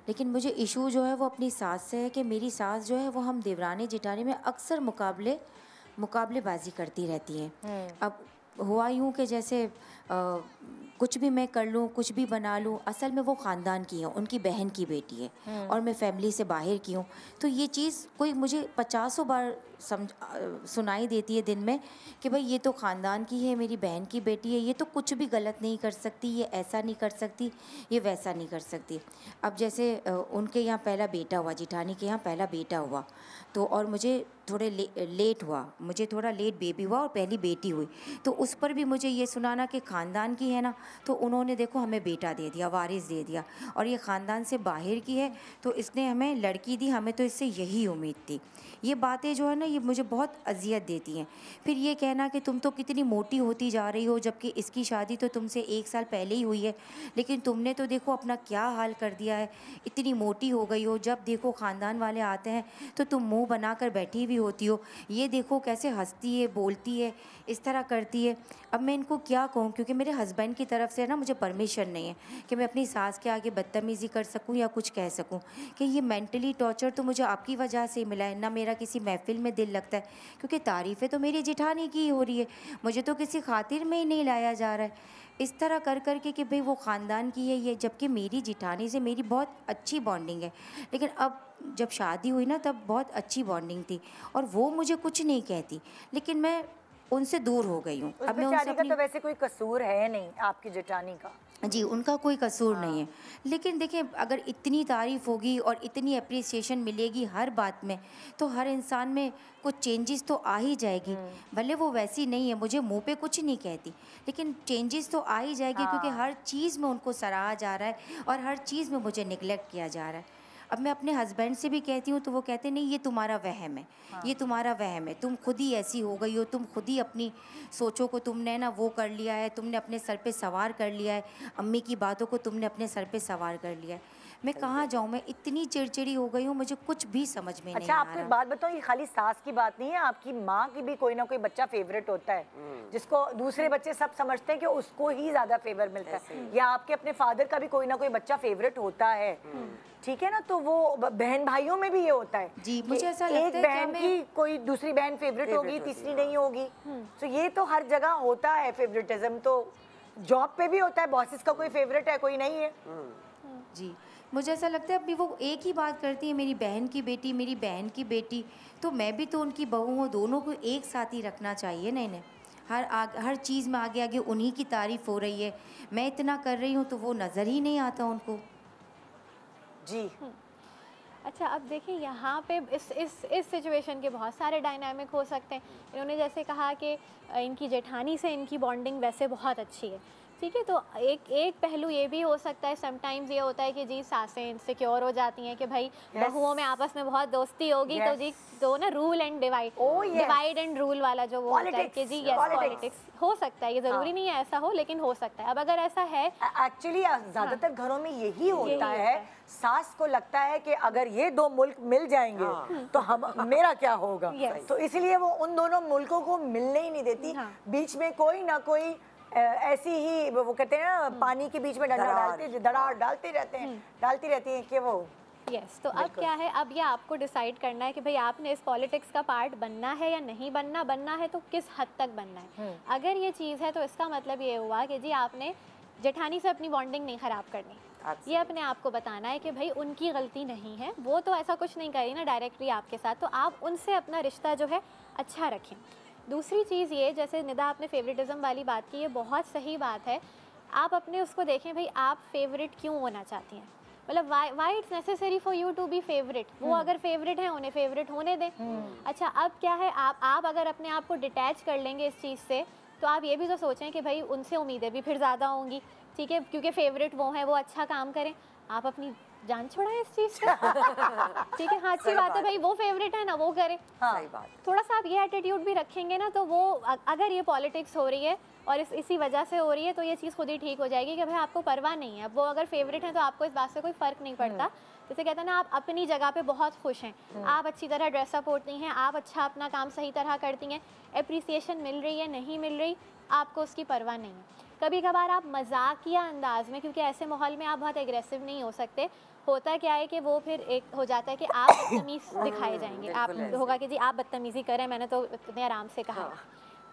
लेकिन मुझे इशू जो है वो अपनी सास से है कि मेरी सास जो है वो हम दिवरानी जिठानी में अक्सर मुकाबलेबाजी करती रहती हैं। अब हुआ यूँ कि जैसे कुछ भी मैं कर लूँ, कुछ भी बना लूँ, असल में वो ख़ानदान की है, उनकी बहन की बेटी है और मैं फैमिली से बाहर की हूँ। तो ये चीज़ कोई मुझे 50 बार सुनाई देती है दिन में कि भाई ये तो ख़ानदान की है, मेरी बहन की बेटी है, ये तो कुछ भी गलत नहीं कर सकती, ये ऐसा नहीं कर सकती, ये वैसा नहीं कर सकती। अब जैसे उनके यहाँ पहला बेटा हुआ, जिठानी के यहाँ पहला बेटा हुआ, तो और मुझे थोड़े लेट हुआ, मुझे थोड़ा लेट बेबी हुआ और पहली बेटी हुई, तो उस पर भी मुझे ये सुनाना कि ख़ानदान की है ना, तो उन्होंने देखो हमें बेटा दे दिया, वारिस दे दिया, और ये ख़ानदान से बाहर की है तो इसने हमें लड़की दी, हमें तो इससे यही उम्मीद थी। ये बातें जो है ना ये मुझे बहुत अजियत देती हैं। फिर ये कहना कि तुम तो कितनी मोटी होती जा रही हो, जबकि इसकी शादी तो तुमसे 1 साल पहले ही हुई है, लेकिन तुमने तो देखो अपना क्या हाल कर दिया है, इतनी मोटी हो गई हो, जब देखो ख़ानदान वाले आते हैं तो तुम मुंह बनाकर बैठी भी होती हो, ये देखो कैसे हंसती है, बोलती है, इस तरह करती है। अब मैं इनको क्या कहूँ, क्योंकि मेरे हस्बैंड की तरफ से ना मुझे परमिशन नहीं है कि मैं अपनी सास के आगे बदतमीज़ी कर सकूँ या कुछ कह सकूँ, कि ये मेंटली टॉर्चर तो मुझे आपकी वजह से ही मिला है, ना मेरा किसी महफिल में दिल लगता है, क्योंकि तारीफ़ें तो मेरी जेठानी की हो रही है, मुझे तो किसी खातिर में ही नहीं लाया जा रहा है। इस तरह कर कर के कि भाई वो ख़ानदान की है ये, जबकि मेरी जेठानी से मेरी बहुत अच्छी बॉन्डिंग है, लेकिन अब जब शादी हुई ना तब बहुत अच्छी बॉन्डिंग थी और वो मुझे कुछ नहीं कहती, लेकिन मैं उनसे दूर हो गई हूँ। अब मैं उनसे अपनी... का तो वैसे कोई कसूर है नहीं आपकी जेठानी का। जी, उनका कोई कसूर नहीं है, लेकिन देखिए अगर इतनी तारीफ़ होगी और इतनी अप्रिसिएशन मिलेगी हर बात में, तो हर इंसान में कुछ चेंजेस तो आ ही जाएगी। भले वो वैसी नहीं है, मुझे मुंह पे कुछ नहीं कहती, लेकिन चेंजेस तो आ ही जाएगी, क्योंकि हर चीज़ में उनको सराहा जा रहा है और हर चीज़ में मुझे निगलेक्ट किया जा रहा है। अब मैं अपने हस्बैंड से भी कहती हूँ तो वो कहते नहीं, ये तुम्हारा वहम है, ये तुम्हारा वहम है, तुम खुद ही ऐसी हो गई हो, तुम खुद ही अपनी सोचों को तुमने ना वो कर लिया है, तुमने अपने सर पे सवार कर लिया है, अम्मी की बातों को तुमने अपने सर पे सवार कर लिया है। मैं कहाँ जाऊँ, मैं इतनी चिड़चिड़ी हो गई हूँ, मुझे कुछ भी समझ में नहीं आ रहा। अच्छा, आपको एक बात बताऊँ, ये खाली सास की बात नहीं है, आपकी माँ की भी कोई ना कोई बच्चा फेवरेट होता है, जिसको दूसरे बच्चे सब समझते हैं कि उसको ही ज़्यादा फेवर मिलता है, या आपके अपने फादर का भी कोई ना कोई बच्चा फेवरेट होता है, ठीक है ना। तो वो बहन भाइयों में भी ये होता है जी, मुझे ऐसा लगता है एक बहन की कोई दूसरी बहन फेवरेट होगी, तीसरी नहीं होगी, तो ये तो हर जगह होता है फेवरेटिज्म। तो जॉब पे भी होता है, बॉसेस का कोई फेवरेट है, कोई नहीं है। जी, मुझे ऐसा लगता है अभी वो एक ही बात करती है, मेरी बहन की बेटी, मेरी बहन की बेटी, तो मैं भी तो उनकी बहू हूँ, दोनों को एक साथ ही रखना चाहिए। नहीं, हर चीज़ में आगे आगे उन्हीं की तारीफ़ हो रही है, मैं इतना कर रही हूँ तो वो नज़र ही नहीं आता उनको। जी। अच्छा, अब देखिए यहाँ पे इस सिचुएशन के बहुत सारे डायनामिक हो सकते हैं। इन्होंने जैसे कहा कि इनकी जेठानी से इनकी बॉन्डिंग वैसे बहुत अच्छी है, ठीक है, तो एक पहलू ये भी हो सकता है, समटाइम्स ये होता है कि जी सासें इनसिक्योर हो जाती हैं कि भाई बहुओं में आपस में बहुत दोस्ती होगी, तो जी तो ना rule and divide and rule वाला जो वो होता है कि जी पॉलिटिक्स हो सकता है, ये ज़रूरी नहीं है ऐसा हो, लेकिन हो सकता है। अब अगर ऐसा है, एक्चुअली ज़्यादातर घरों में यही होता है, सास को लगता है कि अगर ये दो मुल्क मिल जाएंगे तो मेरा क्या होगा, तो इसलिए वो उन दोनों मुल्कों को मिलने ही नहीं देती। बीच में कोई ना कोई ऐसी ही वो कहते हैं ना, पानी के बीच में डंडा डालते रहती हैं कि वो तो अब क्या है, अब ये आपको डिसाइड करना है कि भाई आपने इस पॉलिटिक्स का पार्ट बनना है या नहीं बनना है, तो किस हद तक बनना है। अगर ये चीज़ है तो इसका मतलब ये हुआ कि जी आपने जेठानी से अपनी बॉन्डिंग नहीं ख़राब करनी, ये अपने आप को बताना है कि भाई उनकी गलती नहीं है, वो तो ऐसा कुछ नहीं करी ना डायरेक्टली आपके साथ, तो आप उनसे अपना रिश्ता जो है अच्छा रखें। दूसरी चीज़ ये, जैसे निदा आपने फेवरेटिज्म वाली बात की, ये बहुत सही बात है। आप अपने उसको देखें, भाई आप फेवरेट क्यों होना चाहती हैं, मतलब why it's necessary for you to be favourite. वो अगर फेवरेट है उन्हें फेवरेट होने दें। अच्छा, अब क्या है, आप अगर अपने आप को डिटैच कर लेंगे इस चीज़ से, तो आप ये भी तो सोचें कि भाई उनसे उम्मीदें भी फिर ज़्यादा होंगी, ठीक है, क्योंकि फेवरेट वो हैं, वो अच्छा काम करें, आप अपनी जान छोड़ाएं इस चीज़ से। ठीक है, हाँ अच्छी बात है भाई, वो फेवरेट है ना, वो करें। सही बात। थोड़ा सा आप ये एटीट्यूड भी रखेंगे ना, तो वो अगर ये पॉलिटिक्स हो रही है और इसी वजह से हो रही है, तो ये चीज़ खुद ही ठीक हो जाएगी कि भाई आपको परवाह नहीं है। अब वो अगर फेवरेट है तो आपको इस बात से कोई फ़र्क नहीं पड़ता। जैसे कहते हैं ना, आप अपनी जगह पे बहुत खुश हैं, आप अच्छी तरह ड्रेसअप होती हैं, आप अच्छा अपना काम सही तरह करती हैं, एप्रिसिएशन मिल रही है नहीं मिल रही, आपको उसकी परवाह नहीं है। कभी कभार आप मजाकिया अंदाज में, क्योंकि ऐसे माहौल में आप बहुत एग्रेसिव नहीं हो सकते, होता क्या है कि वो फिर एक हो जाता है कि आप बदतमीज़ दिखाए जाएंगे, आप होगा कि जी आप बदतमीज़ी करें, मैंने तो इतने आराम से कहा।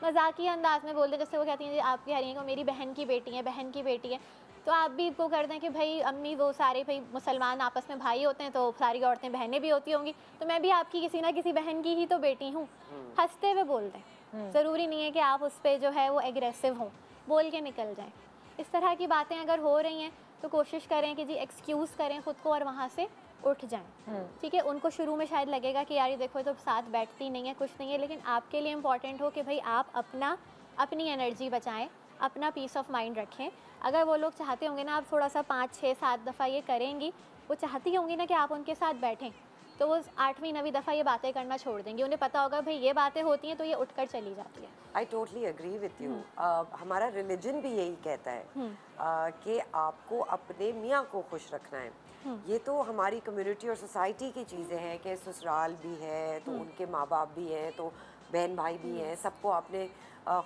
मजाकिया अंदाज में बोलते, जैसे वो कहती हैं जी आप कह रही हैं कि मेरी बहन की बेटी है, तो आप भी को कर दें कि भाई अम्मी वो सारे भाई मुसलमान आपस में भाई होते हैं, तो सारी औरतें बहनें भी होती होंगी, तो मैं भी आपकी किसी ना किसी बहन की ही तो बेटी हूँ। हंसते हुए बोल दें, ज़रूरी नहीं है कि आप उस पर जो है वो एग्रेसिव हों, बोल के निकल जाएं। इस तरह की बातें अगर हो रही हैं तो कोशिश करें कि जी एक्सक्यूज़ करें ख़ुद को और वहाँ से उठ जाएं। ठीक है, उनको शुरू में शायद लगेगा कि यार ये देखो ये तो साथ बैठती नहीं है, कुछ नहीं है, लेकिन आपके लिए इम्पॉर्टेंट हो कि भाई आप अपनी एनर्जी बचाएं, अपना पीस ऑफ माइंड रखें। अगर वो लोग चाहते होंगे ना, आप थोड़ा सा 5, 6, 7 दफ़ा ये करेंगी, वो चाहती होंगी ना कि आप उनके साथ बैठें, तो वो 8वीं 9वीं दफ़ा ये बातें करना छोड़ देंगे। उन्हें पता होगा भाई ये बातें होती हैं तो ये उठकर चली जाती है। I totally agree with you. हमारा रिलीजन भी यही कहता है कि आपको अपने मियाँ को खुश रखना है। ये तो हमारी कम्युनिटी और सोसाइटी की चीज़ें हैं कि ससुराल भी है तो उनके माँ बाप भी हैं तो बहन भाई भी हैं, सबको आपने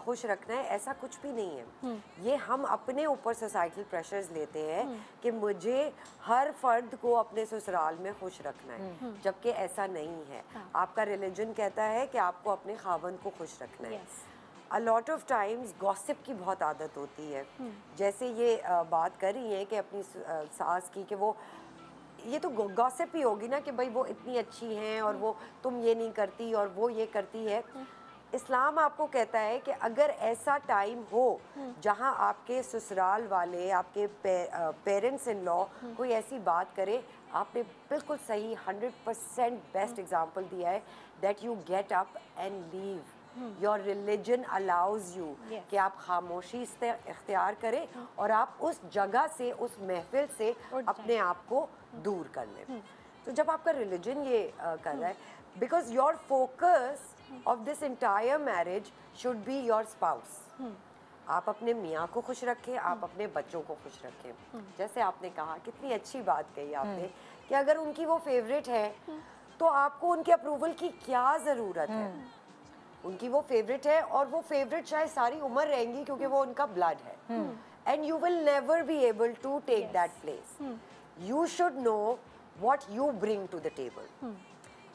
खुश रखना है, ऐसा कुछ भी नहीं है। ये हम अपने ऊपर सोसाइटल प्रेशर्स लेते हैं कि मुझे हर फर्द को अपने ससुराल में खुश रखना है, जबकि ऐसा नहीं है। आपका रिलीजन कहता है कि आपको अपने खावंद को खुश रखना है। A lot of times gossip की बहुत आदत होती है। जैसे ये बात कर रही हैं कि अपनी सास की, कि वो ये तो गॉसिप ही होगी ना कि भाई वो इतनी अच्छी हैं और वो तुम ये नहीं करती और वो ये करती है। इस्लाम आपको कहता है कि अगर ऐसा टाइम हो जहां आपके ससुराल वाले, आपके पेरेंट्स इन लॉ कोई ऐसी बात करे, आपने बिल्कुल सही 100% बेस्ट एग्जांपल दिया है, that you get up and leave. Your religion allows you कि आप खामोशी इख्तियार करें और आप उस जगह से, उस महफिल से अपने आप को दूर कर लें। तो जब आपका रिलीजन ये कर रहा है, because your focus of this entire marriage should be your spouse. आप अपने मियाँ को खुश रखें, आप अपने बच्चों को खुश रखें। जैसे आपने कहा, कितनी अच्छी बात कही आपने कि अगर उनकी वो फेवरेट है तो आपको उनके अप्रूवल की क्या ज़रूरत है। उनकी वो फेवरेट है और वो फेवरेट शायद सारी उम्र रहेंगी क्योंकि वो उनका ब्लड है। And you will never be able to take that place. You should know what you bring to the table.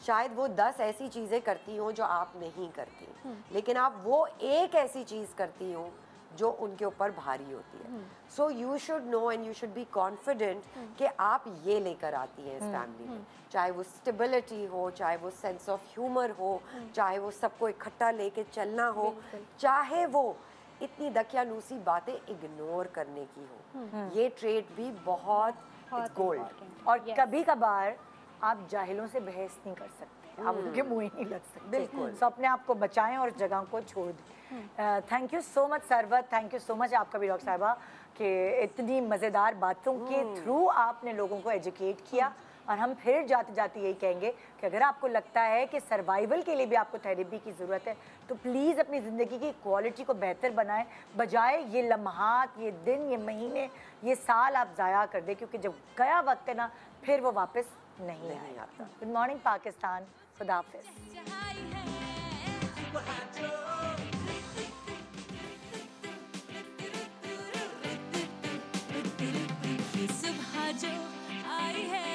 शायद वो 10 ऐसी चीज़ें करती हों जो आप नहीं करती, लेकिन आप वो एक ऐसी चीज़ करती हो जो उनके ऊपर भारी होती है। So you should no and you should be confident कि आप ये लेकर आती हैं इस फैमिली में, चाहे वो स्टेबिलिटी हो, चाहे वो सेंस ऑफ ह्यूमर हो, चाहे वो सबको इकट्ठा लेके चलना हो, चाहे वो इतनी दकियानूसी बातें इग्नोर करने की हो। ये ट्रेड भी बहुत गोल्ड। और कभी कभार आप जाहिलों से बहस नहीं कर सकते, आप उनके मुँह ही नहीं लग सकते। बिल्कुल। तो अपने आप को बचाएं और जगह को छोड़ दें। Thank you so much Sarwat, thank you so much आपका भी डॉक्टर साहिबा कि इतनी मज़ेदार बातों के थ्रू आपने लोगों को एजुकेट किया। और हम फिर जाते जाते यही कहेंगे कि अगर आपको लगता है कि सर्वाइवल के लिए भी आपको थेरेपी की ज़रूरत है तो प्लीज़ अपनी ज़िंदगी की क्वालिटी को बेहतर बनाएं, बजाय ये लम्हात, ये दिन, ये महीने, ये साल आप ज़ाया कर दें, क्योंकि जब गया वक्त है ना फिर वो वापस नहीं आता। गुड मॉर्निंग पाकिस्तान, खुदा हाफिज़। सुबह जो आई है